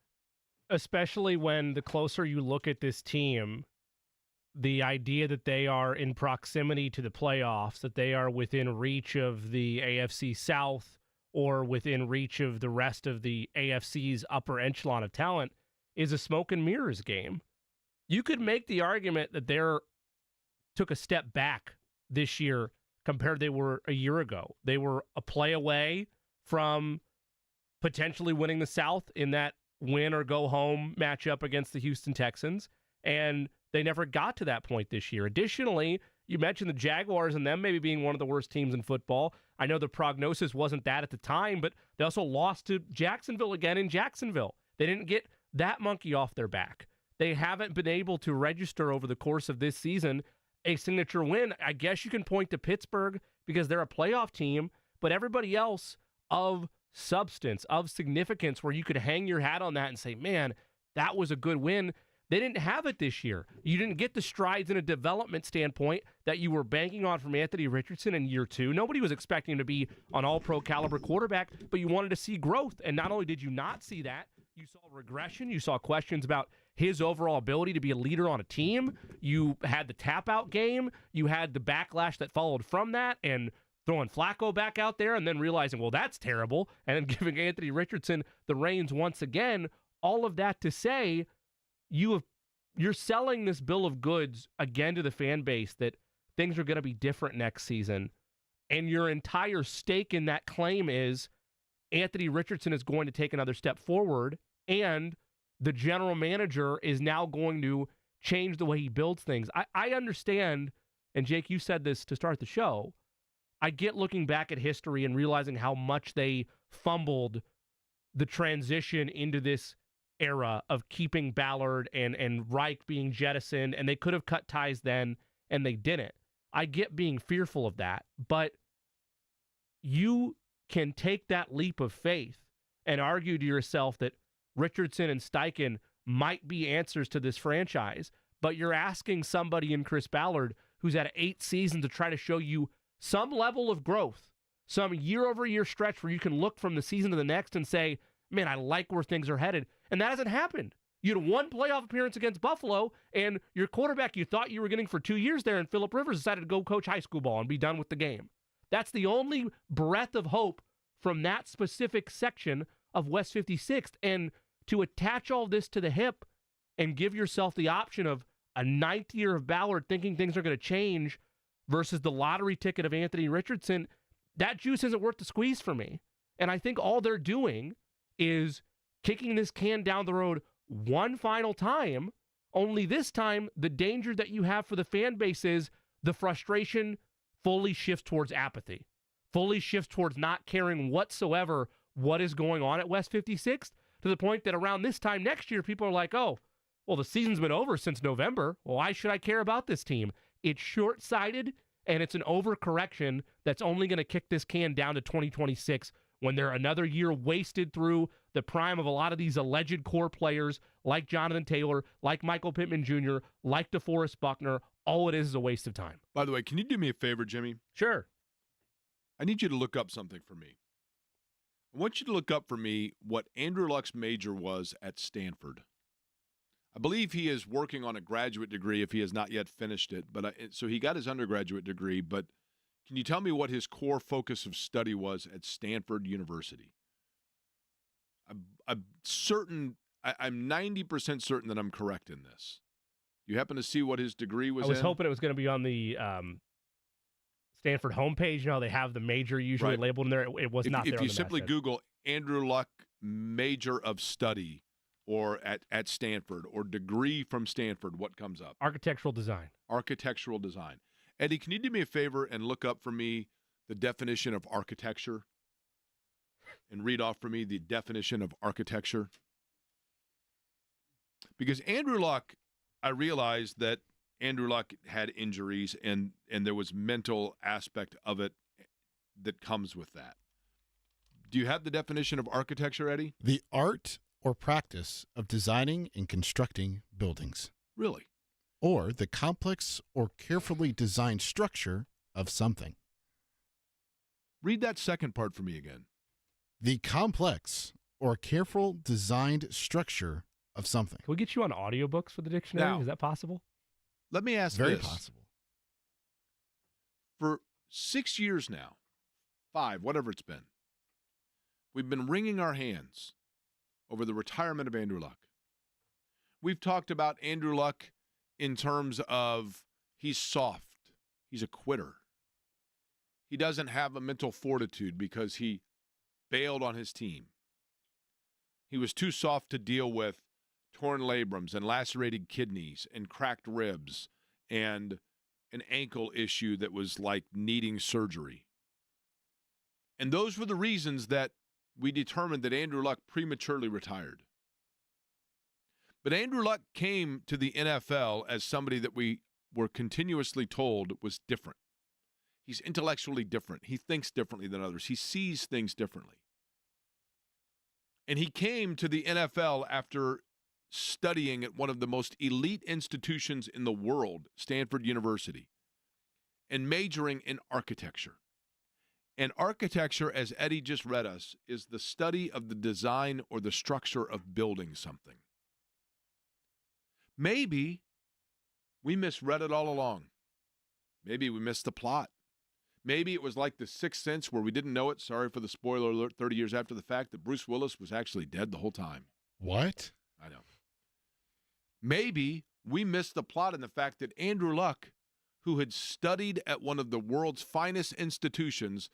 Speaker 2: Especially when the closer you look at this team, the idea that they are in proximity to the playoffs, that they are within reach of the AFC South or within reach of the rest of the AFC's upper echelon of talent, is a smoke and mirrors game. You could make the argument that they're took a step back this year compared to they were a year ago. They were a play away from potentially winning the South in that win or go home matchup against the Houston Texans, and they never got to that point this year. Additionally, you mentioned the Jaguars and them maybe being one of the worst teams in football. I know the prognosis wasn't that at the time, but they also lost to Jacksonville again in Jacksonville. They didn't get that monkey off their back. They haven't been able to register over the course of this season a signature win. I guess you can point to Pittsburgh because they're a playoff team, but everybody else of substance, of significance, where you could hang your hat on that and say, man, that was a good win. They didn't have it this year. You didn't get the strides in a development standpoint that you were banking on from Anthony Richardson in year two. Nobody was expecting him to be an all-pro caliber quarterback, but you wanted to see growth. And not only did you not see that, you saw regression. You saw questions about his overall ability to be a leader on a team. You had the tap-out game. You had the backlash that followed from that and throwing Flacco back out there and then realizing, well, that's terrible, and then giving Anthony Richardson the reins once again. All of that to say, you're selling this bill of goods again to the fan base that things are going to be different next season. And your entire stake in that claim is Anthony Richardson is going to take another step forward, and the general manager is now going to change the way he builds things. I understand, and Jake, you said this to start the show, I get looking back at history and realizing how much they fumbled the transition into this era of keeping Ballard and Reich being jettisoned, and they could have cut ties then, and they didn't. I get being fearful of that, but you can take that leap of faith and argue to yourself that Richardson and Steichen might be answers to this franchise, but you're asking somebody in Chris Ballard who's had 8 seasons to try to show you some level of growth, some year-over-year stretch where you can look from the season to the next and say, man, I like where things are headed. And that hasn't happened. You had one playoff appearance against Buffalo, and your quarterback you thought you were getting for 2 years there, and Phillip Rivers decided to go coach high school ball and be done with the game. That's the only breath of hope from that specific section of West 56th. And to attach all this to the hip and give yourself the option of a 9th year of Ballard thinking things are going to change versus the lottery ticket of Anthony Richardson, that juice isn't worth the squeeze for me. And I think all they're doing is kicking this can down the road one final time, only this time the danger that you have for the fan base is the frustration fully shifts towards apathy, fully shifts towards not caring whatsoever what is going on at West 56th, to the point that around this time next year, people are like, oh, well, the season's been over since November. Why should I care about this team? It's short-sighted, and it's an overcorrection that's only going to kick this can down to 2026 when they're another year wasted through the prime of a lot of these alleged core players like Jonathan Taylor, like Michael Pittman Jr., like DeForest Buckner. All it is a waste of time.
Speaker 1: By the way, can you do me a favor, Jimmy?
Speaker 2: Sure.
Speaker 1: I need you to look up something for me. I want you to look up for me what Andrew Luck's major was at Stanford. I believe he is working on a graduate degree if he has not yet finished it. So he got his undergraduate degree, but can you tell me what his core focus of study was at Stanford University? I'm certain, I'm 90% certain that I'm correct in this. You happen to see what his degree was in?
Speaker 2: I was hoping it was going to be on the Stanford homepage. You know, they have the major usually
Speaker 1: Right.
Speaker 2: labeled in there. It was not there.
Speaker 1: If
Speaker 2: on
Speaker 1: you
Speaker 2: the
Speaker 1: simply
Speaker 2: masthead.
Speaker 1: Google Andrew Luck major of study or at Stanford or degree from Stanford, what comes up?
Speaker 2: Architectural design.
Speaker 1: Architectural design. Eddie, can you do me a favor and look up for me the definition of architecture and read off for me the definition of architecture? Because Andrew Luck, I realized that Andrew Luck had injuries and there was mental aspect of it that comes with that. Do you have the definition of architecture, Eddie?
Speaker 6: The art or practice of designing and constructing buildings,
Speaker 1: Really?
Speaker 6: or the complex or carefully designed structure of something.
Speaker 1: Read that second part for me again.
Speaker 6: The complex or careful designed structure of something.
Speaker 2: Can we get you on audiobooks for the dictionary?
Speaker 1: Now-
Speaker 2: Is that possible?
Speaker 1: Let me ask
Speaker 6: Very
Speaker 1: this.
Speaker 6: possible.
Speaker 1: For 6 years now, 5, whatever it's been, we've been wringing our hands over the retirement of Andrew Luck. We've talked about Andrew Luck in terms of he's soft. He's a quitter. He doesn't have a mental fortitude because he bailed on his team. He was too soft to deal with torn labrums and lacerated kidneys and cracked ribs and an ankle issue that was like needing surgery. And those were the reasons that we determined that Andrew Luck prematurely retired. But Andrew Luck came to the NFL as somebody that we were continuously told was different. He's intellectually different. He thinks differently than others. He sees things differently. And he came to the NFL after studying at one of the most elite institutions in the world, Stanford University, and majoring in architecture. And architecture, as Eddie just read us, is the study of the design or the structure of building something. Maybe we misread it all along. Maybe we missed the plot. Maybe it was like The Sixth Sense where we didn't know it. Sorry for the spoiler alert 30 years after the fact that Bruce Willis was actually dead the whole time.
Speaker 6: What?
Speaker 1: I know. Maybe we missed the plot in the fact that Andrew Luck, who had studied at one of the world's finest institutions,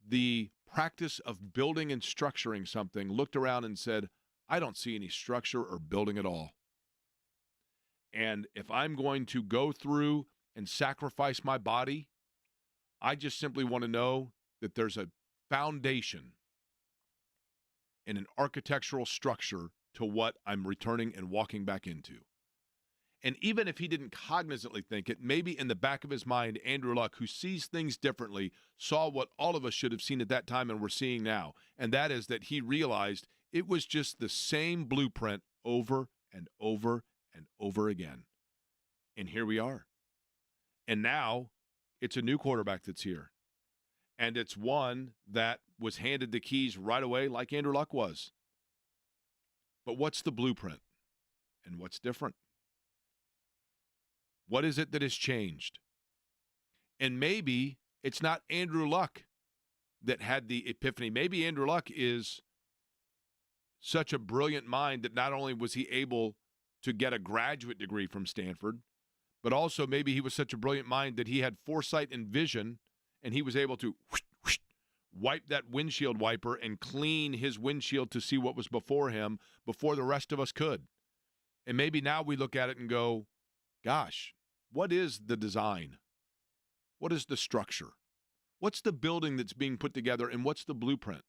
Speaker 1: the practice of building and structuring something, looked around and said, I don't see any structure or building at all. And if I'm going to go through and sacrifice my body, I just simply want to know that there's a foundation and an architectural structure to what I'm returning and walking back into. And even if he didn't cognizantly think it, maybe in the back of his mind, Andrew Luck, who sees things differently, saw what all of us should have seen at that time and we're seeing now. And that is that he realized it was just the same blueprint over and over and over again. And here we are. And now it's a new quarterback that's here. And it's one that was handed the keys right away like Andrew Luck was. But what's the blueprint? And what's different? What is it that has changed? And maybe it's not Andrew Luck that had the epiphany. Maybe Andrew Luck is such a brilliant mind that not only was he able to get a graduate degree from Stanford, but also maybe he was such a brilliant mind that he had foresight and vision, and he was able to wipe that windshield wiper and clean his windshield to see what was before him before the rest of us could. And maybe now we look at it and go, gosh, what is the design? What is the structure? What's the building that's being put together, and what's the blueprint?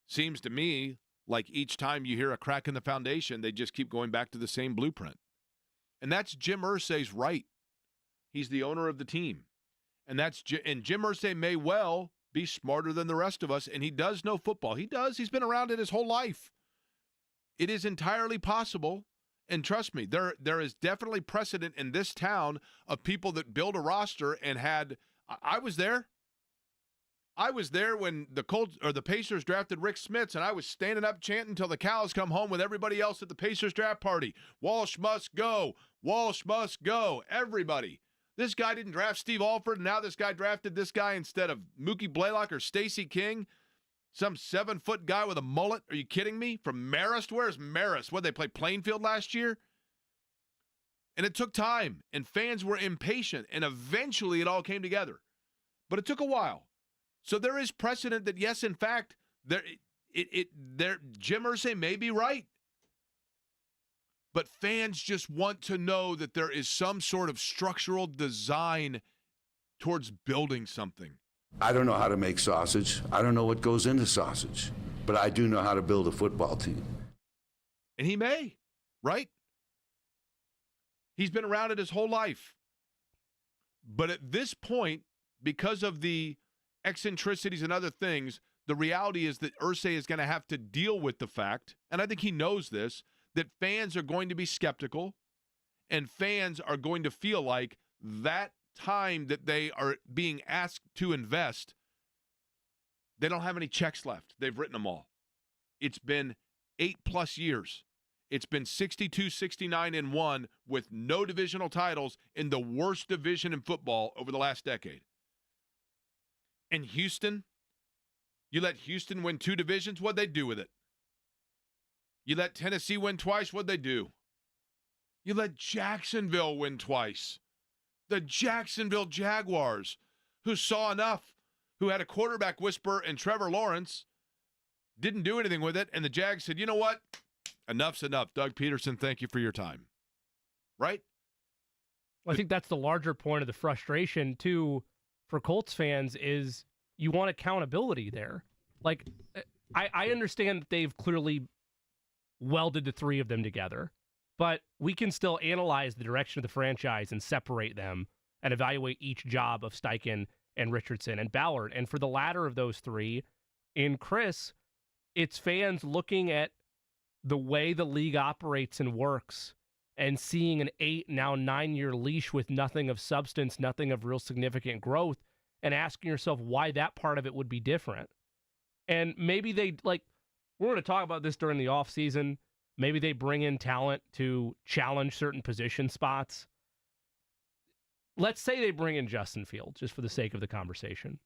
Speaker 1: Seems to me like each time you hear a crack in the foundation, they just keep going back to the same blueprint. And that's Jim Irsay's right. He's the owner of the team. And Jim Irsay may well be smarter than the rest of us, and he does know football. He does. He's been around it his whole life. It is entirely possible, and trust me, there is definitely precedent in this town of people that build a roster and had – I was there. I was there when the Colts or the Pacers drafted Rick Smits, and I was standing up chanting until the cows come home with everybody else at the Pacers draft party. Walsh must go. Walsh must go. Everybody. This guy didn't draft Steve Alford, and now this guy drafted this guy instead of Mookie Blaylock or Stacey King, some 7-foot guy with a mullet. Are you kidding me? From Marist? Where's Marist? What, they play Plainfield last year? And it took time, and fans were impatient, and eventually it all came together. But it took a while. So there is precedent that, yes, in fact, Jim Irsay may be right. But fans just want to know that there is some sort of structural design towards building something.
Speaker 7: I don't know how to make sausage. I don't know what goes into sausage. But I do know how to build a football team.
Speaker 1: And he may, right? He's been around it his whole life. But at this point, because of the eccentricities and other things, the reality is that Irsay is going to have to deal with the fact, and I think he knows this, that fans are going to be skeptical, and fans are going to feel like that time that they are being asked to invest, they don't have any checks left. They've written them all. It's been 8+ years. It's been 62-69-1 with no divisional titles in the worst division in football over the last decade. And Houston, you let Houston win 2 divisions, what'd they do with it? You let Tennessee win twice, what'd they do? You let Jacksonville win twice. The Jacksonville Jaguars, who saw enough, who had a quarterback whisperer in Trevor Lawrence, didn't do anything with it, and the Jags said, you know what? Enough's enough. Doug Peterson, thank you for your time. Right?
Speaker 2: Well, I think that's the larger point of the frustration, too, for Colts fans is you want accountability there. Like, I understand that they've clearly welded the three of them together, but we can still analyze the direction of the franchise and separate them and evaluate each job of Steichen and Richardson and Ballard. And for the latter of those three, in Chris, it's fans looking at the way the league operates and works and seeing an 8, now 9-year leash with nothing of substance, nothing of real significant growth, and asking yourself why that part of it would be different. And maybe they, like, we're going to talk about this during the offseason. Maybe they bring in talent to challenge certain position spots. Let's say they bring in Justin Fields, just for the sake of the conversation.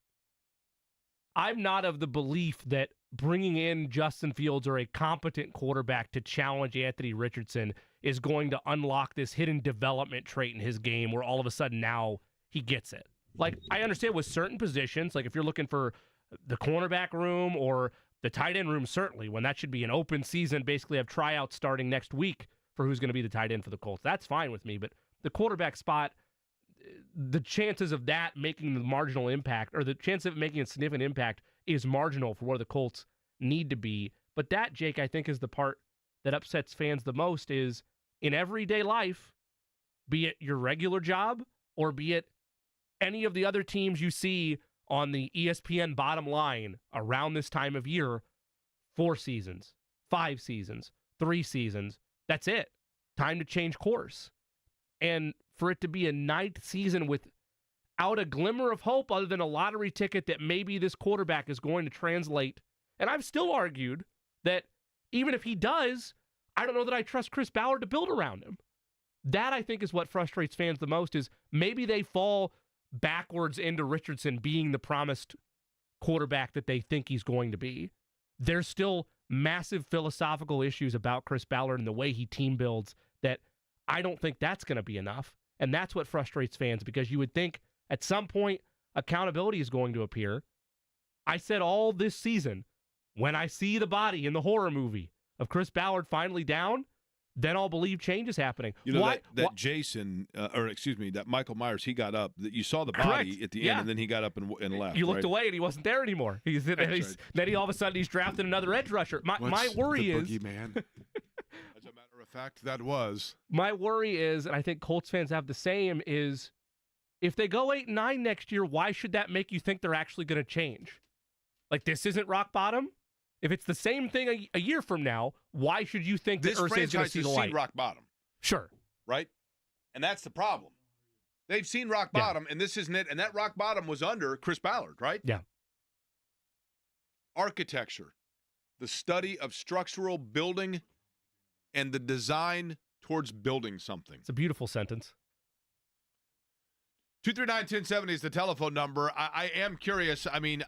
Speaker 2: I'm not of the belief that bringing in Justin Fields or a competent quarterback to challenge Anthony Richardson is going to unlock this hidden development trait in his game where all of a sudden now he gets it. Like, I understand with certain positions, like if you're looking for the cornerback room or the tight end room, certainly, when that should be an open season, basically have tryouts starting next week for who's going to be the tight end for the Colts. That's fine with me, but the quarterback spot, the chances of that making the marginal impact, or the chance of it making a significant impact, is marginal for where the Colts need to be. But that, Jake, I think is the part that upsets fans the most is in everyday life, be it your regular job or be it any of the other teams you see on the ESPN bottom line around this time of year, 4 seasons, 5 seasons, 3 seasons, that's it. Time to change course. And for it to be a 9th season without a glimmer of hope other than a lottery ticket that maybe this quarterback is going to translate. And I've still argued that even if he does, I don't know that I trust Chris Ballard to build around him. That, I think, is what frustrates fans the most, is maybe they fall backwards into Richardson being the promised quarterback that they think he's going to be. There's still massive philosophical issues about Chris Ballard and the way he team builds that I don't think that's going to be enough. And that's what frustrates fans, because you would think at some point accountability is going to appear. I said all this season, when I see the body in the horror movie of Chris Ballard finally down, then I'll believe change is happening.
Speaker 1: You know, that Jason, that Michael Myers, he got up. You saw the body
Speaker 2: Correct.
Speaker 1: at the end, and then he got up and left.
Speaker 2: You looked
Speaker 1: right?
Speaker 2: away, and he wasn't there anymore. Then he all of a sudden he's drafted another edge rusher. My worry is,
Speaker 1: boogeyman? As a matter of fact, that was.
Speaker 2: My worry is, and I think Colts fans have the same, is if they go 8-9 next year, why should that make you think they're actually going to change? Like, this isn't rock bottom? If it's the same thing a year from now, why should you think
Speaker 1: this
Speaker 2: that Irsay is going to see the light?
Speaker 1: seen rock bottom?
Speaker 2: Sure.
Speaker 1: Right? And that's the problem. They've seen rock bottom, and this isn't it. And that rock bottom was under Chris Ballard, right?
Speaker 2: Yeah.
Speaker 1: Architecture, the study of structural building and the design towards building something.
Speaker 2: It's a beautiful sentence.
Speaker 1: 239-1070 is the telephone number. I am curious. I mean,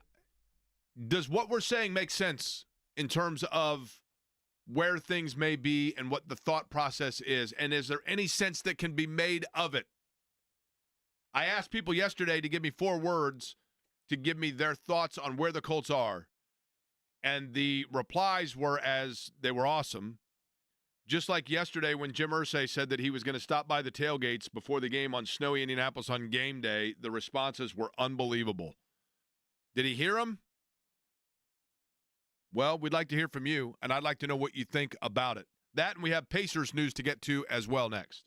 Speaker 1: does what we're saying make sense in terms of where things may be and what the thought process is? And is there any sense that can be made of it? I asked people yesterday to give me 4 words to give me their thoughts on where the Colts are. And the replies were they were awesome. Just like yesterday when Jim Irsay said that he was going to stop by the tailgates before the game on snowy Indianapolis on game day, the responses were unbelievable. Did he hear them? Well, we'd like to hear from you, and I'd like to know what you think about it. That, and we have Pacers news to get to as well next.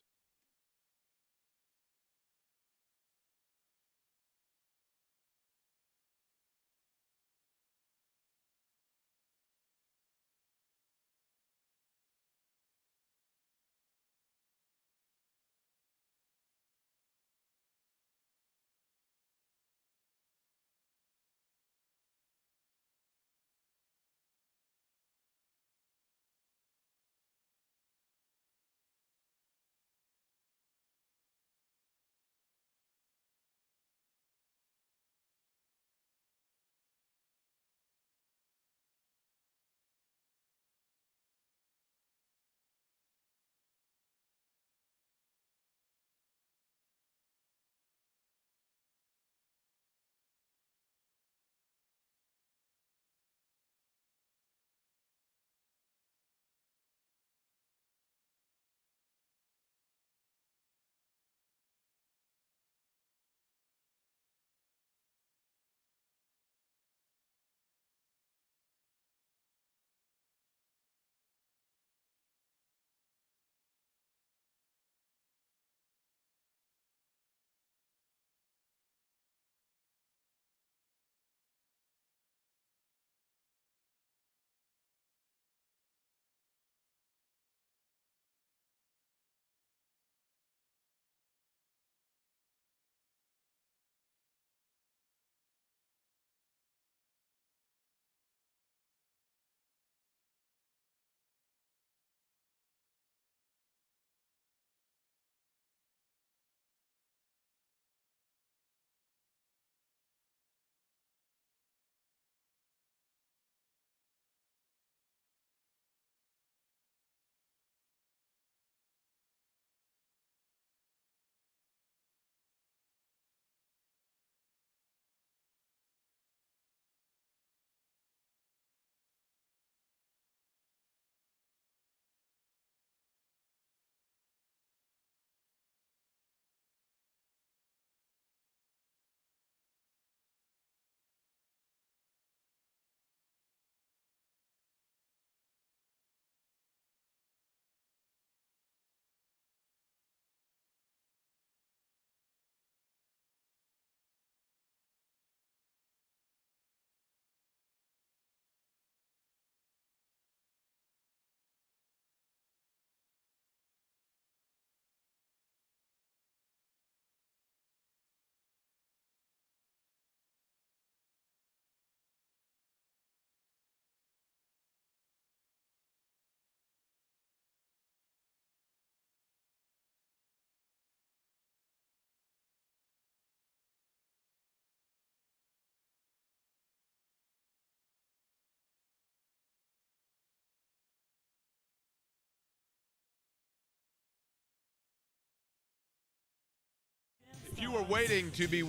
Speaker 1: If you were waiting to be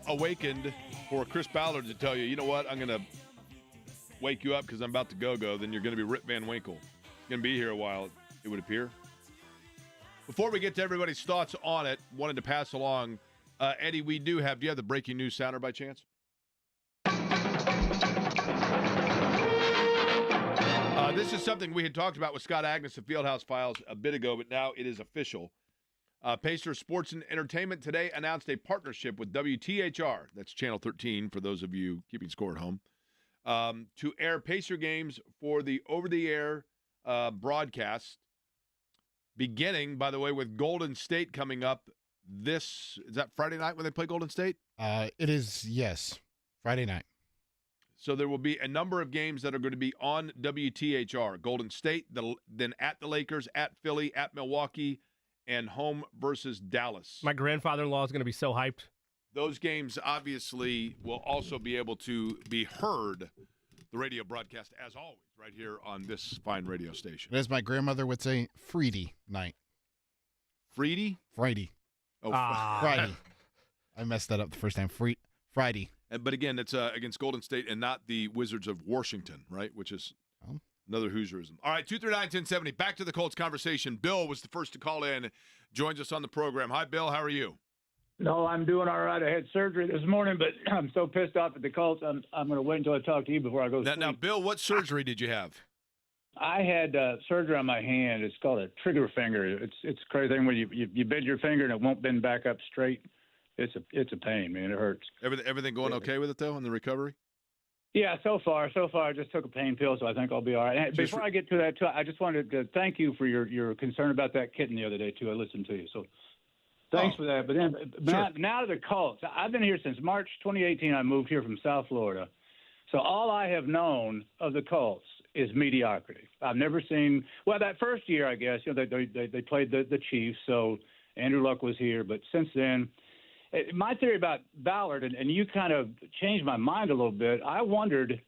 Speaker 1: awakened for Chris Ballard to tell you, you know what, I'm going to wake you up because I'm about to go, then you're going to be Rip Van Winkle. Going to be here a while. it would appear. Before we get to everybody's thoughts on it, wanted to pass along, Eddie, do you have the breaking news sounder by chance? This is something we had talked about with Scott Agnes of Fieldhouse Files a bit ago, but now it is official. Pacer Sports and Entertainment today announced a partnership with WTHR, that's Channel 13 for those of you keeping score at home, to air Pacer games for the over-the-air broadcast, beginning, by the way, with Golden State coming up is that Friday night when they play Golden State?
Speaker 6: It is, yes, Friday night.
Speaker 1: So there will be a number of games that are going to be on WTHR. Golden State, then at the Lakers, at Philly, at Milwaukee, and home versus Dallas.
Speaker 2: My grandfather-in-law is going to be so hyped.
Speaker 1: Those games obviously will also be able to be heard, the radio broadcast, as always, right here on this fine radio station.
Speaker 6: As my grandmother would say, Friday night.
Speaker 1: Friday?
Speaker 6: Friday.
Speaker 1: Oh,
Speaker 6: Friday. I messed that up the first time. Friday.
Speaker 1: But again, it's against Golden State and not the Wizards of Washington, right? Which is another Hoosierism. All right, 239-1070. Back to the Colts conversation. Bill was the first to call in, joins us on the program. Hi, Bill. How are you?
Speaker 8: No, I'm doing all right. I had surgery this morning, but I'm so pissed off at the Colts. I'm going to wait until I talk to you before I go sleep.
Speaker 1: Now, Bill, what surgery did you have?
Speaker 8: I had surgery on my hand. It's called a trigger finger. It's a crazy thing when you bend your finger and it won't bend back up straight. It's a pain, man. It hurts.
Speaker 1: Everything going okay with it, though, in the recovery?
Speaker 8: Yeah, so far. I just took a pain pill, so I think I'll be all right. And before I get to that, too, I just wanted to thank you for your concern about that kitten the other day, too. I listened to you, so thanks for that. But then now to the Colts. I've been here since March 2018. I moved here from South Florida. So all I have known of the Colts is mediocrity. I've never seen – well, that first year, I guess, they played the Chiefs, so Andrew Luck was here. But since then – my theory about Ballard, and you kind of changed my mind a little bit, I wondered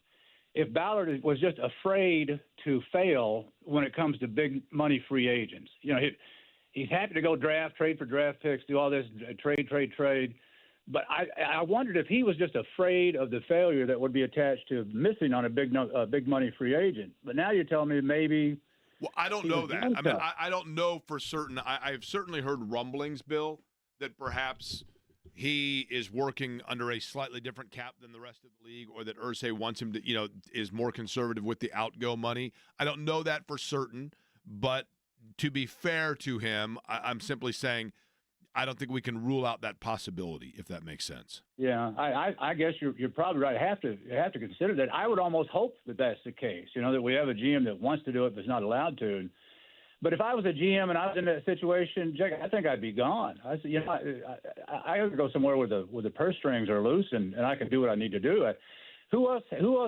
Speaker 8: if Ballard was just afraid to fail when it comes to big money free agents. He's happy to go trade for draft picks, do all this, trade. But I wondered if he was just afraid of the failure that would be attached to missing on a big money free agent. But now you're telling me maybe.
Speaker 1: Well, I don't know that. I mean, I don't know for certain. I've certainly heard rumblings, Bill, that perhaps he is working under a slightly different cap than the rest of the league, or that Irsay wants him to, is more conservative with the outgo money. I don't know that for certain, but to be fair to him, I'm simply saying I don't think we can rule out that possibility, if that makes sense.
Speaker 8: Yeah, I guess you're probably right. I have to consider that. I would almost hope that that's the case, that we have a GM that wants to do it but is not allowed to. But if I was a GM and I was in that situation, Jack, I think I'd be gone. I said, I have to go somewhere where the purse strings are loose and I can do what I need to do. Who else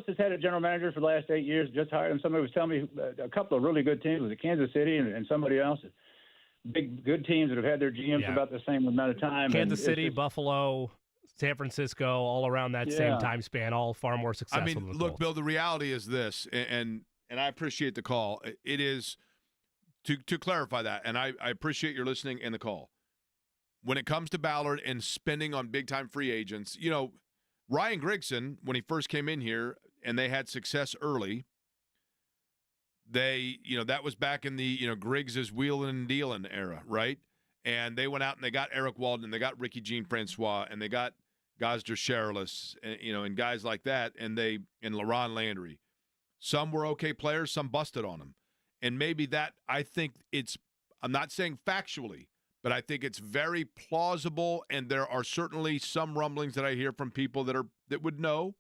Speaker 8: has had a general manager for the last 8 years? Just hired him. Somebody was telling me a couple of really good teams was Kansas City and somebody else. Big good teams that have had their GMs for about the same amount of time.
Speaker 2: Kansas City, Buffalo, San Francisco, all around that same time span, all far more successful.
Speaker 1: I mean,
Speaker 2: than the
Speaker 1: look,
Speaker 2: Colts.
Speaker 1: Bill, the reality is this, and I appreciate the call. It is. To clarify that, and I appreciate your listening and the call. When it comes to Ballard and spending on big-time free agents, Ryan Grigson, when he first came in here and they had success early, that was back in the, Griggs is wheeling and dealing era, right? And they went out and they got Eric Walden, they got Ricky Jean-Francois, and they got Gosder Sherrillis, and guys like that, and LaRon Landry. Some were okay players, some busted on them. And maybe that, I'm not saying factually, but I think it's very plausible, and there are certainly some rumblings that I hear from people that would know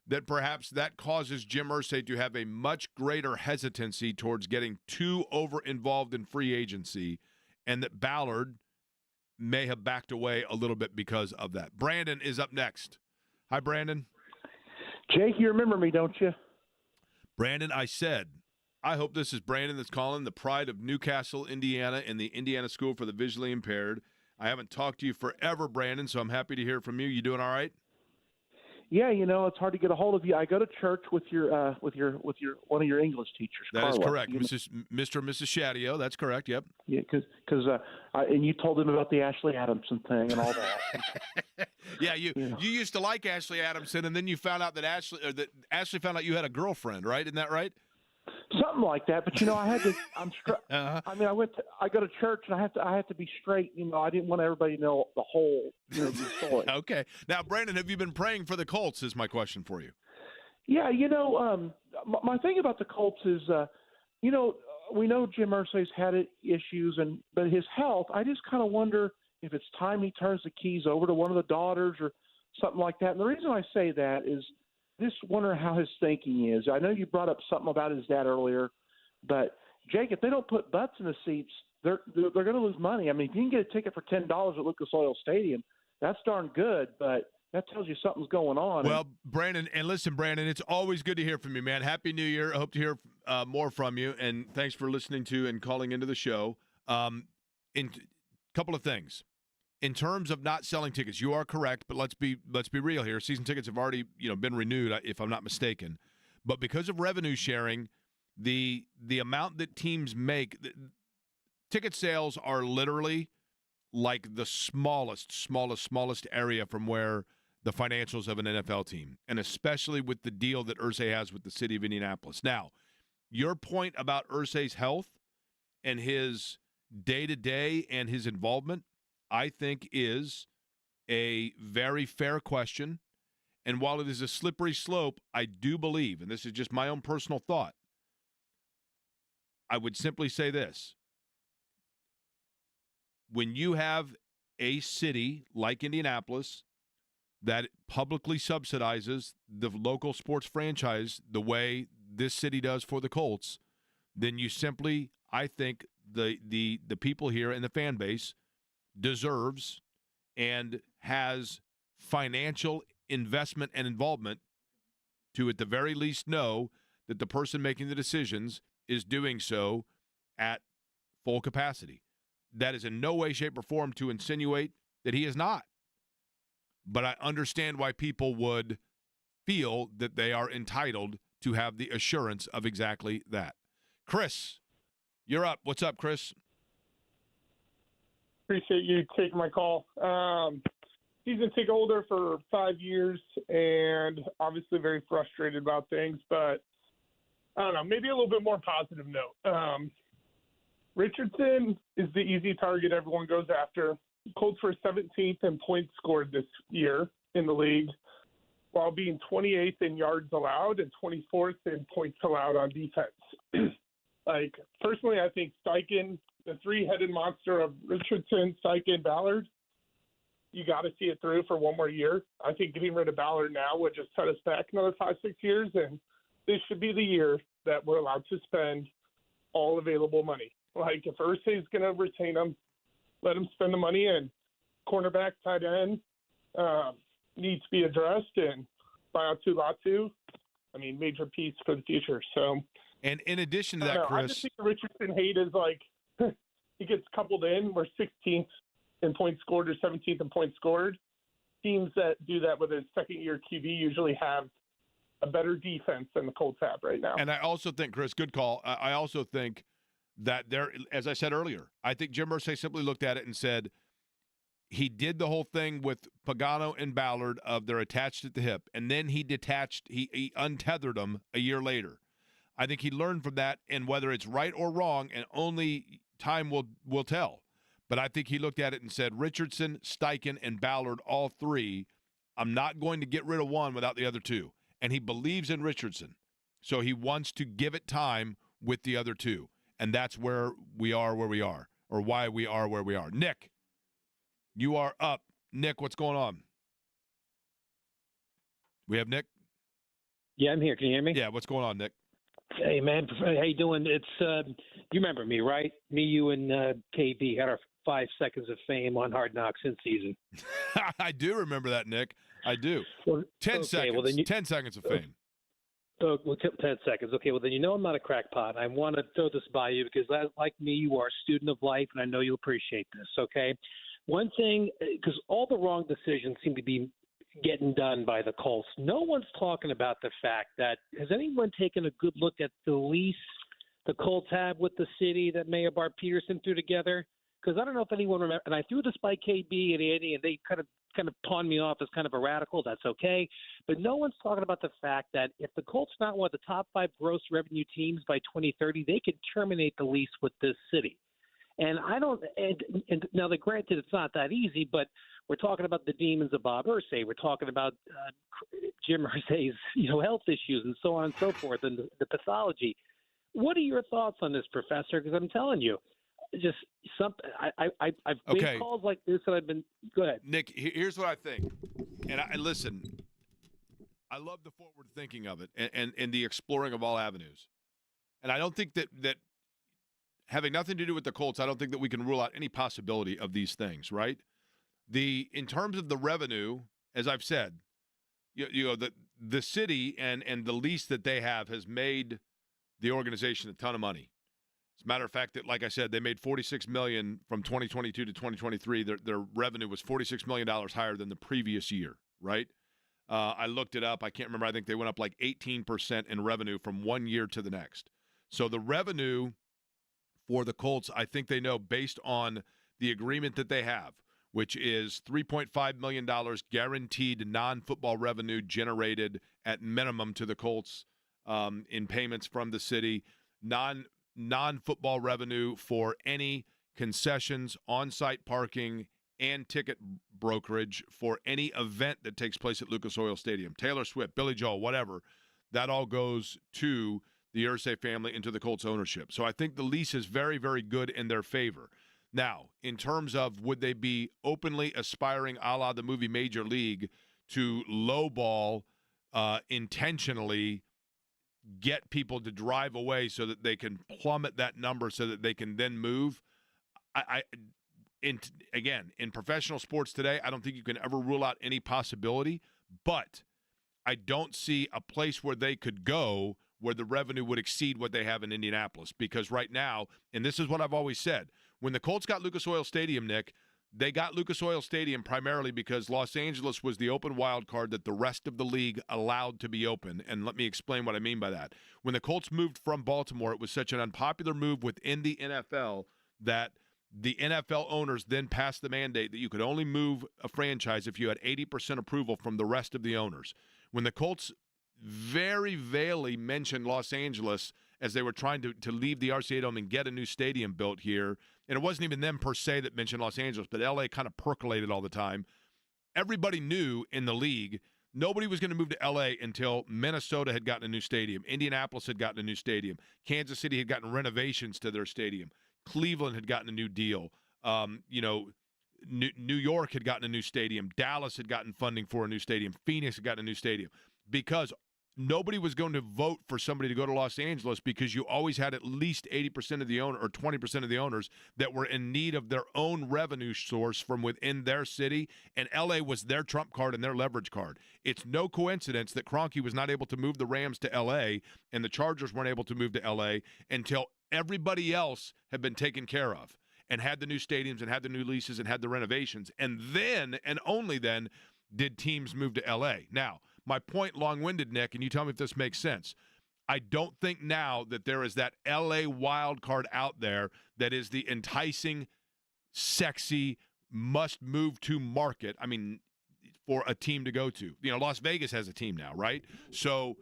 Speaker 1: that perhaps that causes Jim Irsay to have a much greater hesitancy towards getting too over-involved in free agency, and that Ballard may have backed away a little bit because of that. Brandon is up next. Hi, Brandon.
Speaker 9: Jake, you remember me, don't you?
Speaker 1: Brandon, I hope this is Brandon that's calling, the pride of Newcastle, Indiana, and the Indiana School for the Visually Impaired. I haven't talked to you forever, Brandon, so I'm happy to hear from you. You doing all right?
Speaker 9: Yeah, it's hard to get a hold of you. I go to church with your one of your English teachers.
Speaker 1: That
Speaker 9: Carla,
Speaker 1: is correct, Mr. and Mrs. Shadio. That's correct. Yep.
Speaker 9: Yeah, because and you told him about the Ashley Adamson thing and all that.
Speaker 1: Yeah, you used to like Ashley Adamson, and then you found out that Ashley found out you had a girlfriend, right? Isn't that right?
Speaker 9: something like that. But I had to. I mean, I go to church, and I have to be straight. I didn't want everybody to know the whole the story.
Speaker 1: Okay. Now, Brandon, have you been praying for the Colts? Is my question for you.
Speaker 9: Yeah, my thing about the Colts is, we know Jim Irsay's had issues, but his health. I just kind of wonder if it's time he turns the keys over to one of the daughters or something like that. And the reason I say that is just wonder how his thinking is. I know you brought up something about his dad earlier, but Jake, if they don't put butts in the seats, they're going to lose money. I mean, if you can get a ticket for $10 at Lucas Oil Stadium, that's darn good, but that tells you something's going on.
Speaker 1: Well, Brandon, and listen, Brandon, it's always good to hear from you, man. Happy New Year. I hope to hear more from you, and thanks for listening to and calling into the show. In couple of things. In terms of not selling tickets, you are correct, but let's be real here. Season tickets have already, been renewed, if I'm not mistaken. But because of revenue sharing, the amount that teams make, ticket sales are literally like the smallest area from where the financials of an NFL team, and especially with the deal that Irsay has with the city of Indianapolis. Now, your point about Irsay's health and his day-to-day and his involvement, I think, is a very fair question. And while it is a slippery slope, I do believe, and this is just my own personal thought, I would simply say this. When you have a city like Indianapolis that publicly subsidizes the local sports franchise the way this city does for the Colts, then you simply, I think, the people here and the fan base deserves and has financial investment and involvement to, at the very least, know that the person making the decisions is doing so at full capacity. That is in no way, shape, or form to insinuate that he is not. But I understand why people would feel that they are entitled to have the assurance of exactly that. Chris, you're up. What's up, Chris?
Speaker 10: Appreciate you taking my call. Season ticket holder for 5 years and obviously very frustrated about things, but I don't know, maybe a little bit more positive note. Richardson is the easy target everyone goes after. Colts were 17th in points scored this year in the league, while being 28th in yards allowed and 24th in points allowed on defense. Personally, I think Steichen, the three-headed monster of Richardson, Steichen, Ballard, you got to see it through for one more year. I think getting rid of Ballard now would just set us back another 5-6 years, and this should be the year that we're allowed to spend all available money. If Irsay's going to retain him, let him spend the money, and cornerback, tight end needs to be addressed, and buy out Latu. I mean, major piece for the future. So,
Speaker 1: and in addition to that, Chris,
Speaker 10: I just think the Richardson hate is he gets coupled in. We're 16th in points scored or 17th in points scored. Teams that do that with a second-year QB usually have a better defense than the Colts have right now.
Speaker 1: And I also think, Chris, good call. I also think that there, as I said earlier, I think Jim Irsay simply looked at it and said he did the whole thing with Pagano and Ballard of they're attached at the hip, and then he untethered them a year later. I think he learned from that, and whether it's right or wrong, and only time will tell. But I think he looked at it and said, Richardson, Steichen, and Ballard, all three, I'm not going to get rid of one without the other two. And he believes in Richardson, so he wants to give it time with the other two. And that's where we are, or why we are where we are. Nick, you are up. Nick, what's going on? We have Nick?
Speaker 11: Yeah, I'm here. Can you hear me?
Speaker 1: Yeah, what's going on, Nick?
Speaker 11: Hey, man. How you doing? It's you remember me, right? Me, you, and KB had our 5 seconds of fame on Hard Knocks in season.
Speaker 1: I do remember that, Nick. I do.
Speaker 11: Well,
Speaker 1: 10 seconds.
Speaker 11: Well, then
Speaker 1: 10 seconds of fame.
Speaker 11: 10 seconds. Okay, well, then you know I'm not a crackpot. I want to throw this by you because, like me, you are a student of life, and I know you'll appreciate this, okay? One thing, because all the wrong decisions seem to be getting done by the Colts, no one's talking about the fact that has anyone taken a good look at the lease the Colts have with the city that Mayor Bart Peterson threw together? Because I don't know if anyone remembers, and I threw this by KB and Andy, and they kind of kind of pawn me off as kind of a radical. That's okay. But no one's talking about the fact that if the Colts not one of the top 5 gross revenue teams by 2030, they could terminate the lease with this city. And I don't – and now, granted, it's not that easy, but we're talking about the demons of Bob Irsay. We're talking about Jim Irsay's, health issues and so on and so forth, and the pathology. What are your thoughts on this, Professor? Because I'm telling you, just something. I've made calls like this, and I've been. Go ahead,
Speaker 1: Nick. Here's what I think, and listen. I love the forward thinking of it, and the exploring of all avenues, and I don't think that having nothing to do with the Colts, I don't think that we can rule out any possibility of these things, right? In terms of the revenue, as I've said, the city and the lease that they have has made the organization a ton of money. As a matter of fact, that, like I said, they made $46 million from 2022 to 2023. Their revenue was $46 million higher than the previous year, right? I looked it up. I can't remember. I think they went up like 18% in revenue from one year to the next. So the revenue for the Colts, I think they know based on the agreement that they have, which is $3.5 million guaranteed non-football revenue generated at minimum to the Colts in payments from the city, non-football revenue for any concessions, on-site parking, and ticket brokerage for any event that takes place at Lucas Oil Stadium. Taylor Swift, Billy Joel, whatever, that all goes to the Irsay family and to the Colts ownership. So I think the lease is very, very good in their favor. Now, in terms of would they be openly aspiring, a la the movie Major League, to lowball intentionally get people to drive away so that they can plummet that number so that they can then move? Again, in professional sports today, I don't think you can ever rule out any possibility, but I don't see a place where they could go where the revenue would exceed what they have in Indianapolis. Because right now, and this is what I've always said, when the Colts got Lucas Oil Stadium, Nick, they got Lucas Oil Stadium primarily because Los Angeles was the open wild card that the rest of the league allowed to be open. And let me explain what I mean by that. When the Colts moved from Baltimore, it was such an unpopular move within the NFL that the NFL owners then passed the mandate that you could only move a franchise if you had 80% approval from the rest of the owners. When the Colts very vaguely mentioned Los Angeles as they were trying to leave the RCA Dome and get a new stadium built here, and it wasn't even them per se that mentioned Los Angeles, but LA kind of percolated all the time. Everybody knew in the league nobody was going to move to LA until Minnesota had gotten a new stadium, Indianapolis had gotten a new stadium, Kansas City had gotten renovations to their stadium, Cleveland had gotten a new deal, New York had gotten a new stadium, Dallas had gotten funding for a new stadium, Phoenix had gotten a new stadium, because nobody was going to vote for somebody to go to Los Angeles because you always had at least 80% of the owner or 20% of the owners that were in need of their own revenue source from within their city, and LA was their trump card and their leverage card. It's no coincidence that Kroenke was not able to move the Rams to LA and the Chargers weren't able to move to LA until everybody else had been taken care of and had the new stadiums and had the new leases and had the renovations. And then, and only then, did teams move to LA. Now, my point, long-winded, Nick, and you tell me if this makes sense. I don't think now that there is that LA wild card out there that is the enticing, sexy, must-move-to market. I mean, for a team to go to. Las Vegas has a team now, right? So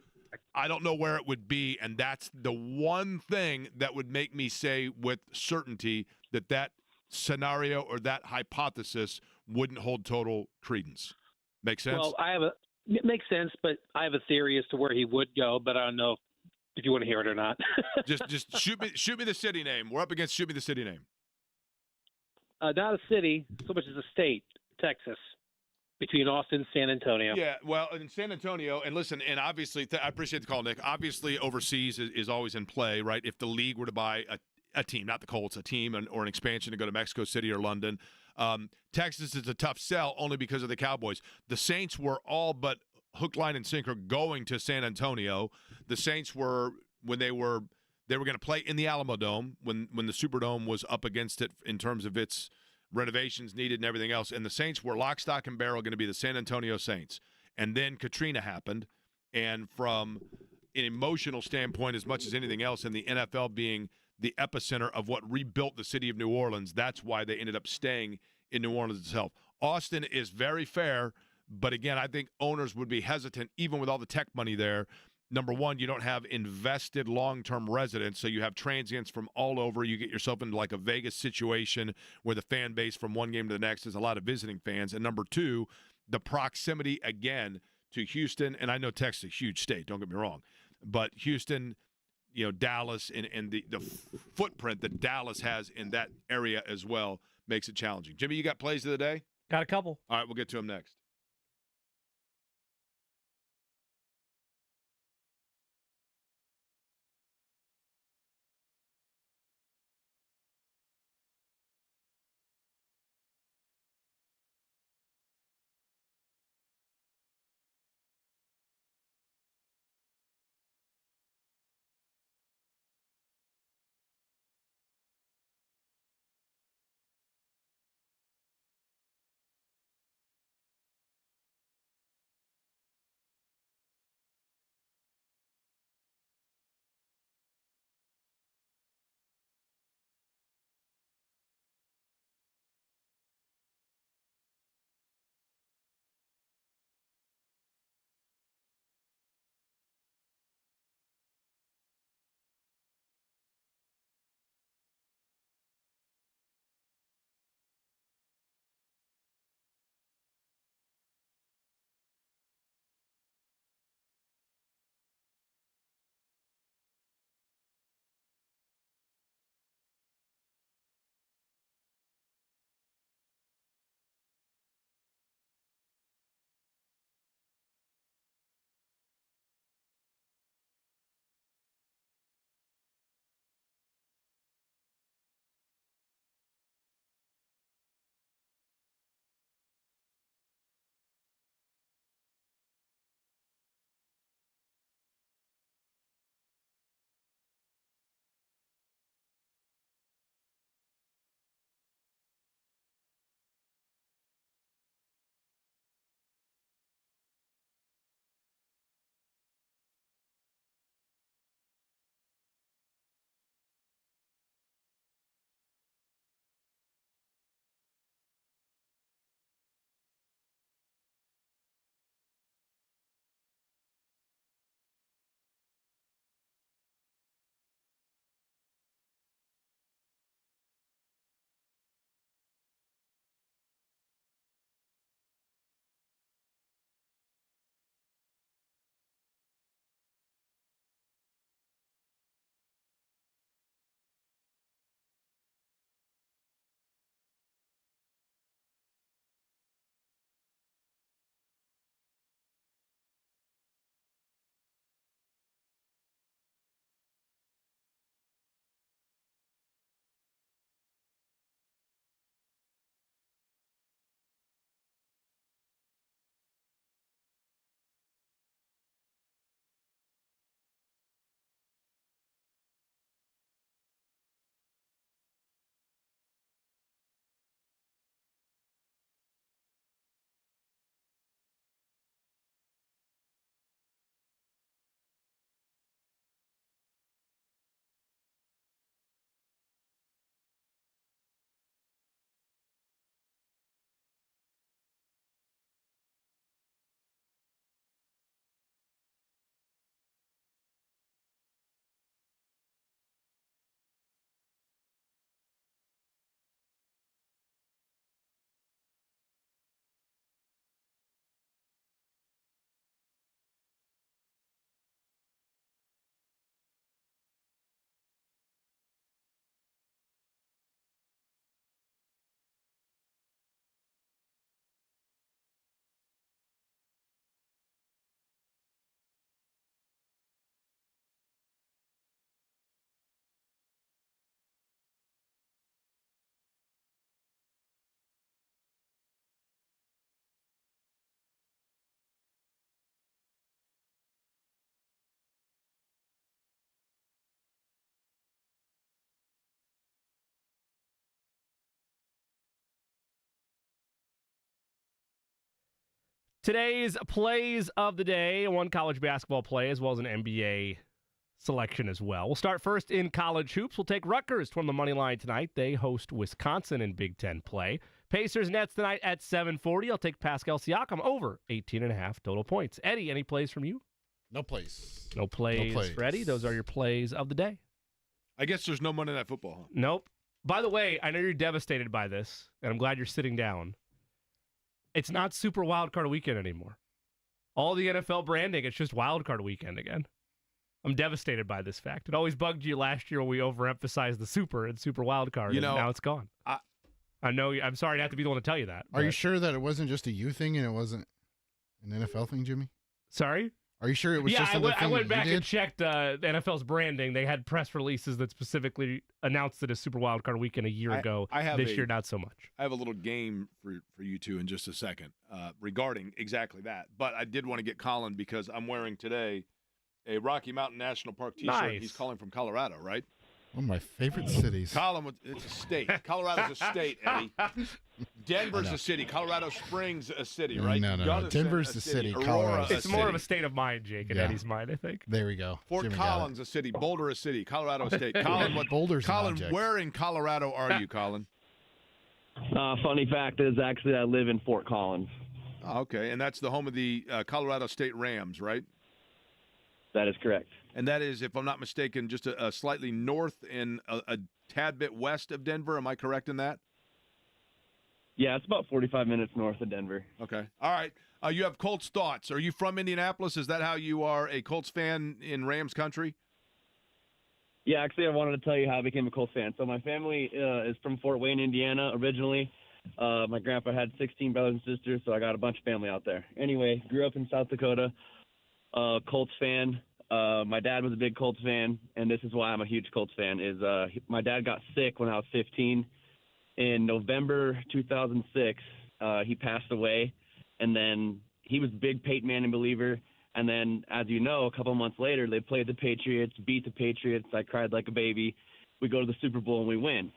Speaker 1: I don't know where it would be, and that's the one thing that would make me say with certainty that scenario or that hypothesis wouldn't hold total credence. Make sense?
Speaker 11: Well, it makes sense, but I have a theory as to where he would go, but I don't know if you want to hear it or not.
Speaker 1: just shoot me the city name. We're up against shoot me the city name.
Speaker 11: Not a city, so much as a state, Texas, between Austin and San Antonio.
Speaker 1: Yeah, well, in San Antonio, and listen, and obviously, I appreciate the call, Nick. Obviously, overseas is always in play, right? If the league were to buy a team, not the Colts, a team or an expansion to go to Mexico City or London. Texas is a tough sell only because of the Cowboys. The Saints were all but hook, line, and sinker going to San Antonio. The Saints were, when they were going to play in the Alamo Dome when the Superdome was up against it in terms of its renovations needed and everything else. And the Saints were lock, stock, and barrel going to be the San Antonio Saints. And then Katrina happened. And from an emotional standpoint, as much as anything else, and the NFL being the epicenter of what rebuilt the city of New Orleans, that's why they ended up staying in New Orleans itself. Austin is very fair, but again, I think owners would be hesitant, even with all the tech money there. Number one, you don't have invested long-term residents, so you have transients from all over. You get yourself into like a Vegas situation where the fan base from one game to the next is a lot of visiting fans. And number two, the proximity, again, to Houston. And I know Texas is a huge state, don't get me wrong. But Houston, Dallas, and the footprint that Dallas has in that area as well makes it challenging. Jimmy, you got plays of the day?
Speaker 2: Got a couple.
Speaker 1: All right, we'll get to them next.
Speaker 2: Today's plays of the day, one college basketball play as well as an NBA selection as well. We'll start first in college hoops. We'll take Rutgers from the money line tonight. They host Wisconsin in Big Ten play. Pacers Nets tonight at 7:40. I'll take Pascal Siakam over 18.5 total points. Eddie, any plays from you?
Speaker 6: No plays.
Speaker 2: No plays for Eddie. Those are your plays of the day.
Speaker 1: I guess there's no Monday Night Football, huh?
Speaker 2: Nope. By the way, I know you're devastated by this, and I'm glad you're sitting down. It's not Super Wildcard Weekend anymore. All the NFL branding, it's just Wildcard Weekend again. I'm devastated by this fact. It always bugged you last year when we overemphasized the Super and Super Wildcard, and now it's gone. I know. I'm sorry to have to be the one to tell you that.
Speaker 6: Are you sure that it wasn't just a you thing and it wasn't an NFL thing, Jimmy?
Speaker 2: Sorry?
Speaker 6: Are you sure it was just another thing
Speaker 2: I went back
Speaker 6: you did?
Speaker 2: and checked the NFL's branding. They had press releases that specifically announced it as Super Wildcard Weekend a year ago. This year, not so much.
Speaker 1: I have a little game for you two in just a second regarding exactly that. But I did want to get Colin because I'm wearing today a Rocky Mountain National Park T-shirt.
Speaker 2: Nice.
Speaker 1: He's calling from Colorado, right?
Speaker 6: One of my favorite cities.
Speaker 1: Colin, it's a state. Colorado's a state, Eddie. Denver's a city. Colorado Springs a city, right?
Speaker 6: No. Denver's the city. Colorado.
Speaker 2: It's more of a state of mind, Jake, in Eddie's mind, I think.
Speaker 6: There we go.
Speaker 1: Fort
Speaker 6: Jimmy
Speaker 1: Collins a city. Boulder a city. Colorado a state. Colin, Colin, where in Colorado are you, Colin?
Speaker 12: Funny fact is actually I live in Fort Collins.
Speaker 1: Okay, and that's the home of the Colorado State Rams, right?
Speaker 12: That is correct.
Speaker 1: And that is, if I'm not mistaken, just a slightly north and a tad bit west of Denver. Am I correct in that?
Speaker 12: Yeah, it's about 45 minutes north of Denver.
Speaker 1: Okay. All right. You have Colts thoughts. Are you from Indianapolis? Is that how you are a Colts fan in Rams country?
Speaker 12: Yeah, actually, I wanted to tell you how I became a Colts fan. So my family is from Fort Wayne, Indiana, originally. My grandpa had 16 brothers and sisters, so I got a bunch of family out there. Anyway, grew up in South Dakota, Colts fan. My dad was a big Colts fan, and this is why I'm a huge Colts fan, is my dad got sick when I was 15. In November 2006, he passed away, and then he was a big Peyton Manning believer. And then, as you know, a couple of months later, they played the Patriots, beat the Patriots. I cried like a baby. We go to the Super Bowl, and we win.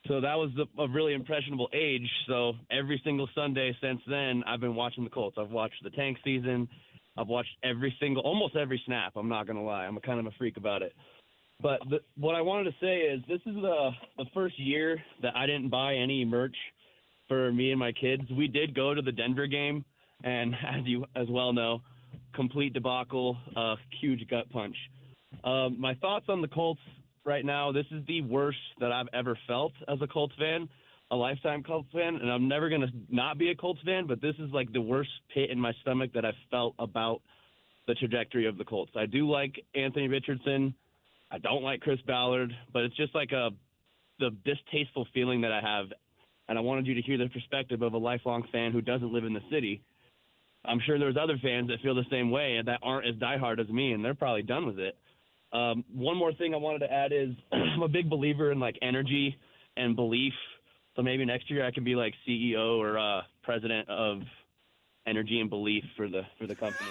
Speaker 12: So that was a really impressionable age. So every single Sunday since then, I've been watching the Colts. I've watched the tank season. I've watched almost every snap. I'm not going to lie. I'm kind of a freak about it. But what I wanted to say is this is the first year that I didn't buy any merch for me and my kids. We did go to the Denver game, and as you as well know, complete debacle, huge gut punch. My thoughts on the Colts right now, this is the worst that I've ever felt as a Colts fan, a lifetime Colts fan, and I'm never going to not be a Colts fan, but this is like the worst pit in my stomach that I've felt about the trajectory of the Colts. I do like Anthony Richardson. I don't like Chris Ballard, but it's just like the distasteful feeling that I have, and I wanted you to hear the perspective of a lifelong fan who doesn't live in the city. I'm sure there's other fans that feel the same way and that aren't as diehard as me, and they're probably done with it. One more thing I wanted to add is I'm a big believer in, like, energy and belief, so maybe next year I can be, like, CEO or president of energy and belief for the company.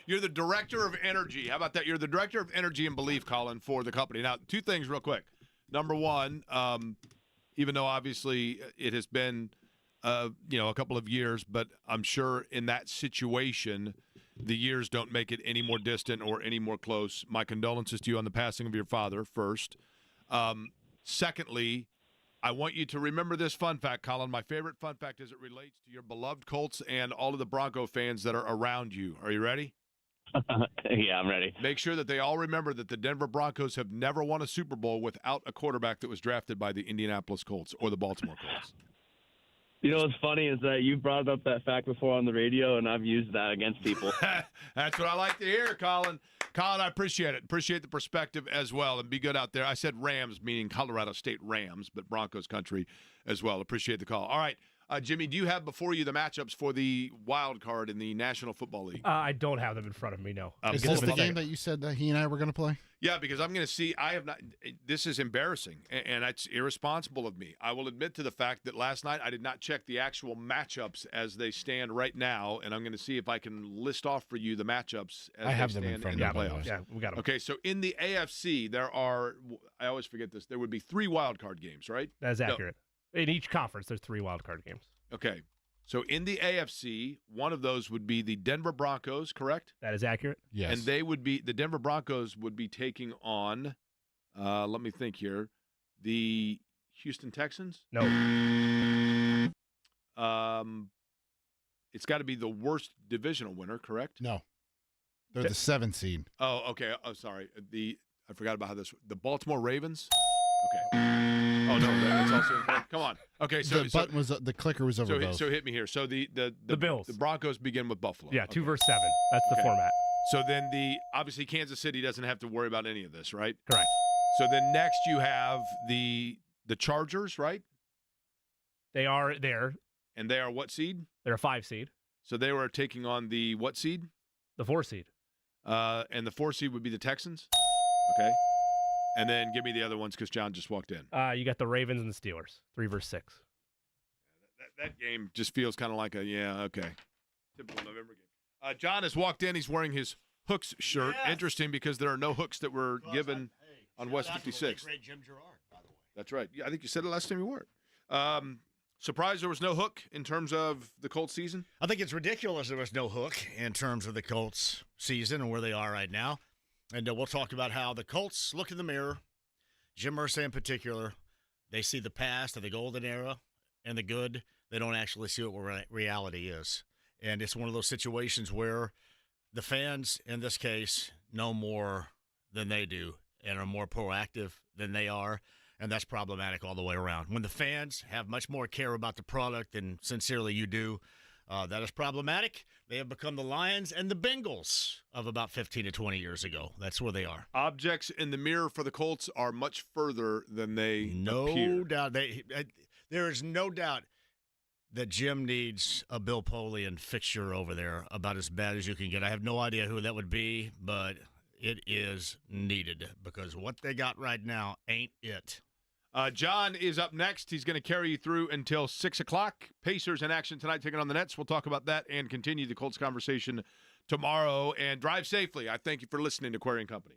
Speaker 1: You're the director of energy. How about that? You're the director of energy and belief, Colin, for the company. Now, two things real quick. Number one, even though obviously it has been a couple of years, but I'm sure in that situation, the years don't make it any more distant or any more close. My condolences to you on the passing of your father, first. Secondly, I want you to remember this fun fact, Colin. My favorite fun fact as it relates to your beloved Colts and all of the Bronco fans that are around you. Are you ready?
Speaker 12: Yeah, I'm ready.
Speaker 1: Make sure that they all remember that the Denver Broncos have never won a Super Bowl without a quarterback that was drafted by the Indianapolis Colts or the Baltimore Colts.
Speaker 12: You know what's funny is that you brought up that fact before on the radio, and I've used that against people.
Speaker 1: That's what I like to hear, Colin. Colin, I appreciate it. Appreciate the perspective as well, and be good out there. I said Rams, meaning Colorado State Rams, but Broncos country as well. Appreciate the call. All right, Jimmy, do you have before you the matchups for the wild card in the National Football League?
Speaker 2: I don't have them in front of me, no.
Speaker 6: Is this the game that you said that he and I were going to play?
Speaker 1: Yeah, because I'm going to see. I have not. This is embarrassing, and it's irresponsible of me. I will admit to the fact that last night I did not check the actual matchups as they stand right now, and I'm going to see if I can list off for you the matchups as
Speaker 6: I have
Speaker 1: they
Speaker 6: them
Speaker 1: stand
Speaker 6: in
Speaker 1: the
Speaker 6: front of me.
Speaker 1: playoffs.
Speaker 2: Yeah, we got them.
Speaker 1: Okay, so in the AFC, there are. I always forget this. There would be 3 wild card games, right?
Speaker 2: That is accurate. In each conference, there's 3 wild card games.
Speaker 1: Okay. So in the AFC, one of those would be the Denver Broncos, correct?
Speaker 2: That is accurate.
Speaker 6: Yes.
Speaker 1: And the Denver Broncos would be taking on, let me think here, the Houston Texans?
Speaker 2: No.
Speaker 1: It's got to be the worst divisional winner, correct?
Speaker 6: No. They're the 7th seed.
Speaker 1: Oh, okay. Oh, sorry. I forgot about how this. The Baltimore Ravens. Okay. Oh no, that's also incorrect. Come on. Okay, so
Speaker 6: the clicker was over both.
Speaker 1: So hit me here. So the
Speaker 2: Bills.
Speaker 1: The Broncos begin with Buffalo.
Speaker 2: Yeah,
Speaker 1: okay.
Speaker 2: 2 versus 7. That's the format.
Speaker 1: So then obviously Kansas City doesn't have to worry about any of this, right?
Speaker 2: Correct.
Speaker 1: So then next you have the Chargers, right?
Speaker 2: They are there.
Speaker 1: And they are what seed?
Speaker 2: They're a 5 seed.
Speaker 1: So they were taking on the what seed?
Speaker 2: The 4 seed.
Speaker 1: And the 4 seed would be the Texans. Okay. And then give me the other ones because John just walked in.
Speaker 2: You got the Ravens and the Steelers, 3 versus 6.
Speaker 1: That game just feels kind of like okay. Typical November game. John has walked in. He's wearing his Hooks shirt. Yes. Interesting because there are no hooks that were given on West 56.
Speaker 13: Great Jim Gerard, by the way.
Speaker 1: That's right. Yeah, I think you said it last time you were. Surprised there was no hook in terms of the Colts season?
Speaker 13: I think it's ridiculous there was no hook in terms of the Colts season and where they are right now. And we'll talk about how the Colts look in the mirror, Jim Irsay in particular. They see the past of the golden era and the good. They don't actually see what reality is. And it's one of those situations where the fans, in this case, know more than they do and are more proactive than they are. And that's problematic all the way around. When the fans have much more care about the product than sincerely you do, that is problematic. They have become the Lions and the Bengals of about 15 to 20 years ago. That's where they are.
Speaker 1: Objects in the mirror for the Colts are much further than they
Speaker 13: no
Speaker 1: appear.
Speaker 13: Doubt. There is no doubt that Jim needs a Bill Polian fixture over there about as bad as you can get. I have no idea who that would be, but it is needed because what they got right now ain't it.
Speaker 1: John is up next. He's going to carry you through until 6 o'clock. Pacers in action tonight, taking on the Nets. We'll talk about that and continue the Colts conversation tomorrow. And drive safely. I thank you for listening to Query & Company.